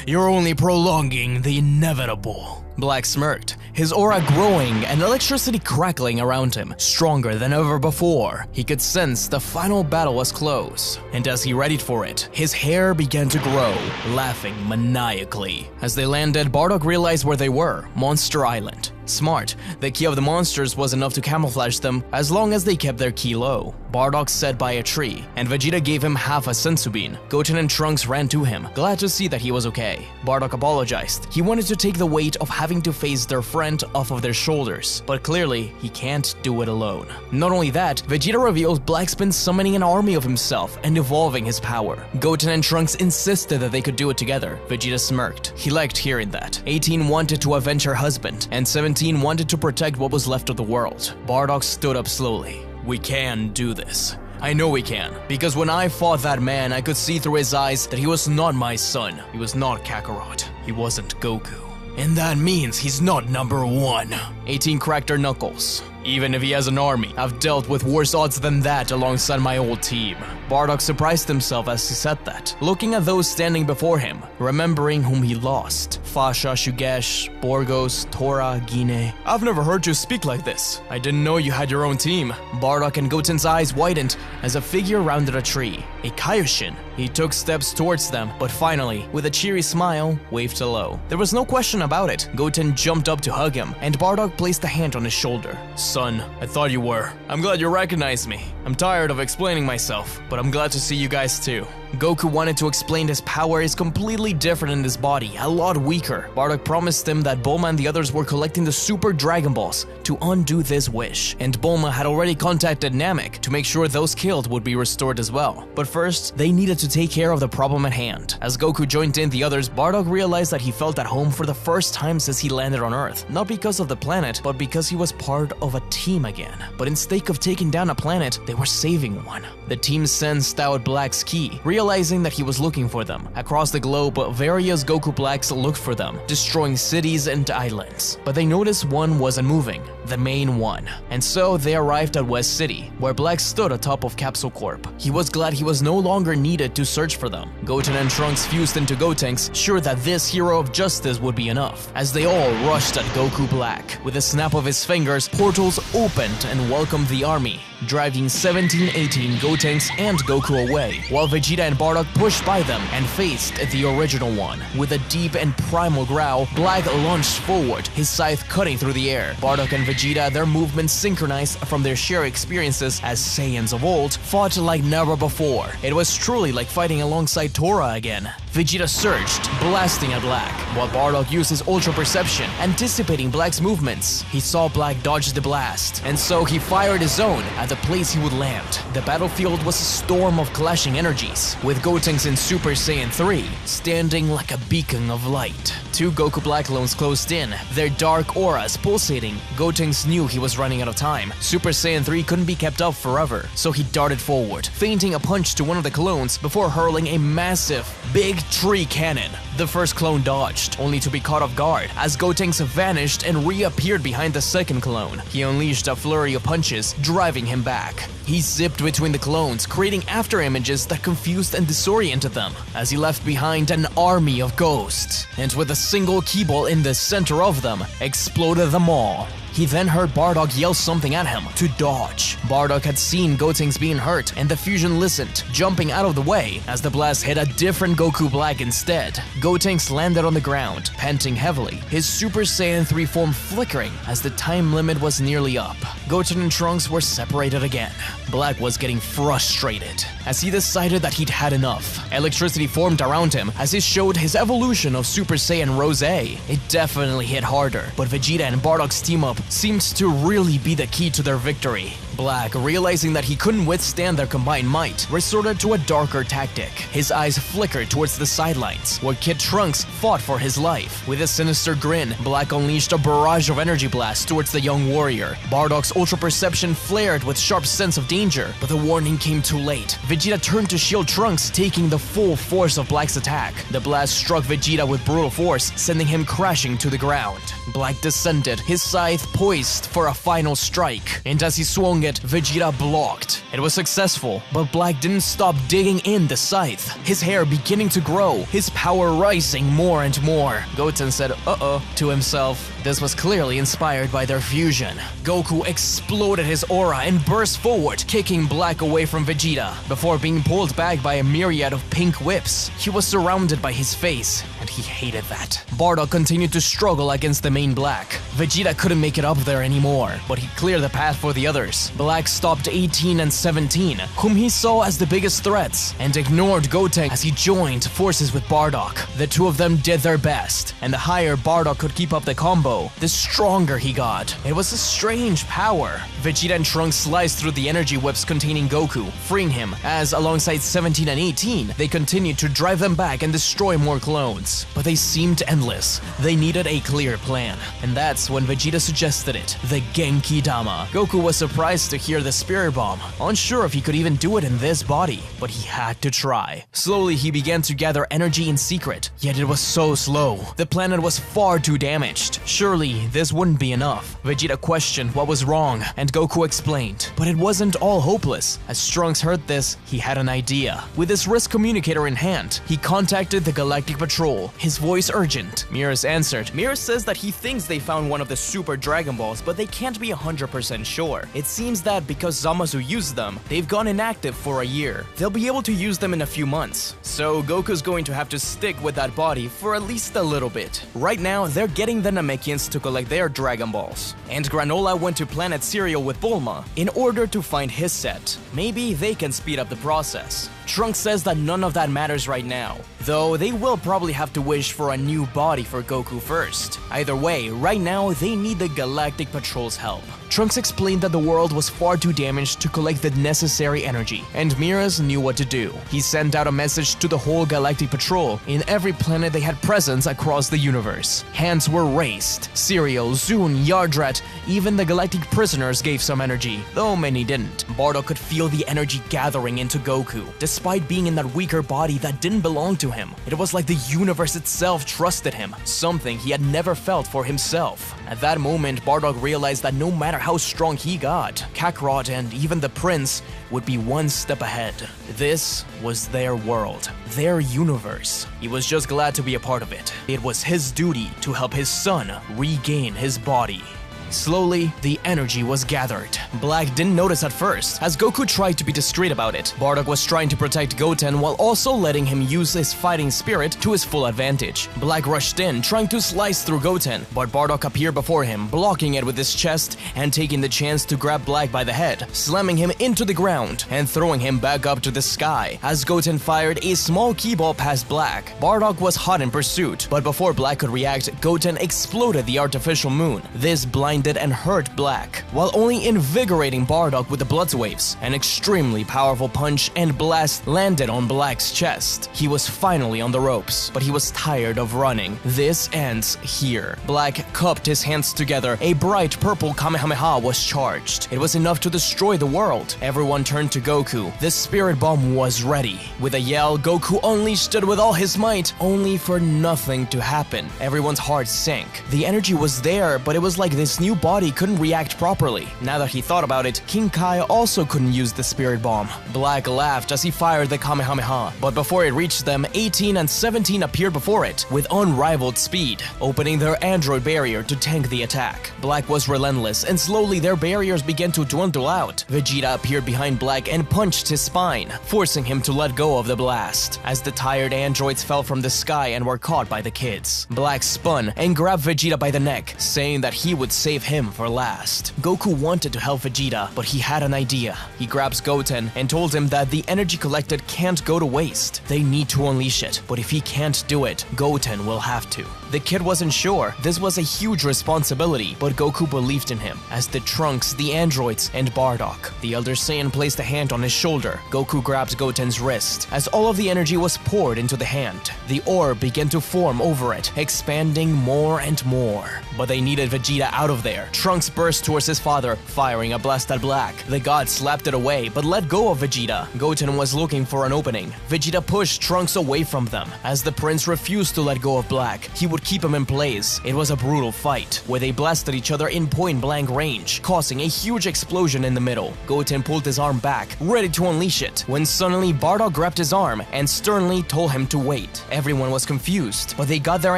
A: You're only prolonging the inevitable. Black smirked, his aura growing and electricity crackling around him, stronger than ever before. He could sense the final battle was close, and as he readied for it, his hair began to grow, laughing maniacally. As they landed, Bardock realized where they were, Monster Island. Smart, the key of the monsters was enough to camouflage them as long as they kept their key low. Bardock sat by a tree, and Vegeta gave him half a senzu bean. Goten and Trunks ran to him, glad to see that he was okay. Bardock apologized. He wanted to take the weight of having to face their friend off of their shoulders, but clearly, he can't do it alone. Not only that, Vegeta reveals Black's been summoning an army of himself and evolving his power. Goten and Trunks insisted that they could do it together. Vegeta smirked. He liked hearing that. 18 wanted to avenge her husband, and 17 wanted to protect what was left of the world. Bardock stood up slowly. We can do this. I know we can, because when I fought that man, I could see through his eyes that he was not my son. He was not Kakarot. He wasn't Goku. And that means he's not number one. 18 cracked her knuckles. Even if he has an army, I've dealt with worse odds than that alongside my old team. Bardock surprised himself as he said that, looking at those standing before him, remembering whom he lost. Fasha, Shugesh, Borgos, Tora, Gine. I've never heard you speak like this. I didn't know you had your own team. Bardock and Goten's eyes widened as a figure rounded a tree. A Kaioshin. He took steps towards them, but finally, with a cheery smile, waved hello. There was no question about it. Goten jumped up to hug him, and Bardock placed a hand on his shoulder. Son, I thought you were. I'm glad you recognized me. I'm tired of explaining myself, but I'm glad to see you guys too. Goku wanted to explain his power is completely different in his body, a lot weaker. Bardock promised him that Bulma and the others were collecting the Super Dragon Balls to undo this wish, and Bulma had already contacted Namek to make sure those killed would be restored as well. But first, they needed to take care of the problem at hand. As Goku joined in the others, Bardock realized that he felt at home for the first time since he landed on Earth, not because of the planet, but because he was part of a team again. But instead of taking down a planet, they were saving one. The team sensed out Black's key, realizing that he was looking for them. Across the globe, various Goku Blacks looked for them, destroying cities and islands. But they noticed one wasn't moving, the main one. And so they arrived at West City, where Black stood atop of Capsule Corp. He was glad he was no longer needed to search for them. Goten and Trunks fused into Gotenks, sure that this hero of justice would be enough. As they all rushed at Goku Black, with a snap of his fingers, portals opened and welcomed the army, driving 17-18 Gotenks and Goku away, while Vegeta and Bardock pushed by them and faced the original one. With a deep and primal growl, Black launched forward, his scythe cutting through the air. Bardock and Vegeta, their movements synchronized from their shared experiences as Saiyans of old, fought like never before. It was truly like fighting alongside Tora again. Vegeta surged, blasting at Black, while Bardock used his Ultra Perception, anticipating Black's movements. He saw Black dodge the blast, and so he fired his own at the place he would land. The battlefield was a storm of clashing energies, with Gotenks in Super Saiyan 3 standing like a beacon of light. Two Goku Black clones closed in, their dark auras pulsating. Gotenks knew he was running out of time. Super Saiyan 3 couldn't be kept up forever, so he darted forward, feinting a punch to one of the clones before hurling a massive, big tree cannon. The first clone dodged, only to be caught off guard, as Gotenks vanished and reappeared behind the second clone. He unleashed a flurry of punches, driving him back. He zipped between the clones, creating afterimages that confused and disoriented them, as he left behind an army of ghosts, and with a single key ball in the center of them, exploded them all. He then heard Bardock yell something at him to dodge. Bardock had seen Gotenks being hurt, and the fusion listened, jumping out of the way as the blast hit a different Goku Black instead. Gotenks landed on the ground, panting heavily, his Super Saiyan 3 form flickering as the time limit was nearly up. Goten and Trunks were separated again. Black was getting frustrated as he decided that he'd had enough. Electricity formed around him as he showed his evolution of Super Saiyan Rose. It definitely hit harder, but Vegeta and Bardock's team up seemed to really be the key to their victory. Black, realizing that he couldn't withstand their combined might, resorted to a darker tactic. His eyes flickered towards the sidelines, where Kid Trunks fought for his life. With a sinister grin, Black unleashed a barrage of energy blasts towards the young warrior. Bardock's Ultra Perception flared with sharp sense of danger, but the warning came too late. Vegeta turned to shield Trunks, taking the full force of Black's attack. The blast struck Vegeta with brutal force, sending him crashing to the ground. Black descended, his scythe poised for a final strike, and as he swung it, Vegeta blocked. It was successful, but Black didn't stop digging in the scythe, his hair beginning to grow, his power rising more and more. Goten said, uh-oh, to himself. This was clearly inspired by their fusion. Goku exploded his aura and burst forward, kicking Black away from Vegeta, before being pulled back by a myriad of pink whips. He was surrounded by his face, and he hated that. Bardock continued to struggle against the main Black. Vegeta couldn't make it up there anymore, but he cleared the path for the others. Black stopped 18 and 17, whom he saw as the biggest threats, and ignored Goten as he joined forces with Bardock. The two of them did their best, and the higher Bardock could keep up the combo, the stronger he got. It was a strange power. Vegeta and Trunks sliced through the energy whips containing Goku, freeing him, as alongside 17 and 18, they continued to drive them back and destroy more clones. But they seemed endless. They needed a clear plan, and that's when Vegeta suggested it, the Genki Dama. Goku was surprised to hear the Spirit Bomb, unsure if he could even do it in this body, but he had to try. Slowly, he began to gather energy in secret, yet it was so slow. The planet was far too damaged. Surely, this wouldn't be enough. Vegeta questioned what was wrong, and Goku explained. But it wasn't all hopeless. As Trunks heard this, he had an idea. With his wrist communicator in hand, he contacted the Galactic Patrol, his voice urgent. Mirrors answered.
E: Mirrors says that he thinks they found one of the Super Dragon Balls, but they can't be 100% sure. It seems that because Zamasu used them, they've gone inactive for a year. They'll be able to use them in a few months. So Goku's going to have to stick with that body for at least a little bit. Right now, they're getting the Namekians to collect their Dragon Balls. And Granola went to Planet Cereal with Bulma in order to find his set. Maybe they can speed up the process. Trunks says that none of that matters right now, though they will probably have to wish for a new body for Goku first. Either way, right now they need the Galactic Patrol's help. Trunks explained that the world was far too damaged to collect the necessary energy, and Miras knew what to do. He sent out a message to the whole Galactic Patrol. In every planet they had presence across the universe. Hands were raised. Cereal, Zune, Yardrat, even the galactic prisoners gave some energy, though many didn't. Bardock could feel the energy gathering into Goku, despite being in that weaker body that didn't belong to him. It was like the universe itself trusted him, something he had never felt for himself. At that moment, Bardock realized that no matter how strong he got, Kakarot and even the prince would be one step ahead. This was their world, their universe. He was just glad to be a part of it. It was his duty to help his son regain his body. Slowly, the energy was gathered. Black didn't notice at first, as Goku tried to be discreet about it. Bardock was trying to protect Goten while also letting him use his fighting spirit to his full advantage. Black rushed in, trying to slice through Goten, but Bardock appeared before him, blocking it with his chest and taking the chance to grab Black by the head, slamming him into the ground and throwing him back up to the sky. As Goten fired a small key ball past Black, Bardock was hot in pursuit, but before Black could react, Goten exploded the artificial moon. This blinded and hurt Black, while only invigorating Bardock with the blood waves. An extremely powerful punch and blast landed on Black's chest. He was finally on the ropes, but he was tired of running. This ends here. Black cupped his hands together. A bright purple Kamehameha was charged. It was enough to destroy the world. Everyone turned to Goku. The Spirit Bomb was ready. With a yell, Goku unleashed it with all his might, only for nothing to happen. Everyone's heart sank. The energy was there, but it was like this new body couldn't react properly. Now that he thought about it, King Kai also couldn't use the Spirit Bomb. Black laughed as he fired the Kamehameha, but before it reached them, 18 and 17 appeared before it with unrivaled speed, opening their android barrier to tank the attack. Black was relentless, and slowly their barriers began to dwindle out. Vegeta appeared behind Black and punched his spine, forcing him to let go of the blast. As the tired androids fell from the sky and were caught by the kids, Black spun and grabbed Vegeta by the neck, saying that he would save him for last. Goku wanted to help Vegeta, but he had an idea. He grabs Goten and told him that the energy collected can't go to waste. They need to unleash it, but if he can't do it, Goten will have to. The kid wasn't sure. This was a huge responsibility, but Goku believed in him, as did Trunks, the androids, and Bardock. The Elder Saiyan placed a hand on his shoulder. Goku grabbed Goten's wrist. As all of the energy was poured into the hand, the orb began to form over it, expanding more and more. but they needed Vegeta out of there. Trunks burst towards his father, firing a blast at Black. The god slapped it away, but let go of Vegeta. Goten was looking for an opening. Vegeta pushed Trunks away from them. As the prince refused to let go of Black, he would keep him in place. It was a brutal fight, where they blasted each other in point-blank range, causing a huge explosion in the middle. Goten pulled his arm back, ready to unleash it, when suddenly Bardock grabbed his arm and sternly told him to wait. Everyone was confused, but they got their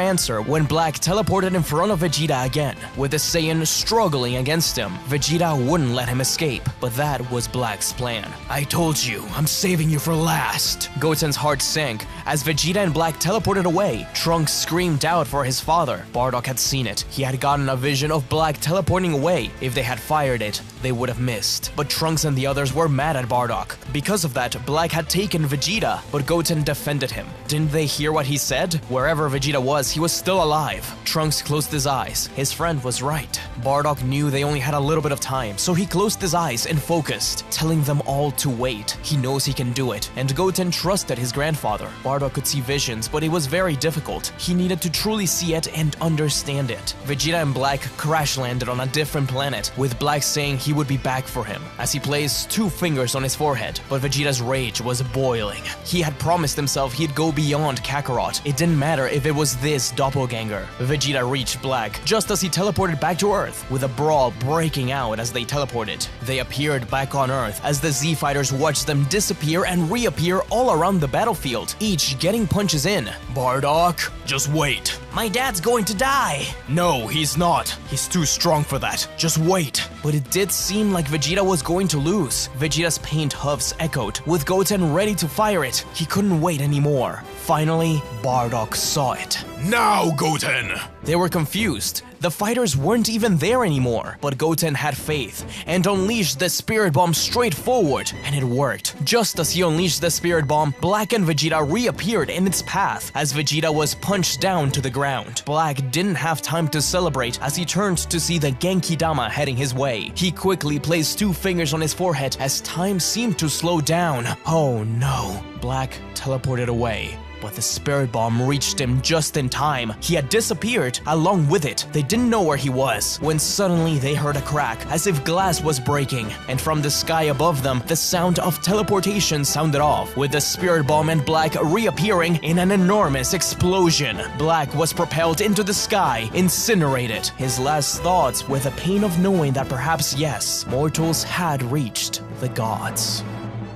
E: answer when Black teleported in front of Vegeta again, with the Saiyan struggling against him. Vegeta wouldn't let him escape, but that was Black's plan.
C: I told you, I'm saving you for last.
E: Goten's heart sank as Vegeta and Black teleported away. Trunks screamed out for his father. Bardock had seen it. He had gotten a vision of Black teleporting away. If they had fired it, they would have missed. But Trunks and the others were mad at Bardock. Because of that, Black had taken Vegeta, but Goten defended him. Didn't they hear what he said? Wherever Vegeta was, he was still alive. Trunks closed his eyes. His friend was right. Bardock knew they only had a little bit of time, so he closed his eyes and focused, telling them all to wait. He knows he can do it, and Goten trusted his grandfather. Bardock could see visions, but it was very difficult. He needed to truly see it and understand it. Vegeta and Black crash-landed on a different planet, with Black saying he would be back for him, as he placed 2 fingers on his forehead. But Vegeta's rage was boiling. He had promised himself he'd go beyond Kakarot. It didn't matter if it was this doppelganger. Vegeta reached Black just as he teleported back to Earth, with a brawl breaking out as they teleported. They appeared back on Earth as the Z fighters watched them disappear and reappear all around the battlefield, each getting punches in.
B: Bardock, just wait.
C: My dad's going to die.
B: No, he's not. He's too strong for that. Just wait.
E: But it did seem like Vegeta was going to lose. Vegeta's pained hoofs echoed, with Goten ready to fire it. He couldn't wait anymore. Finally, Bardock saw it.
B: Now, Goten!
E: They were confused. The fighters weren't even there anymore, but Goten had faith and unleashed the Spirit Bomb straight forward, and it worked. Just as he unleashed the Spirit Bomb, Black and Vegeta reappeared in its path as Vegeta was punched down to the ground. Black didn't have time to celebrate as he turned to see the Genki Dama heading his way. He quickly placed 2 fingers on his forehead as time seemed to slow down. Oh no. Black teleported away, but the Spirit Bomb reached him just in time. He had disappeared along with it. They didn't know where he was, when suddenly they heard a crack, as if glass was breaking, and from the sky above them, the sound of teleportation sounded off, with the Spirit Bomb and Black reappearing in an enormous explosion. Black was propelled into the sky, incinerated. His last thoughts were the pain of knowing that perhaps, yes, mortals had reached the gods.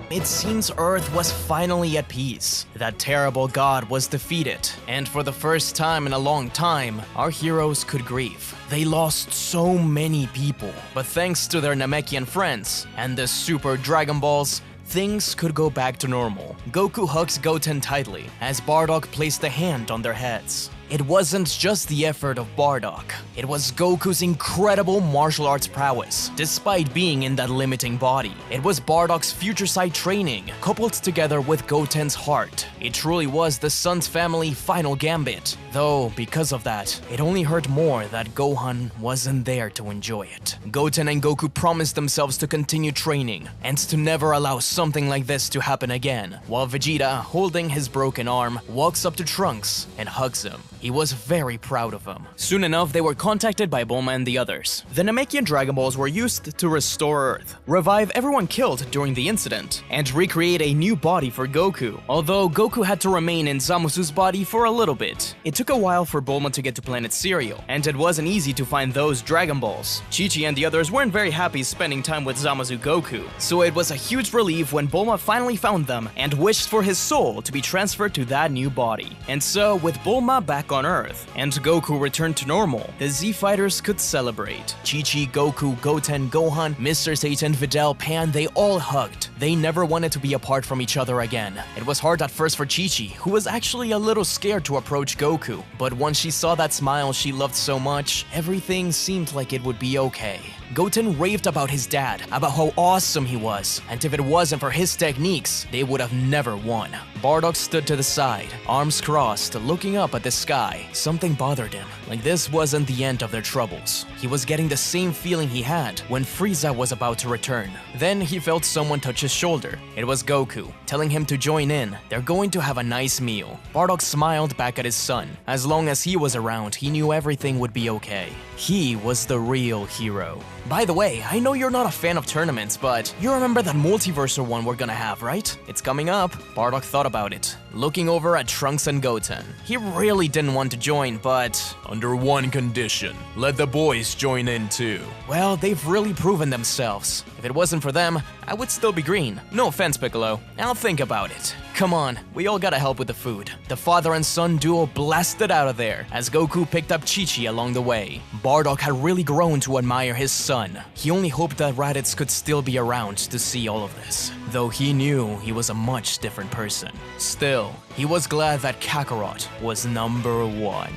E: It seems Earth was finally at peace. That terrible god was defeated, and for the first time in a long time, our heroes could grieve. They lost so many people, but thanks to their Namekian friends and the Super Dragon Balls, things could go back to normal. Goku hugs Goten tightly as Bardock placed a hand on their heads. It wasn't just the effort of Bardock, it was Goku's incredible martial arts prowess. Despite being in that limiting body, it was Bardock's future sight training, coupled together with Goten's heart. It truly was the Sun's family final gambit, though because of that, it only hurt more that Gohan wasn't there to enjoy it. Goten and Goku promised themselves to continue training, and to never allow something like this to happen again, while Vegeta, holding his broken arm, walks up to Trunks and hugs him. He was very proud of him. Soon enough, they were contacted by Bulma and the others. The Namekian Dragon Balls were used to restore Earth, revive everyone killed during the incident, and recreate a new body for Goku, although Goku had to remain in Zamusu's body for a little bit. It took a while for Bulma to get to Planet Cereal, and it wasn't easy to find those Dragon Balls. Chi-Chi and the others weren't very happy spending time with Zamasu Goku, so it was a huge relief when Bulma finally found them and wished for his soul to be transferred to that new body. And so, with Bulma back on Earth, and Goku returned to normal, the Z Fighters could celebrate. Chi-Chi, Goku, Goten, Gohan, Mr. Satan, Videl, Pan, they all hugged. They never wanted to be apart from each other again. It was hard at first for Chi-Chi, who was actually a little scared to approach Goku, but once she saw that smile she loved so much, everything seemed like it would be okay. Goten raved about his dad, about how awesome he was, and if it wasn't for his techniques, they would have never won. Bardock stood to the side, arms crossed, looking up at the sky. Something bothered him, like this wasn't the end of their troubles. He was getting the same feeling he had when Frieza was about to return. Then he felt someone touch his shoulder. It was Goku, telling him to join in. They're going to have a nice meal. Bardock smiled back at his son. As long as he was around, he knew everything would be okay. He was the real hero. By the way, I know you're not a fan of tournaments, but you remember that multiversal one we're gonna have, right? It's coming up. Bardock thought about it, looking over at Trunks and Goten. He really didn't want to join, but
B: Under one condition, let the boys join in too.
E: well, they've really proven themselves. If it wasn't for them, I would still be green. No offense, Piccolo. I'll think about it. Come on, we all gotta help with the food. The father and son duo blasted out of there as Goku picked up Chi-Chi along the way. Bardock had really grown to admire his son. He only hoped that Raditz could still be around to see all of this, though he knew he was a much different person. Still, he was glad that Kakarot was #1.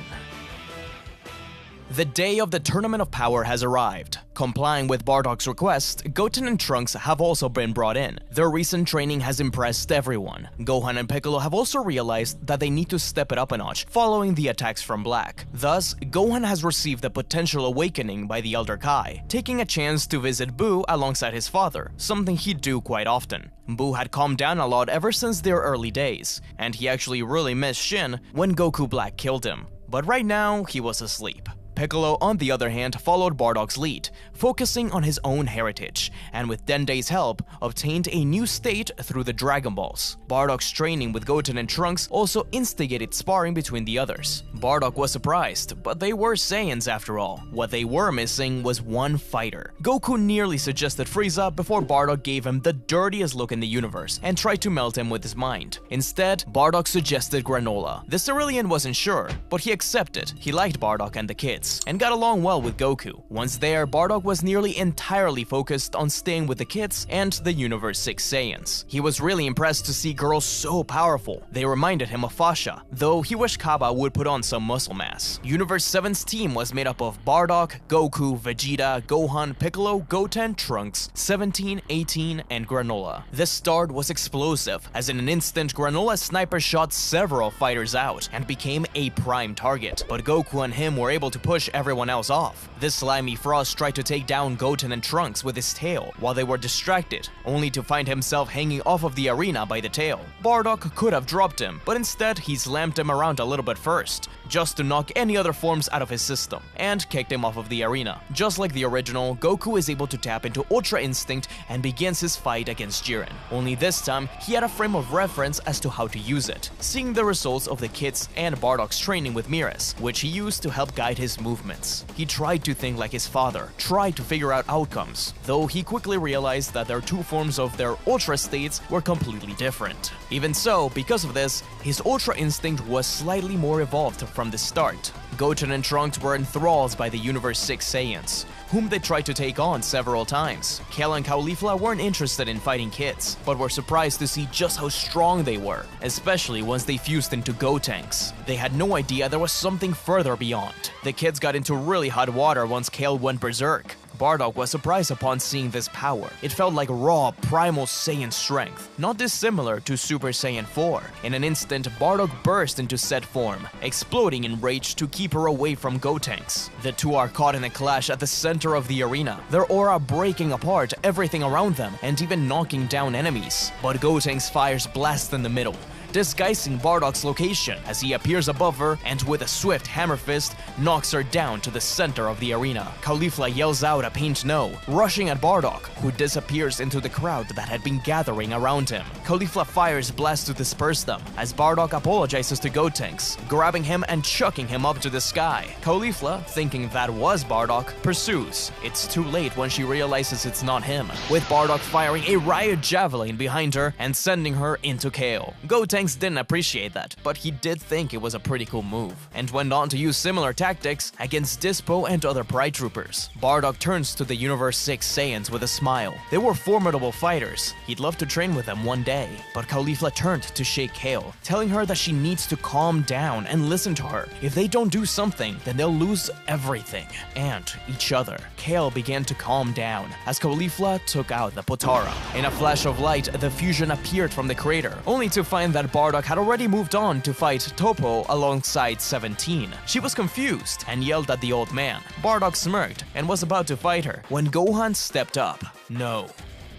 E: The day of the Tournament of Power has arrived. Complying with Bardock's request, Goten and Trunks have also been brought in. Their recent training has impressed everyone. Gohan and Piccolo have also realized that they need to step it up a notch following the attacks from Black. Thus, Gohan has received a potential awakening by the Elder Kai, taking a chance to visit Buu alongside his father, something he'd do quite often. Buu had calmed down a lot ever since their early days, and he actually really missed Shin when Goku Black killed him. But right now, he was asleep. Piccolo, on the other hand, followed Bardock's lead, focusing on his own heritage, and with Dende's help, obtained a new state through the Dragon Balls. Bardock's training with Goten and Trunks also instigated sparring between the others. Bardock was surprised, but they were Saiyans after all. What they were missing was one fighter. Goku nearly suggested Frieza before Bardock gave him the dirtiest look in the universe and tried to melt him with his mind. Instead, Bardock suggested Granola. The Cerulean wasn't sure, but he accepted. He liked Bardock and the kids, and got along well with Goku. Once there, Bardock was nearly entirely focused on staying with the kids and the Universe 6 Saiyans. He was really impressed to see girls so powerful. They reminded him of Fasha, though he wished Kaba would put on some muscle mass. Universe 7's team was made up of Bardock, Goku, Vegeta, Gohan, Piccolo, Goten, Trunks, 17, 18, and Granola. The start was explosive, as in an instant Granola's sniper shot several fighters out and became a prime target, but Goku and him were able to push everyone else off. This slimy Frost tried to take down Goten and Trunks with his tail while they were distracted, only to find himself hanging off of the arena by the tail. Bardock could have dropped him, but instead he slammed him around a little bit first, just to knock any other forms out of his system, and kicked him off of the arena. Just like the original, Goku is able to tap into Ultra Instinct and begins his fight against Jiren. Only this time, he had a frame of reference as to how to use it, seeing the results of the kids and Bardock's training with Mires, which he used to help guide his movements. He tried to think like his father, tried to figure out outcomes, though he quickly realized that their two forms of their Ultra states were completely different. Even so, because of this, his Ultra Instinct was slightly more evolved from the start. Goten and Trunks were enthralled by the Universe 6 Saiyans, whom they tried to take on several times. Kale and Caulifla weren't interested in fighting kids, but were surprised to see just how strong they were, especially once they fused into Gotenks. They had no idea there was something further beyond. The kids got into really hot water once Kale went berserk. Bardock was surprised upon seeing this power. It felt like raw, primal Saiyan strength, not dissimilar to Super Saiyan 4. In an instant, Bardock burst into said form, exploding in rage to keep her away from Gotenks. The two are caught in a clash at the center of the arena, their aura breaking apart everything around them and even knocking down enemies. But Gotenks fires blast in the middle, disguising Bardock's location as he appears above her and with a swift hammer fist knocks her down to the center of the arena. Caulifla yells out a pained no, rushing at Bardock, who disappears into the crowd that had been gathering around him. Caulifla fires blasts to disperse them as Bardock apologizes to Gotenks, grabbing him and chucking him up to the sky. Caulifla, thinking that was Bardock, pursues. It's too late when she realizes it's not him, with Bardock firing a riot javelin behind her and sending her into Kale. Gotenks Trunks didn't appreciate that, but he did think it was a pretty cool move, and went on to use similar tactics against Dispo and other Pride Troopers. Bardock turns to the Universe 6 Saiyans with a smile. They were formidable fighters. He'd love to train with them one day, but Caulifla turned to shake Kale, telling her that she needs to calm down and listen to her. If they don't do something, then they'll lose everything, and each other. Kale began to calm down as Caulifla took out the Potara. In a flash of light, the fusion appeared from the crater, only to find that Bardock had already moved on to fight Topo alongside 17. She was confused and yelled at the old man. Bardock smirked and was about to fight her when Gohan stepped up.
B: No,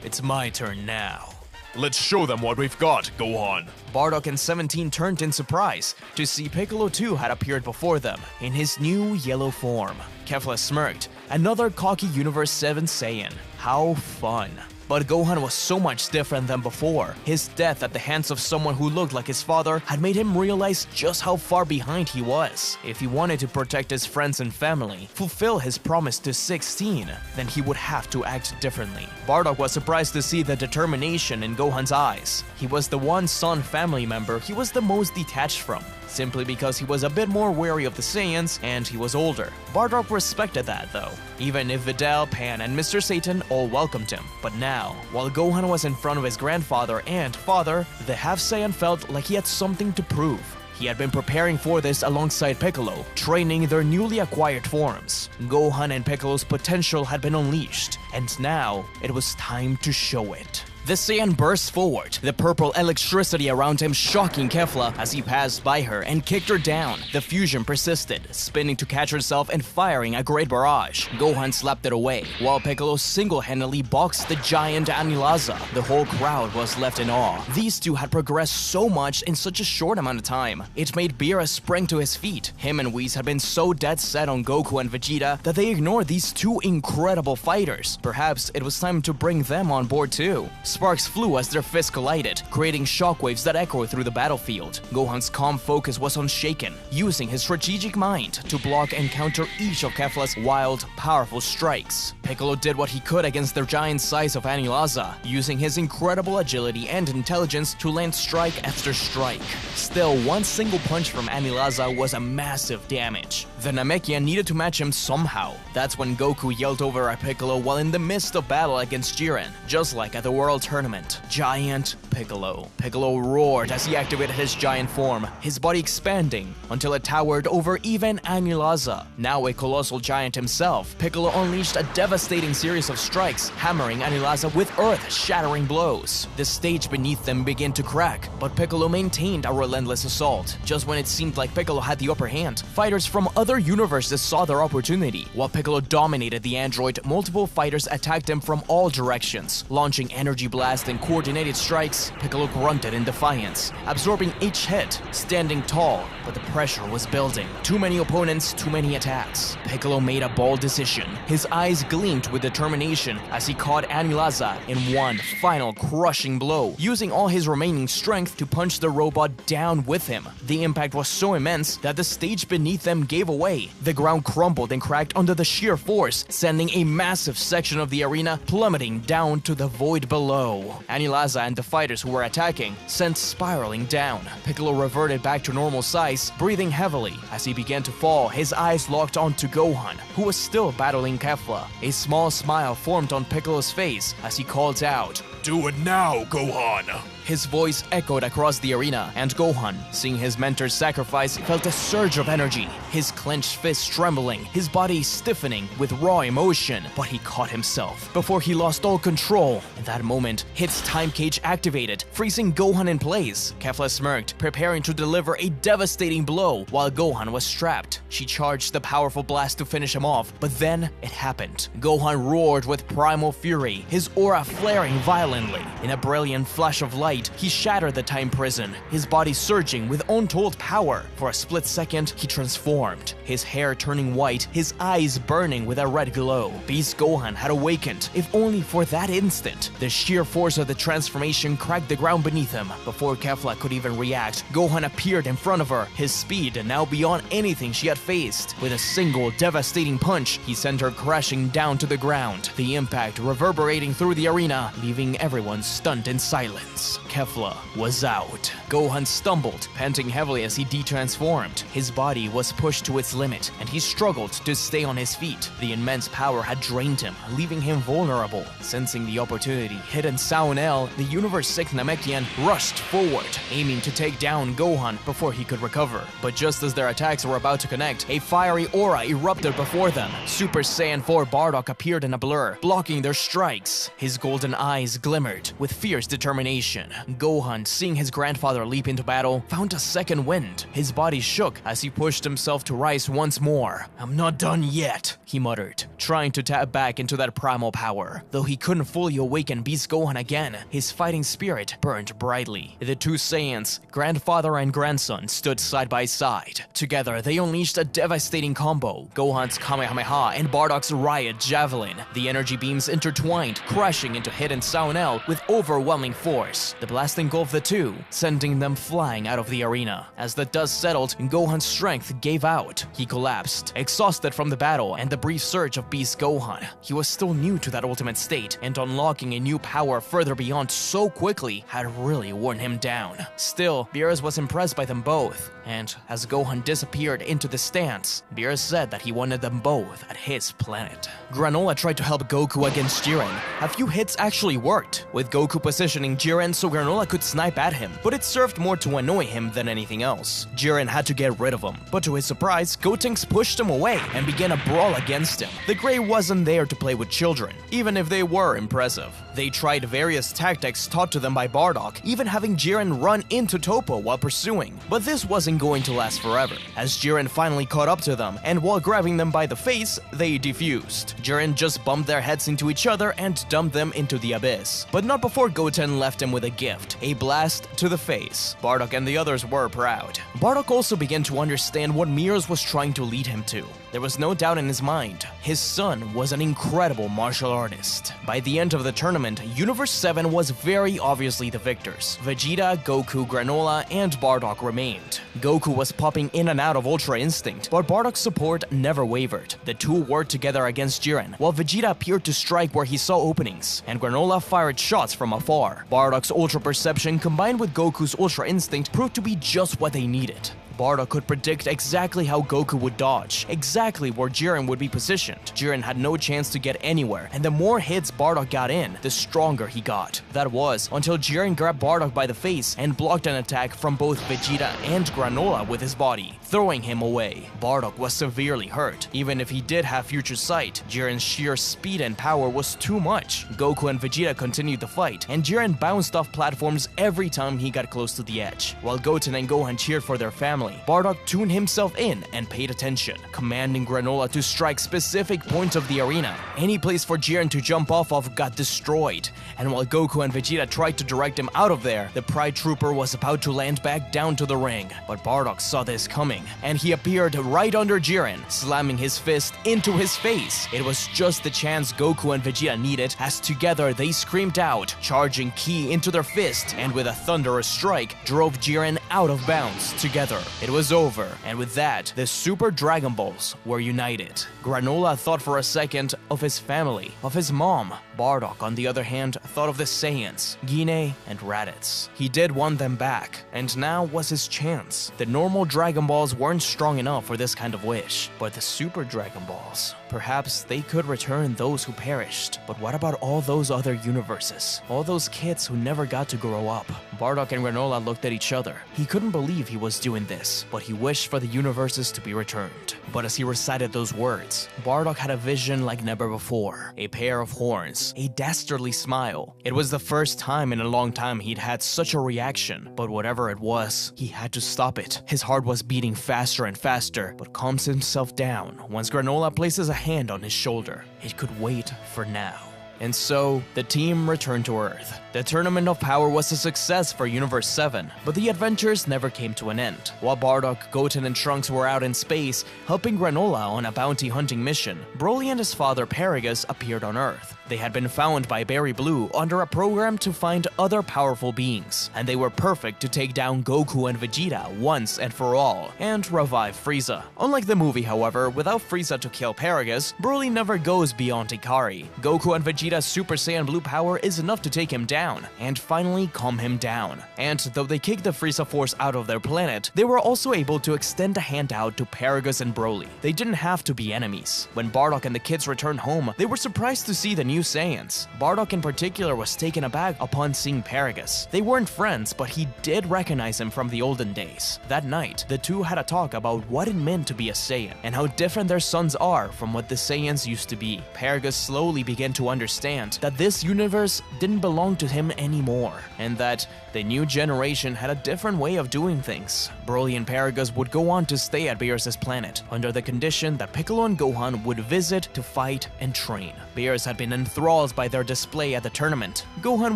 B: it's my turn now. Let's show them what we've got, Gohan.
E: Bardock and 17 turned in surprise to see Piccolo too had appeared before them in his new yellow form. Kefla smirked. Another cocky Universe 7 Saiyan. How fun. But Gohan was so much different than before. His death at the hands of someone who looked like his father had made him realize just how far behind he was. If he wanted to protect his friends and family, fulfill his promise to 16, then he would have to act differently. Bardock was surprised to see the determination in Gohan's eyes. He was the one son family member he was the most detached from, simply because he was a bit more wary of the Saiyans and he was older. Bardock respected that though, even if Videl, Pan, and Mr. Satan all welcomed him. But now, while Gohan was in front of his grandfather and father, the half-Saiyan felt like he had something to prove. He had been preparing for this alongside Piccolo, training their newly acquired forms. Gohan and Piccolo's potential had been unleashed, and now it was time to show it. The Saiyan burst forward, the purple electricity around him shocking Kefla as he passed by her and kicked her down. The fusion persisted, spinning to catch herself and firing a great barrage. Gohan slapped it away, while Piccolo single-handedly boxed the giant Anilaza. The whole crowd was left in awe. These two had progressed so much in such a short amount of time. It made Beerus spring to his feet. Him and Whis had been so dead set on Goku and Vegeta that they ignored these two incredible fighters. Perhaps it was time to bring them on board too. Sparks flew as their fists collided, creating shockwaves that echoed through the battlefield. Gohan's calm focus was unshaken, using his strategic mind to block and counter each of Kefla's wild, powerful strikes. Piccolo did what he could against the giant size of Anilaza, using his incredible agility and intelligence to land strike after strike. Still, one single punch from Anilaza was a massive damage. The Namekian needed to match him somehow. That's when Goku yelled over at Piccolo while in the midst of battle against Jiren, just like at the World Tournament. Giant Piccolo. Piccolo roared as he activated his giant form, his body expanding until it towered over even Anilaza. Now a colossal giant himself, Piccolo unleashed a devastating series of strikes, hammering Anilaza with earth-shattering blows. The stage beneath them began to crack, but Piccolo maintained a relentless assault. Just when it seemed like Piccolo had the upper hand, fighters from other universes saw their opportunity. While Piccolo dominated the android, multiple fighters attacked him from all directions, launching energy blast and coordinated strikes. Piccolo grunted in defiance, absorbing each hit, standing tall, but the pressure was building. Too many opponents, too many attacks. Piccolo made a bold decision. His eyes gleamed with determination as he caught Anilaza in one final crushing blow, using all his remaining strength to punch the robot down with him. The impact was so immense that the stage beneath them gave away. The ground crumbled and cracked under the sheer force, sending a massive section of the arena plummeting down to the void below. Anilaza and the fighters who were attacking sent spiraling down. Piccolo reverted back to normal size, breathing heavily. As he began to fall, his eyes locked onto Gohan, who was still battling Kefla. A small smile formed on Piccolo's face as he called out,
B: "Do it now, Gohan!"
E: His voice echoed across the arena, and Gohan, seeing his mentor's sacrifice, felt a surge of energy, his clenched fists trembling, his body stiffening with raw emotion. But he caught himself before he lost all control. In that moment, Hit's time cage activated, freezing Gohan in place. Kefla smirked, preparing to deliver a devastating blow while Gohan was strapped. She charged the powerful blast to finish him off, but then it happened. Gohan roared with primal fury, his aura flaring violently. In a brilliant flash of light, he shattered the time prison, his body surging with untold power. For a split second, he transformed, his hair turning white, his eyes burning with a red glow. Beast Gohan had awakened, if only for that instant. The sheer force of the transformation cracked the ground beneath him. Before Kefla could even react, Gohan appeared in front of her, his speed now beyond anything she had faced. With a single devastating punch, he sent her crashing down to the ground, the impact reverberating through the arena, leaving everyone stunned in silence. Kefla was out. Gohan stumbled, panting heavily as he de-transformed. His body was pushed to its limit, and he struggled to stay on his feet. The immense power had drained him, leaving him vulnerable. Sensing the opportunity, Hidden Saunel, the Universe 6 Namekian, rushed forward, aiming to take down Gohan before he could recover. But just as their attacks were about to connect, a fiery aura erupted before them. Super Saiyan 4 Bardock appeared in a blur, blocking their strikes. His golden eyes glimmered with fierce determination. Gohan, seeing his grandfather leap into battle, found a second wind. His body shook as he pushed himself to rise once more. "I'm not done yet," he muttered, trying to tap back into that primal power. Though he couldn't fully awaken Beast Gohan again, his fighting spirit burned brightly. The two Saiyans, grandfather and grandson, stood side by side. Together, they unleashed a devastating combo: Gohan's Kamehameha and Bardock's Riot Javelin. The energy beams intertwined, crashing into Hidden Saunel with overwhelming force. The blast engulfed the two, sending them flying out of the arena. As the dust settled, Gohan's strength gave out. He collapsed, exhausted from the battle and the brief surge of Beast Gohan. He was still new to that ultimate state, and unlocking a new power further beyond so quickly had really worn him down. Still, Beerus was impressed by them both, and as Gohan disappeared into the stands, Beerus said that he wanted them both at his planet. Granola tried to help Goku against Jiren. A few hits actually worked, with Goku positioning Jiren so Granola could snipe at him, but it served more to annoy him than anything else. Jiren had to get rid of him, but to his surprise, Gotenks pushed him away and began a brawl against him. The Grey wasn't there to play with children, even if they were impressive. They tried various tactics taught to them by Bardock, even having Jiren run into Toppo while pursuing, but this wasn't going to last forever, as Jiren finally caught up to them, and while grabbing them by the face, they defused. Jiren just bumped their heads into each other and dumped them into the abyss, but not before Goten left him with a gift, a blast to the face. Bardock and the others were proud. Bardock also began to understand what Mears was trying to lead him to. There was no doubt in his mind, his son was an incredible martial artist. By the end of the tournament, Universe 7 was very obviously the victors. Vegeta, Goku, Granola, and Bardock remained. Goku was popping in and out of Ultra Instinct, but Bardock's support never wavered. The two worked together against Jiren, while Vegeta appeared to strike where he saw openings, and Granola fired shots from afar. Bardock's Ultra Perception combined with Goku's Ultra Instinct proved to be just what they needed. Bardock could predict exactly how Goku would dodge, exactly where Jiren would be positioned. Jiren had no chance to get anywhere, and the more hits Bardock got in, the stronger he got. That was until Jiren grabbed Bardock by the face and blocked an attack from both Vegeta and Granola with his body, throwing him away. Bardock was severely hurt. Even if he did have future sight, Jiren's sheer speed and power was too much. Goku and Vegeta continued the fight, and Jiren bounced off platforms every time he got close to the edge. While Goten and Gohan cheered for their family, Bardock tuned himself in and paid attention, commanding Granola to strike specific points of the arena. Any place for Jiren to jump off of got destroyed, and while Goku and Vegeta tried to direct him out of there, the Pride Trooper was about to land back down to the ring. But Bardock saw this coming, and he appeared right under Jiren, slamming his fist into his face. It was just the chance Goku and Vegeta needed, as together they screamed out, charging ki into their fist, and with a thunderous strike, drove Jiren out of bounds together. It was over, and with that, the Super Dragon Balls were united. Granola thought for a second of his family, of his mom. Bardock, on the other hand, thought of the Saiyans, Guinea and Raditz. He did want them back, and now was his chance. The normal Dragon Balls weren't strong enough for this kind of wish, but the Super Dragon Balls, perhaps they could return those who perished. But what about all those other universes? All those kids who never got to grow up? Bardock and Granola looked at each other. He couldn't believe he was doing this, but he wished for the universes to be returned. But as he recited those words, Bardock had a vision like never before. A pair of horns, a dastardly smile. It was the first time in a long time he'd had such a reaction, but whatever it was, he had to stop it. His heart was beating faster and faster, but calms himself down once Granola places a hand on his shoulder. It could wait for now. And so, the team returned to Earth. The Tournament of Power was a success for Universe 7, but the adventures never came to an end. While Bardock, Goten, and Trunks were out in space, helping Granola on a bounty hunting mission, Broly and his father Paragus appeared on Earth. They had been found by Berry Blue under a program to find other powerful beings, and they were perfect to take down Goku and Vegeta once and for all, and revive Frieza. Unlike the movie, however, without Frieza to kill Paragus, Broly never goes beyond Ikari. Goku and Vegeta Vegeta's Super Saiyan Blue power is enough to take him down, and finally calm him down. And though they kicked the Frieza Force out of their planet, they were also able to extend a hand out to Paragus and Broly. They didn't have to be enemies. When Bardock and the kids returned home, they were surprised to see the new Saiyans. Bardock in particular was taken aback upon seeing Paragus. They weren't friends, but he did recognize him from the olden days. That night, the two had a talk about what it meant to be a Saiyan, and how different their sons are from what the Saiyans used to be. Paragus slowly began to understand that this universe didn't belong to him anymore, and that the new generation had a different way of doing things. Broly and Paragus would go on to stay at Beerus' planet, under the condition that Piccolo and Gohan would visit to fight and train. Beerus had been enthralled by their display at the tournament. Gohan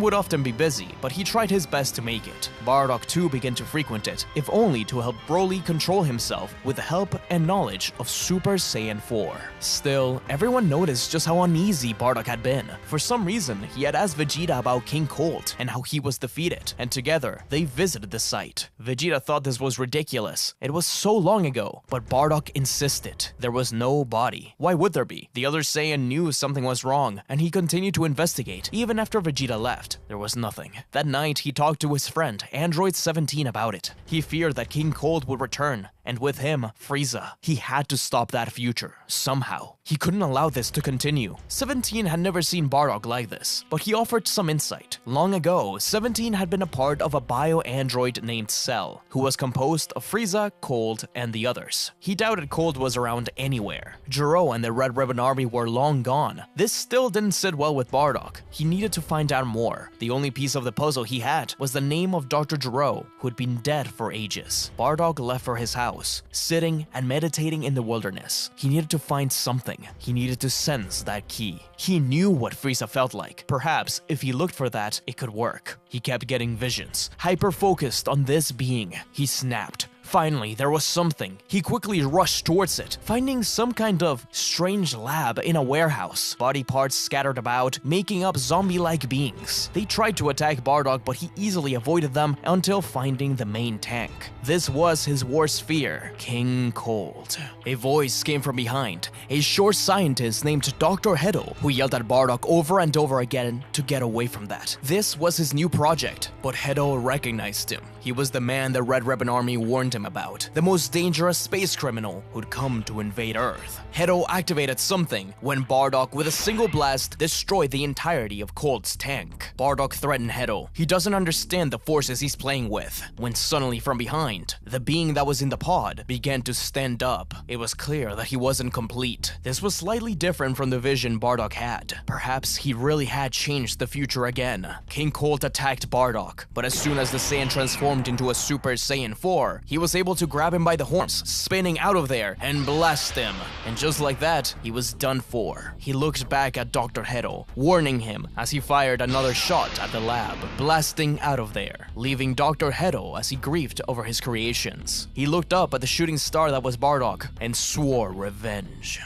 E: would often be busy, but he tried his best to make it. Bardock too began to frequent it, if only to help Broly control himself with the help and knowledge of Super Saiyan 4. Still, everyone noticed just how uneasy Bardock had been. For some reason, he had asked Vegeta about King Cold and how he was defeated, and together, they visited the site. Vegeta thought this was ridiculous. It was so long ago, but Bardock insisted. There was no body. Why would there be? The other Saiyan knew something was wrong, and he continued to investigate. Even after Vegeta left, there was nothing. That night, he talked to his friend, Android 17, about it. He feared that King Cold would return, and with him, Frieza. He had to stop that future, somehow. He couldn't allow this to continue. 17 had never seen Bardock like this, but he offered some insight. Long ago, 17 had been a part of a bio-android named Cell, who was composed of Frieza, Cold, and the others. He doubted Cold was around anywhere. Gero and the Red Ribbon Army were long gone. This still didn't sit well with Bardock. He needed to find out more. The only piece of the puzzle he had was the name of Dr. Gero, who had been dead for ages. Bardock left for his house, sitting and meditating in the wilderness. He needed to find something. He needed to sense that key. He knew what Frieza felt like. Perhaps, if he looked for that, it could work. He kept getting visions, hyper-focused on this being. He snapped. Finally, there was something. He quickly rushed towards it, finding some kind of strange lab in a warehouse. Body parts scattered about, making up zombie-like beings. They tried to attack Bardock, but he easily avoided them until finding the main tank. This was his worst fear, King Cold. A voice came from behind, a short scientist named Dr. Hedo, who yelled at Bardock over and over again to get away from that. This was his new project, but Hedo recognized him. He was the man the Red Ribbon Army warned him about, the most dangerous space criminal who'd come to invade Earth. Hedo activated something when Bardock, with a single blast, destroyed the entirety of Cold's tank. Bardock threatened Hedo. He doesn't understand the forces he's playing with. When suddenly from behind, the being that was in the pod began to stand up. It was clear that he wasn't complete. This was slightly different from the vision Bardock had. Perhaps he really had changed the future again. King Cold attacked Bardock, but as soon as the Saiyan transformed into a Super Saiyan 4, he was able to grab him by the horns, spinning out of there, and blast him. And just like that, he was done for. He looked back at Dr. Hedo, warning him as he fired another shot at the lab, blasting out of there, leaving Dr. Hedo as he grieved over his creations. He looked up at the shooting star that was Bardock and swore revenge.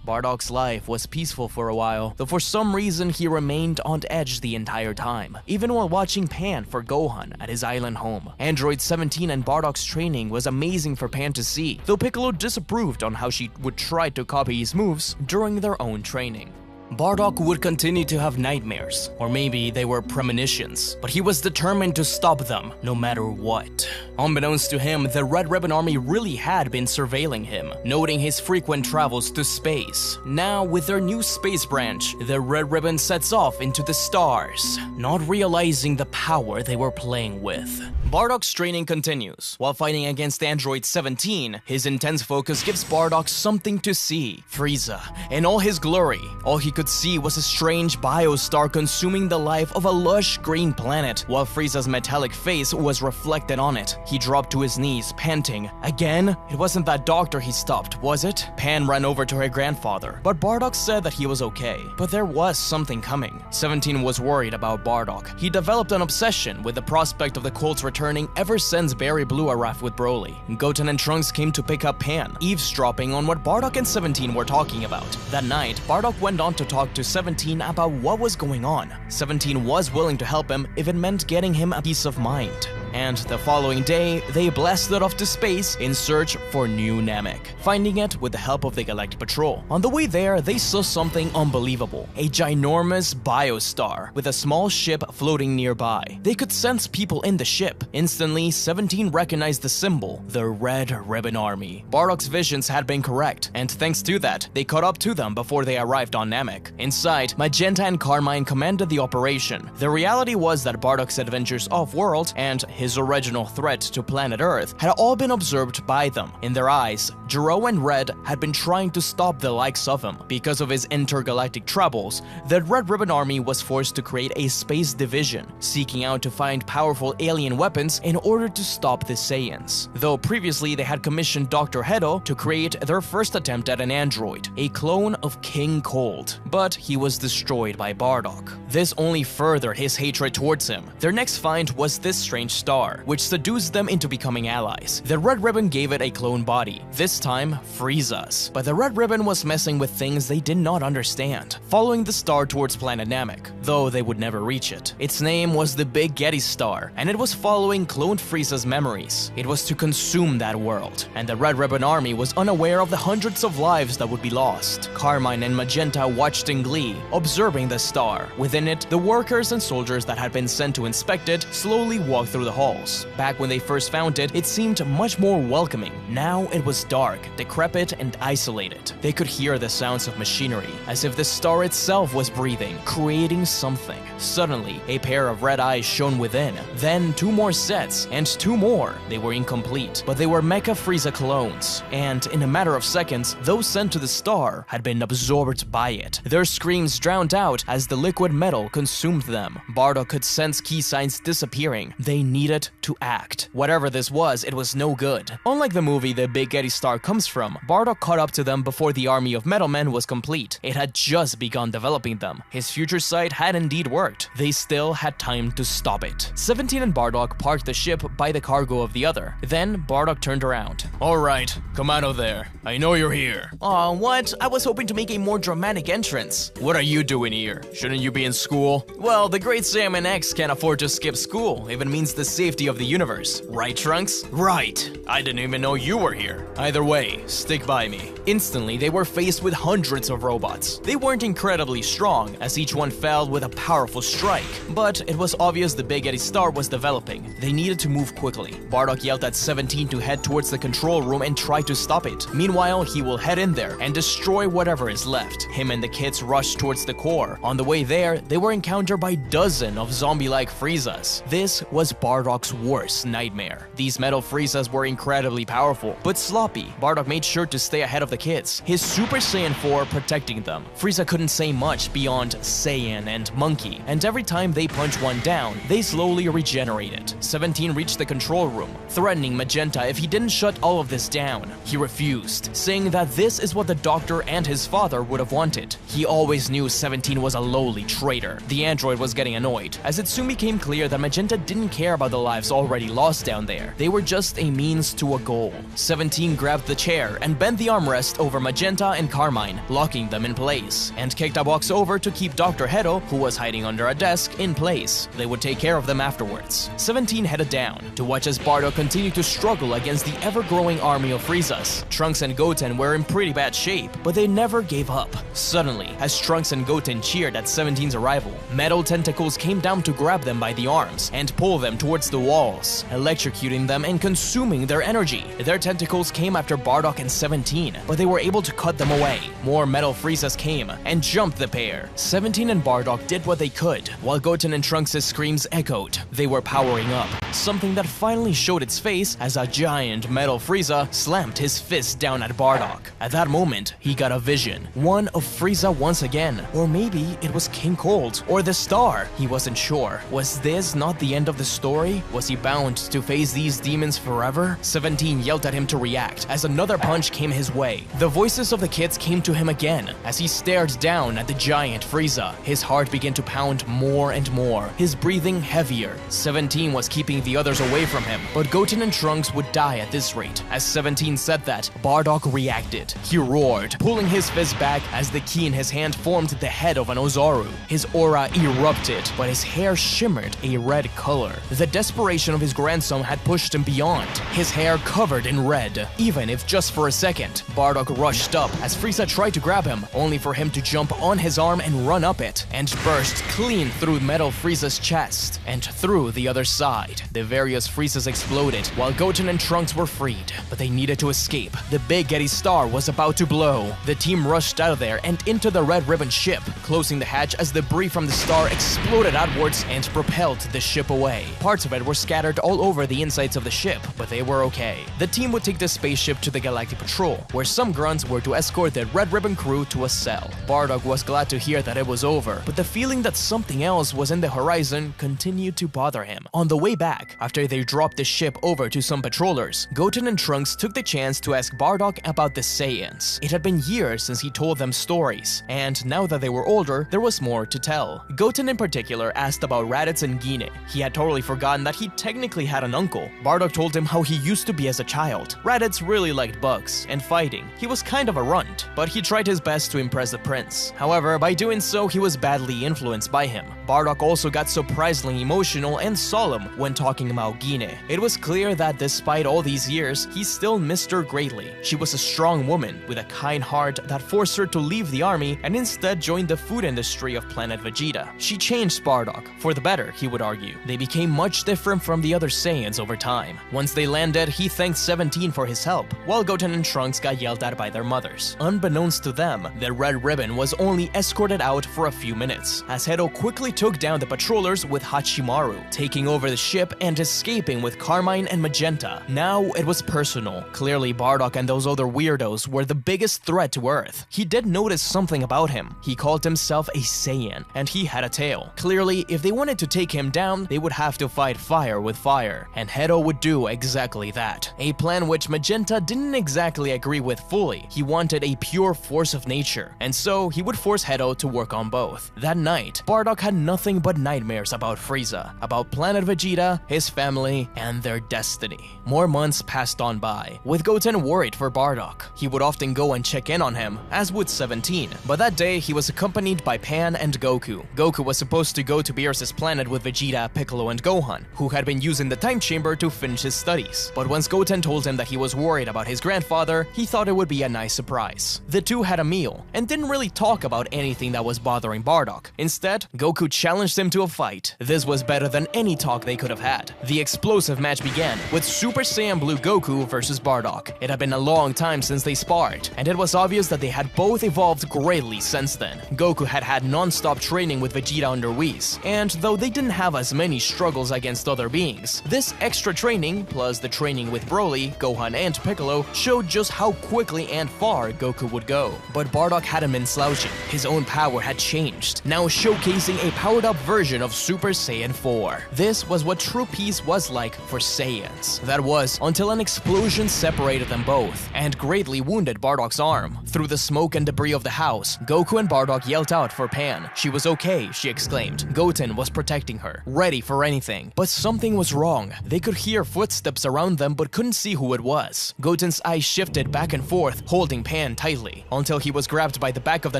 E: Bardock's life was peaceful for a while, though for some reason he remained on edge the entire time, even while watching Pan for Gohan at his island home. Android 17 and Bardock's training was amazing for Pan to see, though Piccolo disapproved on how she would try to copy his moves during their own training. Bardock would continue to have nightmares, or maybe they were premonitions, but he was determined to stop them, no matter what. Unbeknownst to him, the Red Ribbon Army really had been surveilling him, noting his frequent travels to space. Now, with their new space branch, the Red Ribbon sets off into the stars, not realizing the power they were playing with. Bardock's training continues. While fighting against Android 17, his intense focus gives Bardock something to see. Frieza, in all his glory, all he could see was a strange biostar consuming the life of a lush green planet, while Frieza's metallic face was reflected on it. He dropped to his knees, panting. Again? It wasn't that doctor he stopped, was it? Pan ran over to her grandfather, but Bardock said that he was okay. But there was something coming. 17 was worried about Bardock. He developed an obsession with the prospect of the Colts returning ever since Barry blew a raft with Broly. Goten and Trunks came to pick up Pan, eavesdropping on what Bardock and 17 were talking about. That night, Bardock went on to talk to 17 about what was going on. 17 was willing to help him if it meant getting him a peace of mind. and the following day, they blasted off to space in search for new Namek, finding it with the help of the Galactic Patrol. On the way there, they saw something unbelievable, a ginormous biostar with a small ship floating nearby. They could sense people in the ship. Instantly, 17 recognized the symbol, the Red Ribbon Army. Bardock's visions had been correct, and thanks to that, they caught up to them before they arrived on Namek. Inside, Magenta and Carmine commanded the operation. The reality was that Bardock's adventures off-world and his original threat to planet Earth had all been observed by them. In their eyes, Jiro and Red had been trying to stop the likes of him. Because of his intergalactic troubles, the Red Ribbon Army was forced to create a space division, seeking out to find powerful alien weapons in order to stop the Saiyans. Though previously they had commissioned Dr. Hedo to create their first attempt at an android, a clone of King Cold, but he was destroyed by Bardock. This only furthered his hatred towards him. Their next find was this strange star, which seduced them into becoming allies. The Red Ribbon gave it a clone body, this time Frieza's, but the Red Ribbon was messing with things they did not understand, following the star towards planet Namek, though they would never reach it. Its name was the Big Getty Star, and it was following cloned Frieza's memories. It was to consume that world, and the Red Ribbon Army was unaware of the hundreds of lives that would be lost. Carmine and Magenta watched in glee, observing the star. Within it, the workers and soldiers that had been sent to inspect it slowly walked through the halls. Back when they first found it, it seemed much more welcoming. Now it was dark, decrepit, and isolated. They could hear the sounds of machinery, as if the star itself was breathing, creating something. Suddenly, a pair of red eyes shone within. Then 2 more sets, and 2 more. They were incomplete, but they were Mecha Frieza clones, and in a matter of seconds, those sent to the star had been absorbed by it. Their screams drowned out as the liquid metal consumed them. Bardock could sense key signs disappearing. They needed to act. Whatever this was, it was no good. Unlike the movie the Big Getty Star comes from, Bardock caught up to them before the army of Metal Men was complete. It had just begun developing them. His future sight had indeed worked. They still had time to stop it. 17 and Bardock parked the ship by the cargo of the other. Then Bardock turned around.
B: Alright, come out of there. I know you're here.
E: Aw, what? I was hoping to make a more dramatic entrance.
B: What are you doing here? Shouldn't you be in school?
E: Well, the Great Saiyaman X can't afford to skip school if it means the safety of the universe. Right, Trunks?
B: Right. I didn't even know you were here. Either way, stick by me.
E: Instantly, they were faced with hundreds of robots. They weren't incredibly strong, as each one fell with a powerful strike. But it was obvious the Big Getty Star was developing. They needed to move quickly. Bardock yelled at 17 to head towards the control room and try to stop it. Meanwhile, he will head in there and destroy whatever is left. Him and the kids rushed towards the core. On the way there, they were encountered by dozens of zombie-like Friezas. This was Bardock's worst nightmare. These metal Friezas were incredibly powerful, but sloppy. Bardock made sure to stay ahead of the kids, his Super Saiyan 4 protecting them. Frieza couldn't say much beyond Saiyan and Monkey, and every time they punched one down, they slowly regenerated. 17 reached the control room, threatening Magenta if he didn't shut all of this down. He refused, saying that this is what the Doctor and his father would have wanted. He always knew 17 was a lowly traitor. The android was getting annoyed, as it soon became clear that Magenta didn't care about the lives already lost down there. They were just a means to a goal. 17 grabbed the chair and bent the armrest over Magenta and Carmine, locking them in place, and kicked a box over to keep Dr. Hedo, who was hiding under a desk, in place. They would take care of them afterwards. 17 headed down to watch as Bardock continued to struggle against the ever-growing army of Friezas. Trunks and Goten were in pretty bad shape, but they never gave up. Suddenly, as Trunks and Goten cheered at 17's arrival, metal tentacles came down to grab them by the arms and pull them towards the walls, electrocuting them and consuming their energy. Their tentacles came after Bardock and 17, but they were able to cut them away. More metal Friezas came and jumped the pair. 17 and Bardock did what they could, while Goten and Trunks' screams echoed. They were powering up, something that finally showed its face as a giant metal Frieza slammed his fist down at Bardock. At that moment, he got a vision. One of Frieza once again. Or maybe it was King Cold, or the star. He wasn't sure. Was this not the end of the story? Was he bound to face these demons forever? 17 yelled at him to react, as another punch came his way. The voices of the kids came to him again, as he stared down at the giant Frieza. His heart began to pound more and more, his breathing heavier. 17 was keeping the others away from him, but Goten and Trunks would die at this rate. As 17 said that, Bardock reacted. He roared, pulling his fist back as the key in his hand formed the head of an Ozaru. His aura erupted, but his hair shimmered a red color. The desperation of his grandson had pushed him beyond, his hair covered in red. Even if just for a second, Bardock rushed up as Frieza tried to grab him, only for him to jump on his arm and run up it, and burst clean through metal Frieza's chest and through the other side. The various Friezas exploded, while Goten and Trunks were freed, but they needed to escape. The big Getty star was about to blow. The team rushed out of there and into the Red Ribbon ship, closing the hatch as debris from the star exploded outwards and propelled the ship away. Parts of it were scattered all over the insides of the ship, but they were okay. The team would take the spaceship to the Galactic Patrol, where some grunts were to escort the Red Ribbon crew to a cell. Bardock was glad to hear that it was over, but the feeling that something else was in the horizon continued to bother him. On the way back, after they dropped the ship over to some patrollers, Goten and Trunks took the chance to ask Bardock about the Saiyans. It had been years since he told them stories, and now that they were older, there was more to tell. Goten in particular asked about Raditz and Gine. He had totally forgotten that he technically had an uncle. Bardock told him how he used to be as a child. Raditz really liked bugs and fighting. He was kind of a runt, but he tried his best to impress the prince. However, by doing so, he was badly influenced by him. Bardock also got surprisingly emotional and solemn when talking about Gine. It was clear that despite all these years, he still missed her greatly. She was a strong woman with a kind heart that forced her to leave the army and instead join the food industry of planet Vegeta. She changed Bardock, for the better, he would argue. They became much different from the other Saiyans over time. Once they landed, he thanked 17 for his help, while Goten and Trunks got yelled at by their mothers. Unbeknownst to them, the Red Ribbon was only escorted out for a few minutes, as Hedo quickly took down the patrollers with Hachimaru, taking over the ship and escaping with Carmine and Magenta. Now it was personal. Clearly, Bardock and those other weirdos were the biggest threat to Earth. He did notice something about him. He called himself a Saiyan, and he had a tail. Clearly, if they wanted to take him down, they would have to fight fire with fire, and Hedo would do exactly that. A plan which Magenta didn't exactly agree with fully. He wanted a pure force of nature, and so he would force Hedo to work on both. That night, Bardock had nothing but nightmares about Frieza, about Planet Vegeta, his family, and their destiny. More months passed on by, with Goten worried for Bardock. He would often go and check in on him, as would 17, but that day he was accompanied by Pan and Goku. Goku was supposed to go to Beerus' planet with Vegeta, Piccolo, and Gohan, who had been using the time chamber to finish his studies. But once Goten told him that he was worried about his grandfather, he thought it would be a nice surprise. The two had a meal, and didn't really talk about anything that was bothering Bardock. Instead, Goku challenged him to a fight. This was better than any talk they could have had. The explosive match began, with Super Saiyan Blue Goku versus Bardock. It had been a long time since they sparred, and it was obvious that they had both evolved greatly since then. Goku had had non-stop training with Vegeta under Whis, and though they didn't have as many struggles against other beings, this extra training, plus the training with Broly, Gohan, and Piccolo, showed just how quickly and far Goku would go. But Bardock hadn't been slouching. His own power had changed, now showcasing a powered-up version of Super Saiyan 4. This was what true peace was like for Saiyans. That was until an explosion separated them both, and greatly wounded Bardock's arm. Through the smoke and debris of the house, Goku and Bardock yelled out for Pan. She was okay, she exclaimed. Goten was protecting her, ready for anything. But something was wrong. They could hear footsteps around them but couldn't see who it was. Goten's eyes shifted back and forth, holding Pan tightly, until he was grabbed by the back of the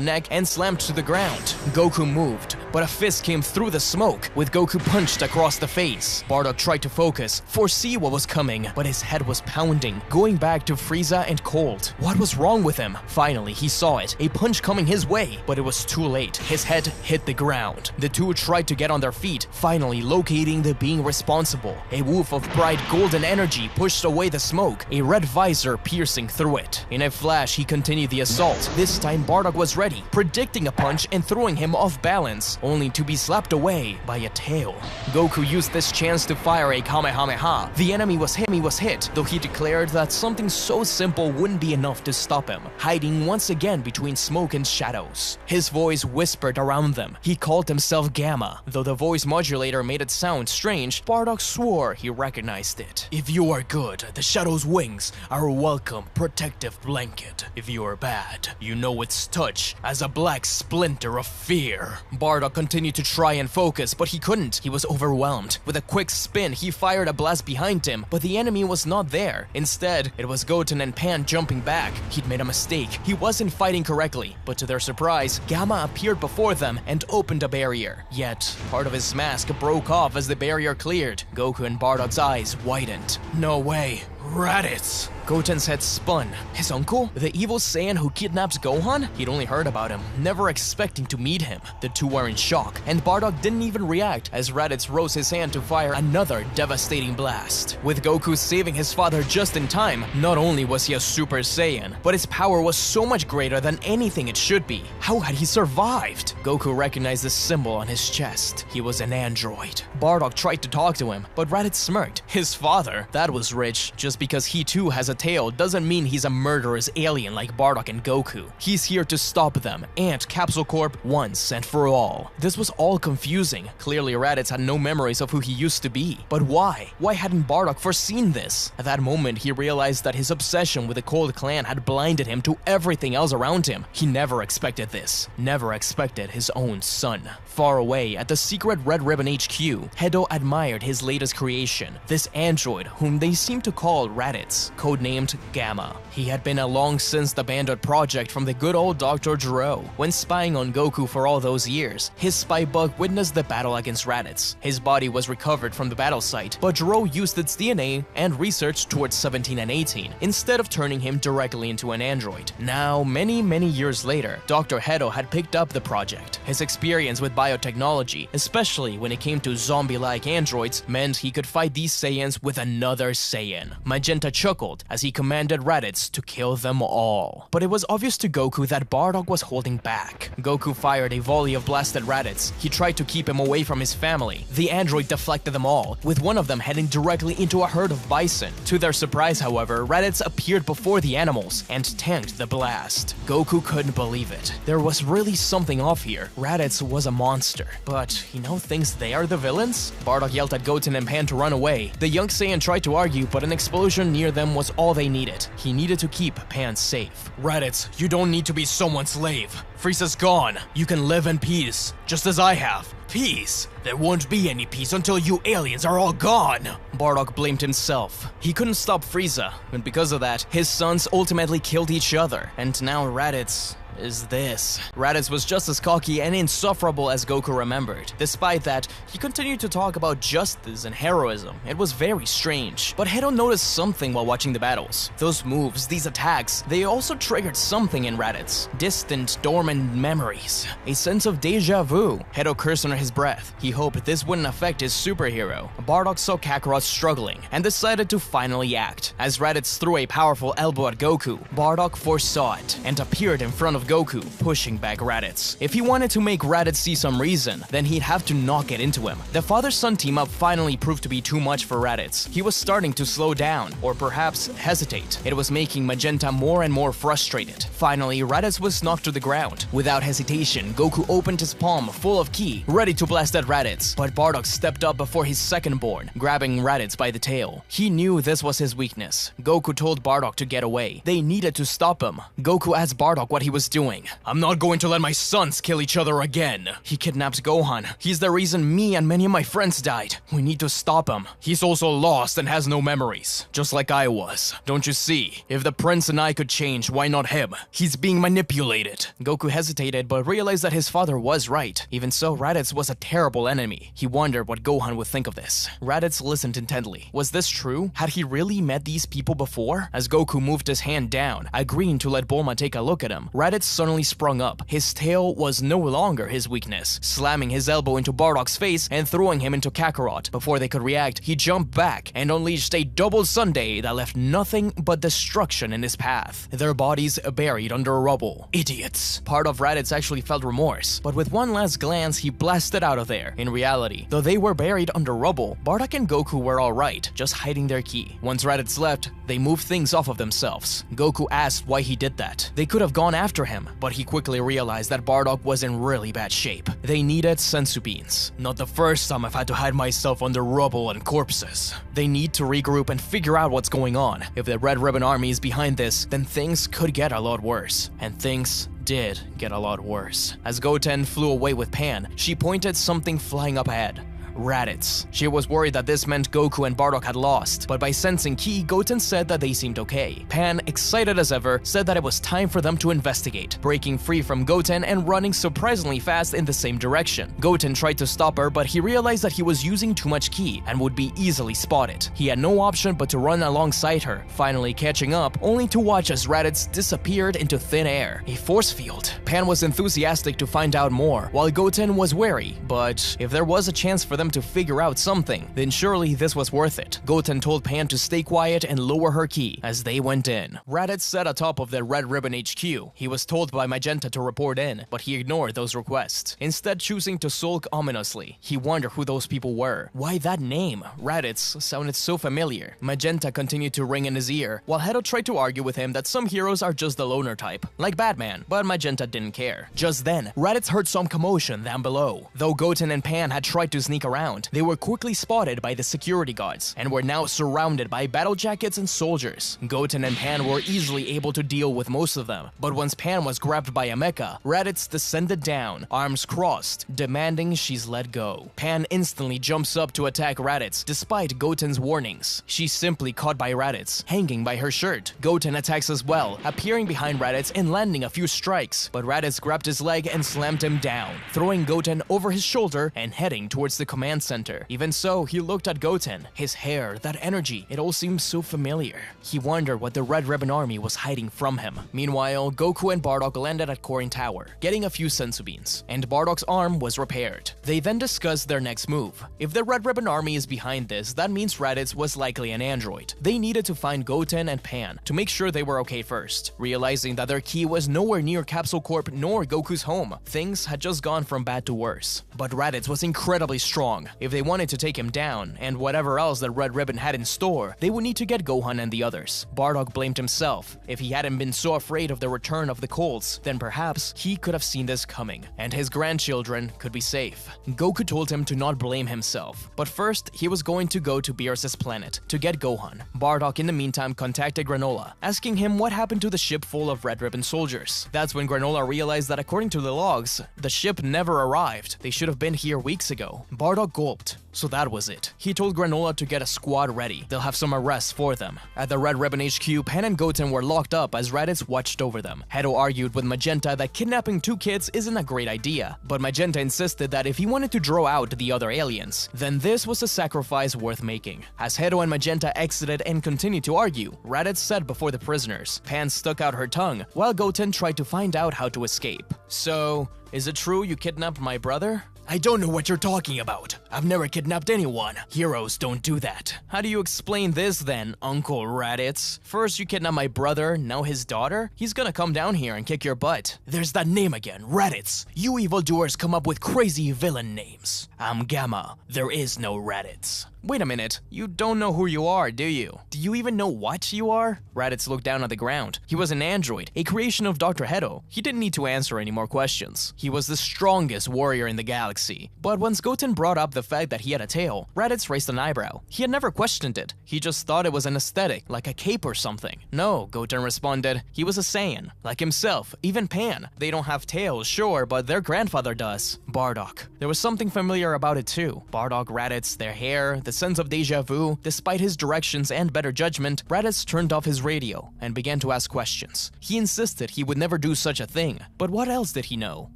E: neck and slammed to the ground. Goku moved, but a fist came through the smoke, with Goku punched across the face. Bardock tried to focus, foresee what was coming, but his head was pounding, going back to Frieza and cold. What was wrong with him? Finally, he saw it, a punch coming his way, but it was too late. His head hit the ground. The two tried to get on their feet, finally locating the being responsible. A woof of bright golden energy pushed away the smoke, a red visor piercing through it. In a flash, he continued the assault. This time, Bardock was ready, predicting a punch and throwing him off balance, only to be slapped away by a tail. Goku used this chance to fire a Kamehameha. The enemy was hit, though he declared that something so simple wouldn't be enough to stop him, hiding once again between smoke and shadows. His voice whispered around them. He called himself Gamma. Though the voice modulator made it sound strange, Bardock swore he recognized it. If you are good, the shadow's wings are a welcome protective blanket. If you are bad, you know its touch as a black splinter of fear. Bardock continued to try and focus, but he couldn't. He was overwhelmed. With a quick spin, he fired a blast behind him, but the enemy was not there. Instead, it was Goten and Pan jumping back. He'd made a mistake. He wasn't fighting correctly, but to their surprise, Gamma appeared before them and opened a barrier. Yet, part of his mask broke off as the barrier barrier cleared, Goku and Bardock's eyes widened. No way.
B: Raditz!
E: Goten's head spun. His uncle? The evil Saiyan who kidnaps Gohan? He'd only heard about him, never expecting to meet him. The two were in shock, and Bardock didn't even react as Raditz rose his hand to fire another devastating blast. With Goku saving his father just in time, not only was he a Super Saiyan, but his power was so much greater than anything it should be. How had he survived? Goku recognized the symbol on his chest. He was an android. Bardock tried to talk to him, but Raditz smirked. His father? That was rich. Just because he too has a tail doesn't mean he's a murderous alien like Bardock and Goku. He's here to stop them and Capsule Corp once and for all. This was all confusing. Clearly Raditz had no memories of who he used to be. But why? Why hadn't Bardock foreseen this? At that moment, he realized that his obsession with the Cold Clan had blinded him to everything else around him. He never expected this. Never expected his own son. Far away at the secret Red Ribbon HQ, Hedo admired his latest creation, this android whom they seemed to call Raditz, codenamed Gamma. He had been a long since abandoned project from the good old Dr. Gero. When spying on Goku for all those years, his spy bug witnessed the battle against Raditz. His body was recovered from the battle site, but Gero used its DNA and research towards 17 and 18, instead of turning him directly into an android. Now, many years later, Dr. Hedo had picked up the project. His experience with biotechnology, especially when it came to zombie-like androids, meant he could fight these Saiyans with another Saiyan. Magenta chuckled as he commanded Raditz to kill them all. But it was obvious to Goku that Bardock was holding back. Goku fired a volley of blast at Raditz. He tried to keep him away from his family. The android deflected them all, with one of them heading directly into a herd of bison. To their surprise, however, Raditz appeared before the animals and tanked the blast. Goku couldn't believe it. There was really something off here. Raditz was a monster. But he now thinks they are the villains? Bardock yelled at Goten and Pan to run away. The young Saiyan tried to argue, but an explosion near them was all they needed. He needed to keep Pan safe.
B: Raditz, you don't need to be someone's slave. Frieza's gone. You can live in peace, just as I have. Peace? There won't be any peace until you aliens are all gone.
E: Bardock blamed himself. He couldn't stop Frieza, and because of that, his sons ultimately killed each other. And now Raditz is this. Raditz was just as cocky and insufferable as Goku remembered. Despite that, he continued to talk about justice and heroism. It was very strange. But Hedo noticed something while watching the battles. Those moves, these attacks, they also triggered something in Raditz. Distant, dormant memories. A sense of deja vu. Hedo cursed under his breath. He hoped this wouldn't affect his superhero. Bardock saw Kakarot struggling and decided to finally act. As Raditz threw a powerful elbow at Goku, Bardock foresaw it and appeared in front of Goku, pushing back Raditz. If he wanted to make Raditz see some reason, then he'd have to knock it into him. The father-son team-up finally proved to be too much for Raditz. He was starting to slow down, or perhaps hesitate. It was making Magenta more and more frustrated. Finally, Raditz was knocked to the ground. Without hesitation, Goku opened his palm full of ki, ready to blast at Raditz. But Bardock stepped up before his second-born, grabbing Raditz by the tail. He knew this was his weakness. Goku told Bardock to get away. They needed to stop him. Goku asked Bardock what he was doing.
B: I'm not going to let my sons kill each other again.
E: He kidnapped Gohan. He's the reason me and many of my friends died. We need to stop him.
B: He's also lost and has no memories, just like I was. Don't you see? If the prince and I could change, why not him? He's being manipulated.
E: Goku hesitated but realized that his father was right. Even so, Raditz was a terrible enemy. He wondered what Gohan would think of this. Raditz listened intently. Was this true? Had he really met these people before? As Goku moved his hand down, agreeing to let Bulma take a look at him, Raditz suddenly sprung up. His tail was no longer his weakness, slamming his elbow into Bardock's face and throwing him into Kakarot. Before they could react, he jumped back and unleashed a double Sunday that left nothing but destruction in his path. Their bodies buried under rubble. Idiots. Part of Raditz actually felt remorse, but with one last glance, he blasted out of there. In reality, though they were buried under rubble, Bardock and Goku were alright, just hiding their ki. Once Raditz left, they moved things off of themselves. Goku asked why he did that. They could have gone after him, but he quickly realized that Bardock was in really bad shape. They needed senzu beans.
B: Not the first time I've had to hide myself under rubble and corpses.
E: They need to regroup and figure out what's going on. If the Red Ribbon Army is behind this, then things could get a lot worse. And things did get a lot worse. As Goten flew away with Pan, she pointed something flying up ahead. Raditz. She was worried that this meant Goku and Bardock had lost, but by sensing ki, Goten said that they seemed okay. Pan, excited as ever, said that it was time for them to investigate, breaking free from Goten and running surprisingly fast in the same direction. Goten tried to stop her, but he realized that he was using too much ki and would be easily spotted. He had no option but to run alongside her, finally catching up, only to watch as Raditz disappeared into thin air. A force field. Pan was enthusiastic to find out more, while Goten was wary, but if there was a chance for them to figure out something, then surely this was worth it. Goten told Pan to stay quiet and lower her ki as they went in. Raditz sat atop of the Red Ribbon HQ. He was told by Magenta to report in, but he ignored those requests, instead choosing to sulk ominously. He wondered who those people were. Why that name? Raditz sounded so familiar. Magenta continued to ring in his ear, while Hedo tried to argue with him that some heroes are just the loner type, like Batman, but Magenta didn't care. Just then, Raditz heard some commotion down below. Though Goten and Pan had tried to sneak around, they were quickly spotted by the security guards, and were now surrounded by battle jackets and soldiers. Goten and Pan were easily able to deal with most of them, but once Pan was grabbed by a mecha, Raditz descended down, arms crossed, demanding she's let go. Pan instantly jumps up to attack Raditz, despite Goten's warnings. She's simply caught by Raditz, hanging by her shirt. Goten attacks as well, appearing behind Raditz and landing a few strikes, but Raditz grabbed his leg and slammed him down, throwing Goten over his shoulder and heading towards the command center. Even so, he looked at Goten. His hair, that energy, it all seemed so familiar. He wondered what the Red Ribbon Army was hiding from him. Meanwhile, Goku and Bardock landed at Korin Tower, getting a few senzu beans, and Bardock's arm was repaired. They then discussed their next move. If the Red Ribbon Army is behind this, that means Raditz was likely an android. They needed to find Goten and Pan to make sure they were okay first. Realizing that their key was nowhere near Capsule Corp nor Goku's home, things had just gone from bad to worse. But Raditz was incredibly strong. If they wanted to take him down, and whatever else the Red Ribbon had in store, they would need to get Gohan and the others. Bardock blamed himself. If he hadn't been so afraid of the return of the Colts, then perhaps he could have seen this coming, and his grandchildren could be safe. Goku told him to not blame himself, but first he was going to go to Beerus' planet to get Gohan. Bardock in the meantime contacted Granola, asking him what happened to the ship full of Red Ribbon soldiers. That's when Granola realized that according to the logs, the ship never arrived. They should have been here weeks ago. Bardock gulped. So that was it. He told Granola to get a squad ready. They'll have some arrests for them. At the Red Ribbon HQ, Pan and Goten were locked up as Raditz watched over them. Hedo argued with Magenta that kidnapping two kids isn't a great idea, but Magenta insisted that if he wanted to draw out the other aliens, then this was a sacrifice worth making. As Hedo and Magenta exited and continued to argue, Raditz said before the prisoners. Pan stuck out her tongue, while Goten tried to find out how to escape. So, is it true you kidnapped my brother?
C: I don't know what you're talking about. I've never kidnapped anyone. Heroes don't do that.
E: How do you explain this then, Uncle Raditz? First you kidnapped my brother, now his daughter? He's gonna come down here and kick your butt.
C: There's that name again, Raditz. You evildoers come up with crazy villain names. I'm Gamma. There is no Raditz.
E: Wait a minute, you don't know who you are, do you? Do you even know what you are? Raditz looked down at the ground. He was an android, a creation of Dr. Hedo. He didn't need to answer any more questions. He was the strongest warrior in the galaxy. But once Goten brought up the fact that he had a tail, Raditz raised an eyebrow. He had never questioned it. He just thought it was an aesthetic, like a cape or something. No, Goten responded. He was a Saiyan, like himself, even Pan. They don't have tails, sure, but their grandfather does. Bardock. There was something familiar about it too. Bardock, Raditz, their hair, the sense of deja vu. Despite his directions and better judgment, Raditz turned off his radio and began to ask questions. He insisted he would never do such a thing, but what else did he know?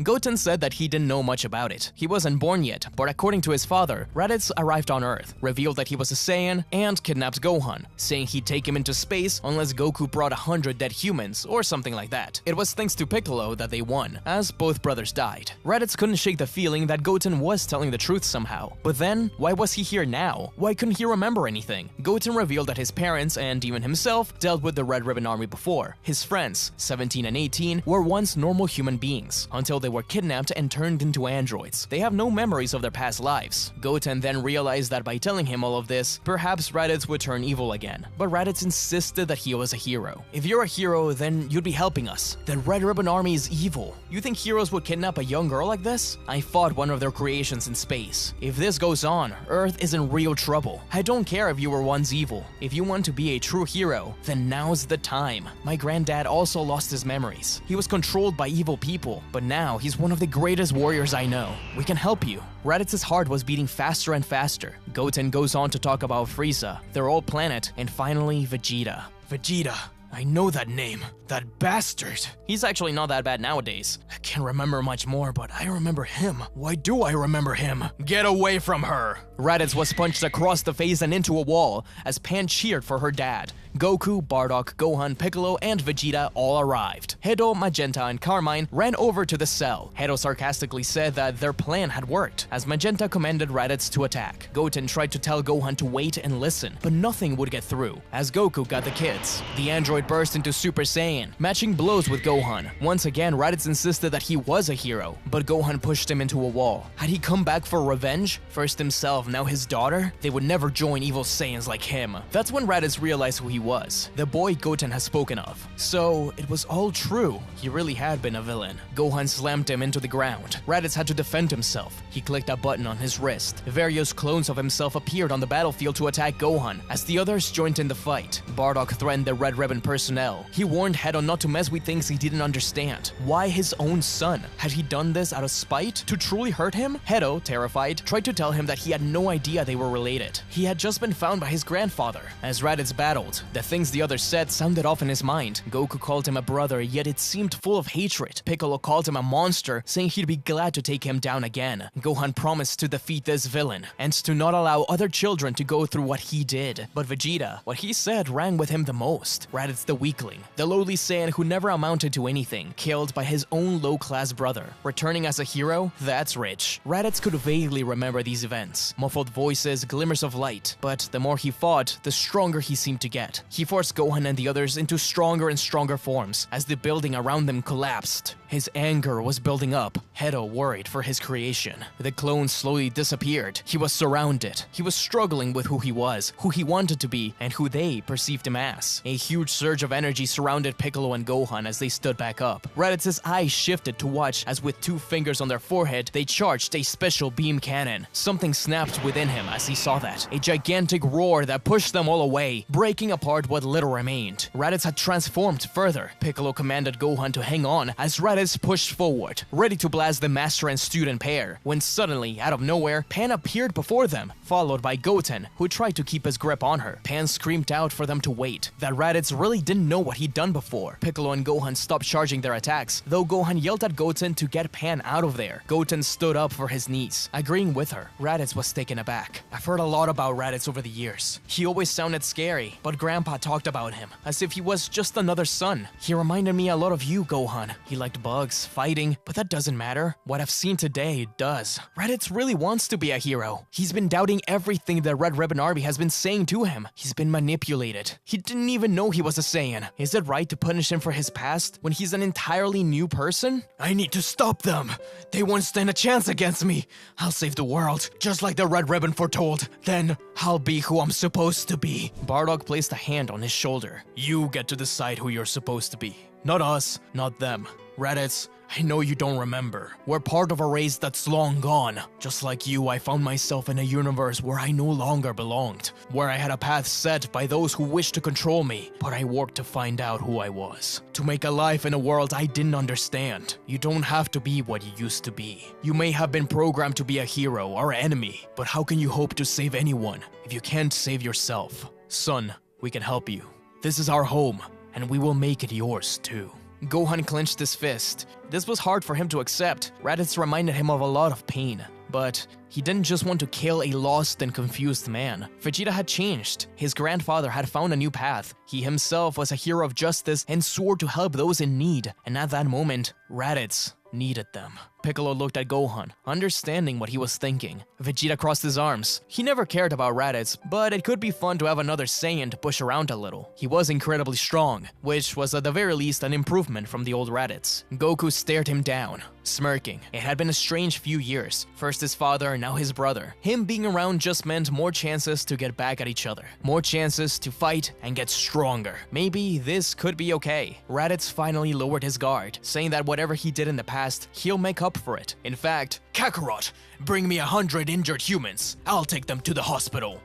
E: Goten said that he didn't know much about it. He wasn't born yet, but according to his father, Raditz arrived on Earth, revealed that he was a Saiyan, and kidnapped Gohan, saying he'd take him into space unless Goku brought 100 dead humans, or something like that. It was thanks to Piccolo that they won, as both brothers died. Raditz couldn't shake the feeling that Goten was telling the truth somehow. But then, why was he here now? Why couldn't he remember anything? Goten revealed that his parents, and even himself, dealt with the Red Ribbon Army before. His friends, 17 and 18, were once normal human beings, until they were kidnapped and turned into androids. They have no memories of their past lives. Goten then realized that by telling him all of this, perhaps Raditz would turn evil again. But Raditz insisted that he was a hero. If you're a hero, then you'd be helping us. The Red Ribbon Army is evil. You think heroes would kidnap a young girl like this? I fought one of their creations in space. If this goes on, Earth isn't real real trouble. I don't care if you were once evil. If you want to be a true hero, then now's the time. My granddad also lost his memories. He was controlled by evil people, but now he's one of the greatest warriors I know. We can help you." Raditz's heart was beating faster and faster. Goten goes on to talk about Frieza, their old planet, and finally Vegeta.
A: Vegeta. I know that name. That bastard.
E: He's actually not that bad nowadays.
A: I can't remember much more, but I remember him. Why do I remember him? Get away from her!
E: Raditz was punched across the face and into a wall as Pan cheered for her dad. Goku, Bardock, Gohan, Piccolo, and Vegeta all arrived. Hedo, Magenta, and Carmine ran over to the cell. Hedo sarcastically said that their plan had worked, as Magenta commanded Raditz to attack. Goten tried to tell Gohan to wait and listen, but nothing would get through, as Goku got the kids. The android burst into Super Saiyan, matching blows with Gohan. Once again, Raditz insisted that he was a hero, but Gohan pushed him into a wall. Had he come back for revenge? First himself, now his daughter? They would never join evil Saiyans like him. That's when Raditz realized who he was, the boy Goten has spoken of. So, it was all true. He really had been a villain. Gohan slammed him into the ground. Raditz had to defend himself. He clicked a button on his wrist. Various clones of himself appeared on the battlefield to attack Gohan, as the others joined in the fight. Bardock threatened the Red Ribbon personnel. He warned Hedo not to mess with things he didn't understand. Why his own son? Had he done this out of spite? To truly hurt him? Hedo, terrified, tried to tell him that he had no idea they were related. He had just been found by his grandfather. As Raditz battled, the things the others said sounded off in his mind. Goku called him a brother, yet it seemed full of hatred. Piccolo called him a monster, saying he'd be glad to take him down again. Gohan promised to defeat this villain, and to not allow other children to go through what he did. But Vegeta, what he said rang with him the most. Raditz the weakling, the lowly Saiyan who never amounted to anything, killed by his own low-class brother. Returning as a hero? That's rich. Raditz could vaguely remember these events. Muffled voices, glimmers of light. But the more he fought, the stronger he seemed to get. He forced Gohan and the others into stronger and stronger forms as the building around them collapsed. His anger was building up. Hedo worried for his creation. The clones slowly disappeared. He was surrounded. He was struggling with who he was, who he wanted to be, and who they perceived him as. A huge surge of energy surrounded Piccolo and Gohan as they stood back up. Raditz's eyes shifted to watch as with 2 fingers on their forehead, they charged a special beam cannon. Something snapped within him as he saw that. A gigantic roar that pushed them all away, breaking apart what little remained. Raditz had transformed further. Piccolo commanded Gohan to hang on as Raditz pushed forward, ready to blast the master and student pair, when suddenly, out of nowhere, Pan appeared before them, followed by Goten, who tried to keep his grip on her. Pan screamed out for them to wait, that Raditz really didn't know what he'd done before. Piccolo and Gohan stopped charging their attacks, though Gohan yelled at Goten to get Pan out of there. Goten stood up for his niece, agreeing with her. Raditz was taken aback. I've heard a lot about Raditz over the years. He always sounded scary, but Grandpa talked about him, as if he was just another son. He reminded me a lot of you, Gohan. He liked bugs, fighting, but that doesn't matter. What I've seen today does. Raditz really wants to be a hero. He's been doubting everything the Red Ribbon Army has been saying to him. He's been manipulated. He didn't even know he was a Saiyan. Is it right to punish him for his past when he's an entirely new person?
A: I need to stop them. They won't stand a chance against me. I'll save the world, just like the Red Ribbon foretold. Then I'll be who I'm supposed to be.
E: Bardock placed a hand on his shoulder.
A: You get to decide who you're supposed to be. Not us, not them. Raditz, I know you don't remember. We're part of a race that's long gone. Just like you, I found myself in a universe where I no longer belonged, where I had a path set by those who wished to control me, but I worked to find out who I was, to make a life in a world I didn't understand. You don't have to be what you used to be. You may have been programmed to be a hero or enemy, but how can you hope to save anyone if you can't save yourself? Son, we can help you. This is our home, and we will make it yours too.
E: Gohan clenched his fist. This was hard for him to accept. Raditz reminded him of a lot of pain. But he didn't just want to kill a lost and confused man. Vegeta had changed. His grandfather had found a new path. He himself was a hero of justice and swore to help those in need. And at that moment, Raditz needed them. Piccolo looked at Gohan, understanding what he was thinking. Vegeta crossed his arms. He never cared about Raditz, but it could be fun to have another Saiyan to push around a little. He was incredibly strong, which was at the very least an improvement from the old Raditz. Goku stared him down, smirking. It had been a strange few years. First his father, now his brother. Him being around just meant more chances to get back at each other. More chances to fight and get stronger. Maybe this could be okay. Raditz finally lowered his guard, saying that whatever he did in the past, he'll make up up for it. In fact,
C: Kakarot, bring me 100 injured humans. I'll take them to the hospital.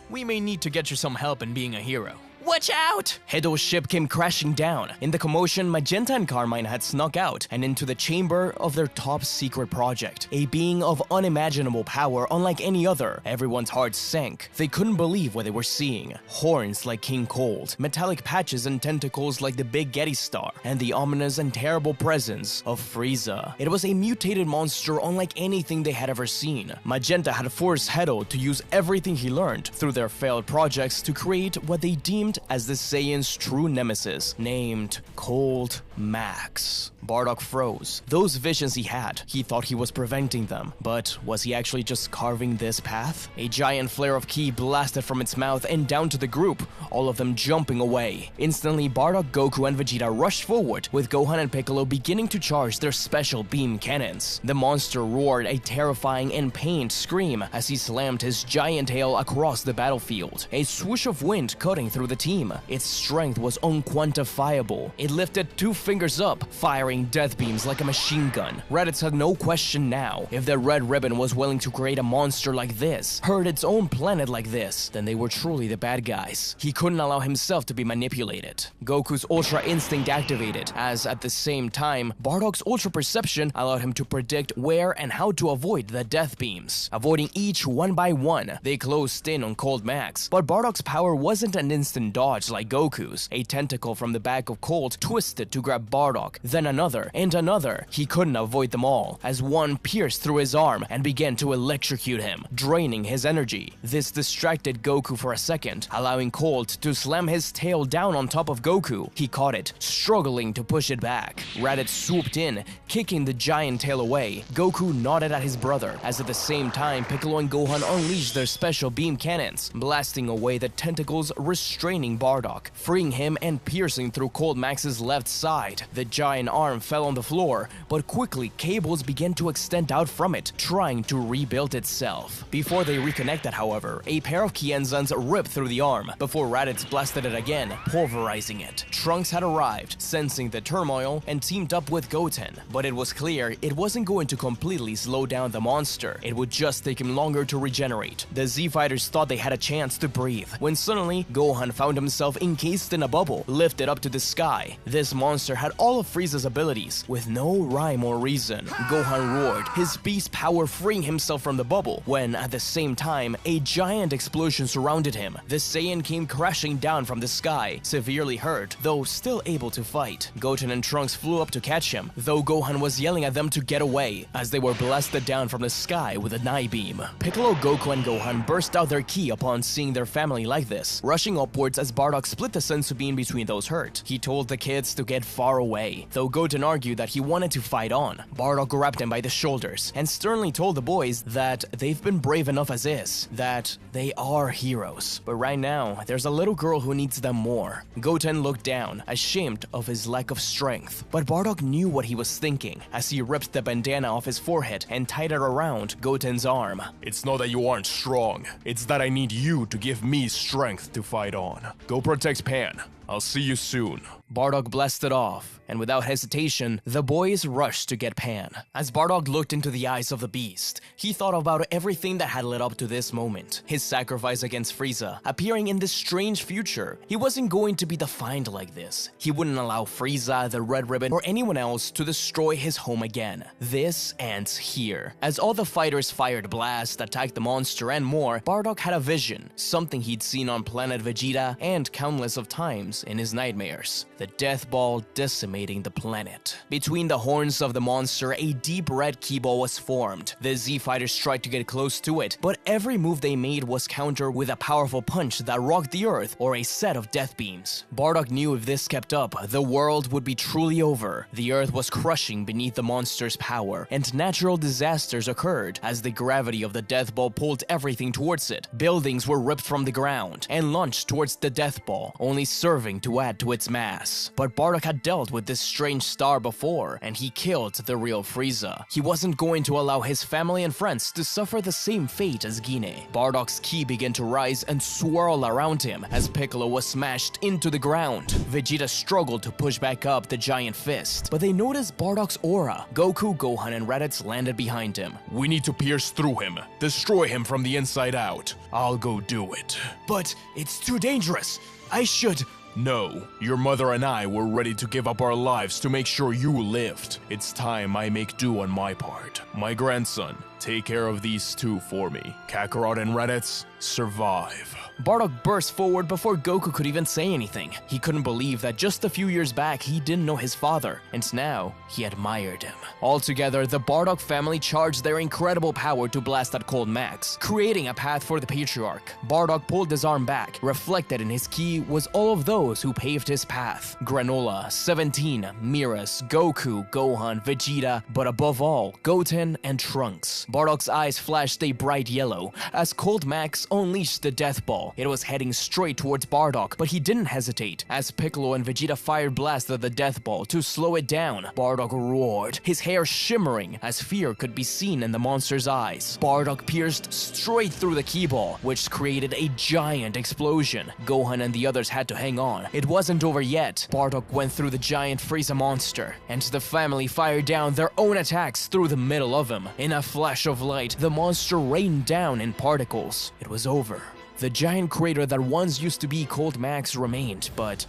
E: we may need to get you some help in being a hero.
C: Watch out!
E: Hedo's ship came crashing down. In the commotion, Magenta and Carmine had snuck out and into the chamber of their top secret project. A being of unimaginable power unlike any other. Everyone's hearts sank. They couldn't believe what they were seeing. Horns like King Cold, metallic patches and tentacles like the Big Getty Star, and the ominous and terrible presence of Frieza. It was a mutated monster unlike anything they had ever seen. Magenta had forced Hedo to use everything he learned through their failed projects to create what they deemed as the Saiyan's true nemesis, named Cold Max. Bardock froze. Those visions he had, he thought he was preventing them, but was he actually just carving this path? A giant flare of ki blasted from its mouth and down to the group, all of them jumping away. Instantly, Bardock, Goku, and Vegeta rushed forward, with Gohan and Piccolo beginning to charge their special beam cannons. The monster roared a terrifying and pained scream as he slammed his giant tail across the battlefield, a swoosh of wind cutting through the team. Its strength was unquantifiable. It lifted 2 fingers up, firing death beams like a machine gun. Raditz had no question now. If the Red Ribbon was willing to create a monster like this, hurt its own planet like this, then they were truly the bad guys. He couldn't allow himself to be manipulated. Goku's Ultra Instinct activated, as at the same time, Bardock's Ultra Perception allowed him to predict where and how to avoid the death beams. Avoiding each one by one, they closed in on Cold Max, but Bardock's power wasn't an instant dodge like Goku's. A tentacle from the back of Cold twisted to grab Bardock, then another and another. He couldn't avoid them all, as one pierced through his arm and began to electrocute him, draining his energy. This distracted Goku for a second, allowing Cold to slam his tail down on top of Goku. He caught it, struggling to push it back. Raditz swooped in, kicking the giant tail away. Goku nodded at his brother, as at the same time Piccolo and Gohan unleashed their special beam cannons, blasting away the tentacles restraining Bardock, freeing him and piercing through Cold Max's left side. The giant arm fell on the floor, but quickly cables began to extend out from it, trying to rebuild itself. Before they reconnected, however, a pair of Kienzans ripped through the arm, before Raditz blasted it again, pulverizing it. Trunks had arrived, sensing the turmoil, and teamed up with Goten, but it was clear it wasn't going to completely slow down the monster. It would just take him longer to regenerate. The Z-Fighters thought they had a chance to breathe, when suddenly, Gohan found himself encased in a bubble, lifted up to the sky. This monster had all of Frieza's abilities, with no rhyme or reason. Gohan roared, his beast power freeing himself from the bubble, when at the same time, a giant explosion surrounded him. The Saiyan came crashing down from the sky, severely hurt, though still able to fight. Goten and Trunks flew up to catch him, though Gohan was yelling at them to get away, as they were blasted down from the sky with a Nai beam. Piccolo, Goku, and Gohan burst out their ki upon seeing their family like this, rushing upwards as Bardock split the sensu bean between those hurt. He told the kids to get far away, though Goten argued that he wanted to fight on. Bardock grabbed him by the shoulders and sternly told the boys that they've been brave enough as is, that they are heroes. But right now, there's a little girl who needs them more. Goten looked down, ashamed of his lack of strength, but Bardock knew what he was thinking as he ripped the bandana off his forehead and tied it around Goten's arm.
B: It's not that you aren't strong, it's that I need you to give me strength to fight on. Go protect Pan. I'll see you soon.
E: Bardock blasted off, and without hesitation, the boys rushed to get Pan. As Bardock looked into the eyes of the beast, he thought about everything that had led up to this moment. His sacrifice against Frieza, appearing in this strange future. He wasn't going to be defined like this. He wouldn't allow Frieza, the Red Ribbon, or anyone else to destroy his home again. This ends here. As all the fighters fired blasts, attacked the monster, and more, Bardock had a vision, something he'd seen on planet Vegeta and countless of times in his nightmares. The death ball decimating the planet. Between the horns of the monster, a deep red ki ball was formed. The Z-Fighters tried to get close to it, but every move they made was countered with a powerful punch that rocked the earth or a set of death beams. Bardock knew if this kept up, the world would be truly over. The earth was crushing beneath the monster's power, and natural disasters occurred as the gravity of the death ball pulled everything towards it. Buildings were ripped from the ground and launched towards the death ball, only serving something to add to its mass. But Bardock had dealt with this strange star before, and he killed the real Frieza. He wasn't going to allow his family and friends to suffer the same fate as Gine. Bardock's ki began to rise and swirl around him as Piccolo was smashed into the ground. Vegeta struggled to push back up the giant fist, but they noticed Bardock's aura. Goku, Gohan, and Raditz landed behind him.
B: We need to pierce through him, destroy him from the inside out. I'll go do it.
A: But it's too dangerous. I should...
B: No, your mother and I were ready to give up our lives to make sure you lived. It's time I make do on my part. My grandson, take care of these two for me. Kakarot and Raditz, survive.
E: Bardock burst forward before Goku could even say anything. He couldn't believe that just a few years back he didn't know his father, and now he admired him. Altogether, the Bardock family charged their incredible power to blast at Cold Max, creating a path for the Patriarch. Bardock pulled his arm back. Reflected in his ki was all of those who paved his path. Granola, 17, Miras, Goku, Gohan, Vegeta, but above all, Goten and Trunks. Bardock's eyes flashed a bright yellow as Cold Max unleashed the Death Ball. It was heading straight towards Bardock, but he didn't hesitate as Piccolo and Vegeta fired blasts at the Death Ball to slow it down. Bardock roared, his hair shimmering as fear could be seen in the monster's eyes. Bardock pierced straight through the Ki Ball, which created a giant explosion. Gohan and the others had to hang on. It wasn't over yet. Bardock went through the giant Frieza monster, and the family fired down their own attacks through the middle of him. In a flash of light, the monster rained down in particles. It was over. The giant crater that once used to be Cold Max remained, but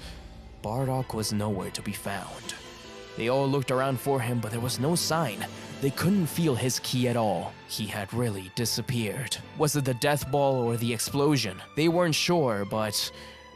E: Bardock was nowhere to be found. They all looked around for him, but there was no sign. They couldn't feel his ki at all. He had really disappeared. Was it the Death Ball or the explosion? They weren't sure, but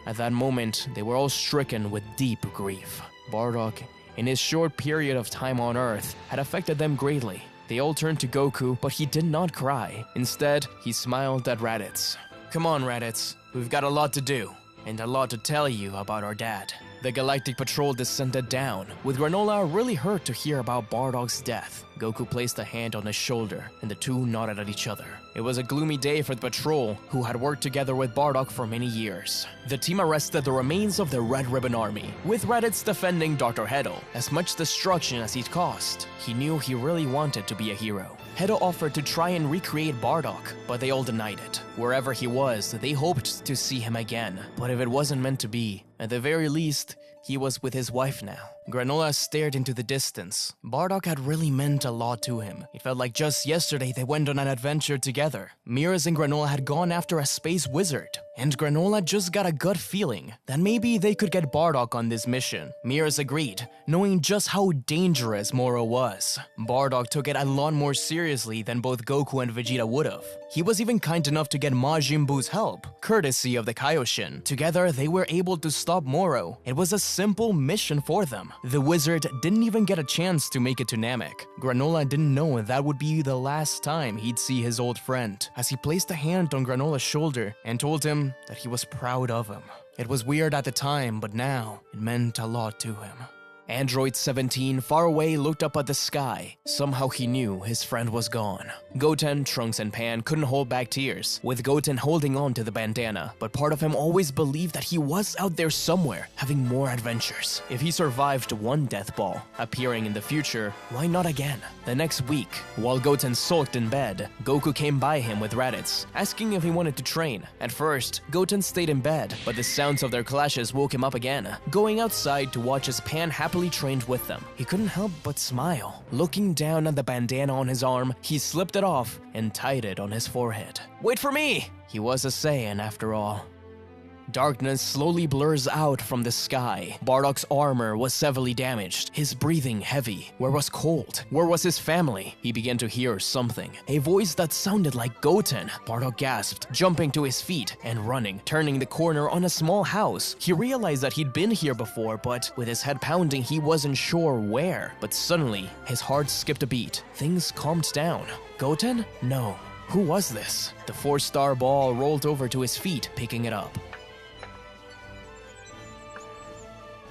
E: at that moment, they were all stricken with deep grief. Bardock, in his short period of time on Earth, had affected them greatly. They all turned to Goku, but he did not cry. Instead, he smiled at Raditz. Come on, Raditz. We've got a lot to do, and a lot to tell you about our dad. The Galactic Patrol descended down, with Granola really hurt to hear about Bardock's death. Goku placed a hand on his shoulder, and the two nodded at each other. It was a gloomy day for the patrol, who had worked together with Bardock for many years. The team arrested the remains of the Red Ribbon Army, with Raditz defending Dr. Hedo. As much destruction as he'd caused, he knew he really wanted to be a hero. Hedo offered to try and recreate Bardock, but they all denied it. Wherever he was, they hoped to see him again. But if it wasn't meant to be, at the very least, he was with his wife now. Granola stared into the distance. Bardock had really meant a lot to him. It felt like just yesterday they went on an adventure together. Miras and Granola had gone after a space wizard, and Granola just got a gut feeling that maybe they could get Bardock on this mission. Miras agreed, knowing just how dangerous Moro was. Bardock took it a lot more seriously than both Goku and Vegeta would've. He was even kind enough to get Majin Buu's help, courtesy of the Kaioshin. Together, they were able to stop Moro. It was a simple mission for them. The wizard didn't even get a chance to make it to Namek. Granola didn't know that would be the last time he'd see his old friend, as he placed a hand on Granola's shoulder and told him that he was proud of him. It was weird at the time, but now it meant a lot to him. Android 17, far away, looked up at the sky. Somehow he knew his friend was gone. Goten, Trunks, and Pan couldn't hold back tears, with Goten holding on to the bandana, but part of him always believed that he was out there somewhere, having more adventures. If he survived one Death Ball, appearing in the future, why not again? The next week, while Goten sulked in bed, Goku came by him with Raditz, asking if he wanted to train. At first, Goten stayed in bed, but the sounds of their clashes woke him up again, going outside to watch as Pan happily trained with them. He couldn't help but smile. Looking down at the bandana on his arm, he slipped it off and tied it on his forehead. "Wait for me!" He was a Saiyan after all. Darkness slowly blurs out from the sky. Bardock's armor was severely damaged, his breathing heavy. Where was Cold? Where was his family? He began to hear something, a voice that sounded like Goten. Bardock gasped, jumping to his feet and running, turning the corner on a small house. He realized that he'd been here before, but with his head pounding, he wasn't sure where. But suddenly, his heart skipped a beat. Things calmed down. Goten? No. Who was this? The 4-star ball rolled over to his feet, picking it up.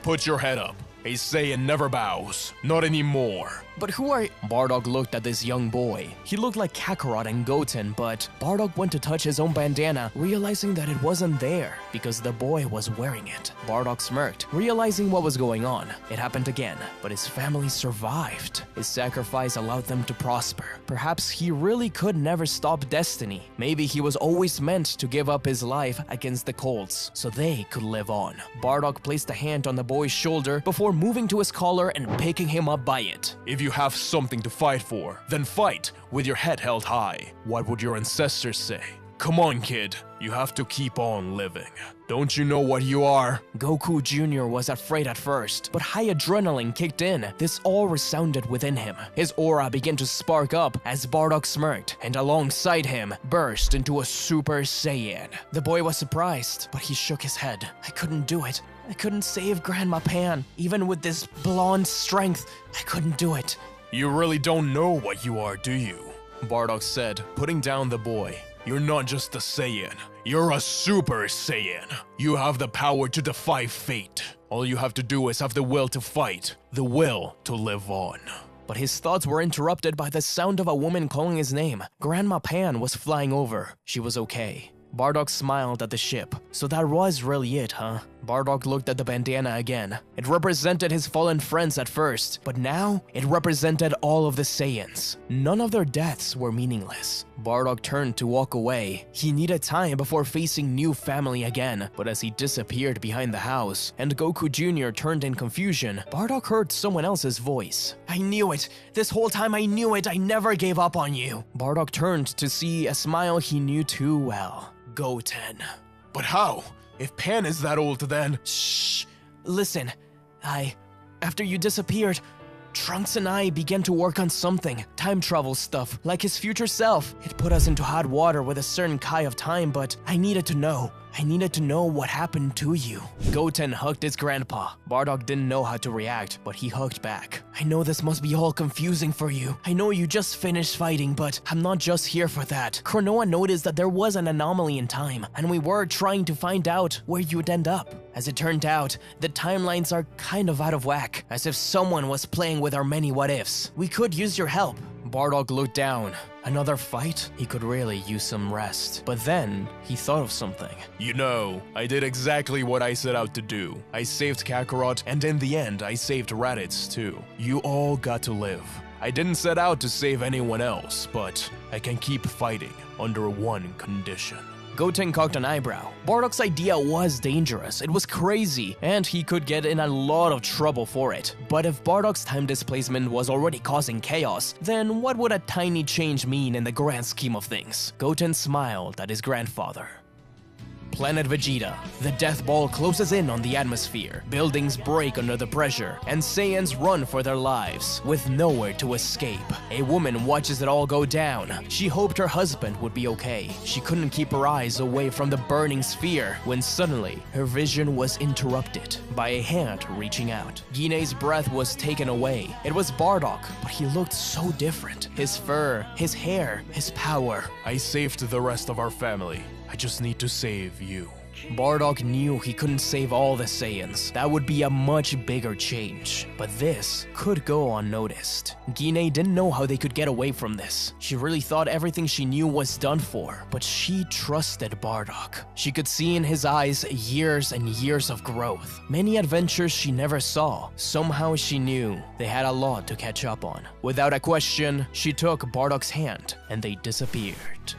B: Put your head up. A Saiyan never bows. Not anymore.
A: But who are— Bardock looked at this young boy. He looked like Kakarot and Goten, but Bardock went to touch his own bandana, realizing that it wasn't there because the boy was wearing it. Bardock smirked, realizing what was going on. It happened again, but his family survived. His sacrifice allowed them to prosper. Perhaps he really could never stop destiny. Maybe he was always meant to give up his life against the Colts so they could live on. Bardock placed a hand on the boy's shoulder before moving to his collar and picking him up by it.
B: If you have something to fight for, then fight with your head held high. What would your ancestors say? Come on, kid. You have to keep on living. Don't you know what you are?
A: Goku Jr. was afraid at first, but high adrenaline kicked in. This all resounded within him. His aura began to spark up as Bardock smirked, and alongside him burst into a Super Saiyan. The boy was surprised, but he shook his head. I couldn't do it. I couldn't save Grandma Pan. Even with this blonde strength, I couldn't do it.
B: You really don't know what you are, do you?
A: Bardock said, putting down the boy.
B: You're not just a Saiyan. You're a Super Saiyan. You have the power to defy fate. All you have to do is have the will to fight, the will to live on.
A: But his thoughts were interrupted by the sound of a woman calling his name. Grandma Pan was flying over. She was okay. Bardock smiled at the ship. So that was really it, huh? Bardock looked at the bandana again. It represented his fallen friends at first, but now it represented all of the Saiyans. None of their deaths were meaningless. Bardock turned to walk away. He needed time before facing new family again, but as he disappeared behind the house and Goku Jr. turned in confusion, Bardock heard someone else's voice. I knew it! This whole time I knew it! I never gave up on you! Bardock turned to see a smile he knew too well. Goten.
B: But how? If Pan is that old then—
A: Shh. Listen, after you disappeared, Trunks and I began to work on something. Time travel stuff, like his future self. It put us into hot water with a certain Kai of time, but I needed to know. I needed to know what happened to you. Goten hugged his grandpa. Bardock didn't know how to react, but he hugged back. I know this must be all confusing for you. I know you just finished fighting, but I'm not just here for that. Kronoa noticed that there was an anomaly in time, and we were trying to find out where you'd end up. As it turned out, the timelines are kind of out of whack, as if someone was playing with our many what-ifs. We could use your help. Bardock looked down. Another fight? He could really use some rest. But then, he thought of something.
B: You know, I did exactly what I set out to do. I saved Kakarot, and in the end, I saved Raditz too. You all got to live. I didn't set out to save anyone else, but I can keep fighting under one condition.
A: Goten cocked an eyebrow. Bardock's idea was dangerous, it was crazy, and he could get in a lot of trouble for it. But if Bardock's time displacement was already causing chaos, then what would a tiny change mean in the grand scheme of things? Goten smiled at his grandfather. Planet Vegeta. The death ball closes in on the atmosphere. Buildings break under the pressure, and Saiyans run for their lives, with nowhere to escape. A woman watches it all go down. She hoped her husband would be okay. She couldn't keep her eyes away from the burning sphere, when suddenly, her vision was interrupted by a hand reaching out. Guinea's breath was taken away. It was Bardock, but he looked so different. His fur, his hair, his power.
B: I saved the rest of our family. I just need to save you.
A: Bardock knew he couldn't save all the Saiyans. That would be a much bigger change. But this could go unnoticed. Guinea didn't know how they could get away from this. She really thought everything she knew was done for, but she trusted Bardock. She could see in his eyes years and years of growth. Many adventures she never saw. Somehow she knew they had a lot to catch up on. Without a question, she took Bardock's hand and they disappeared.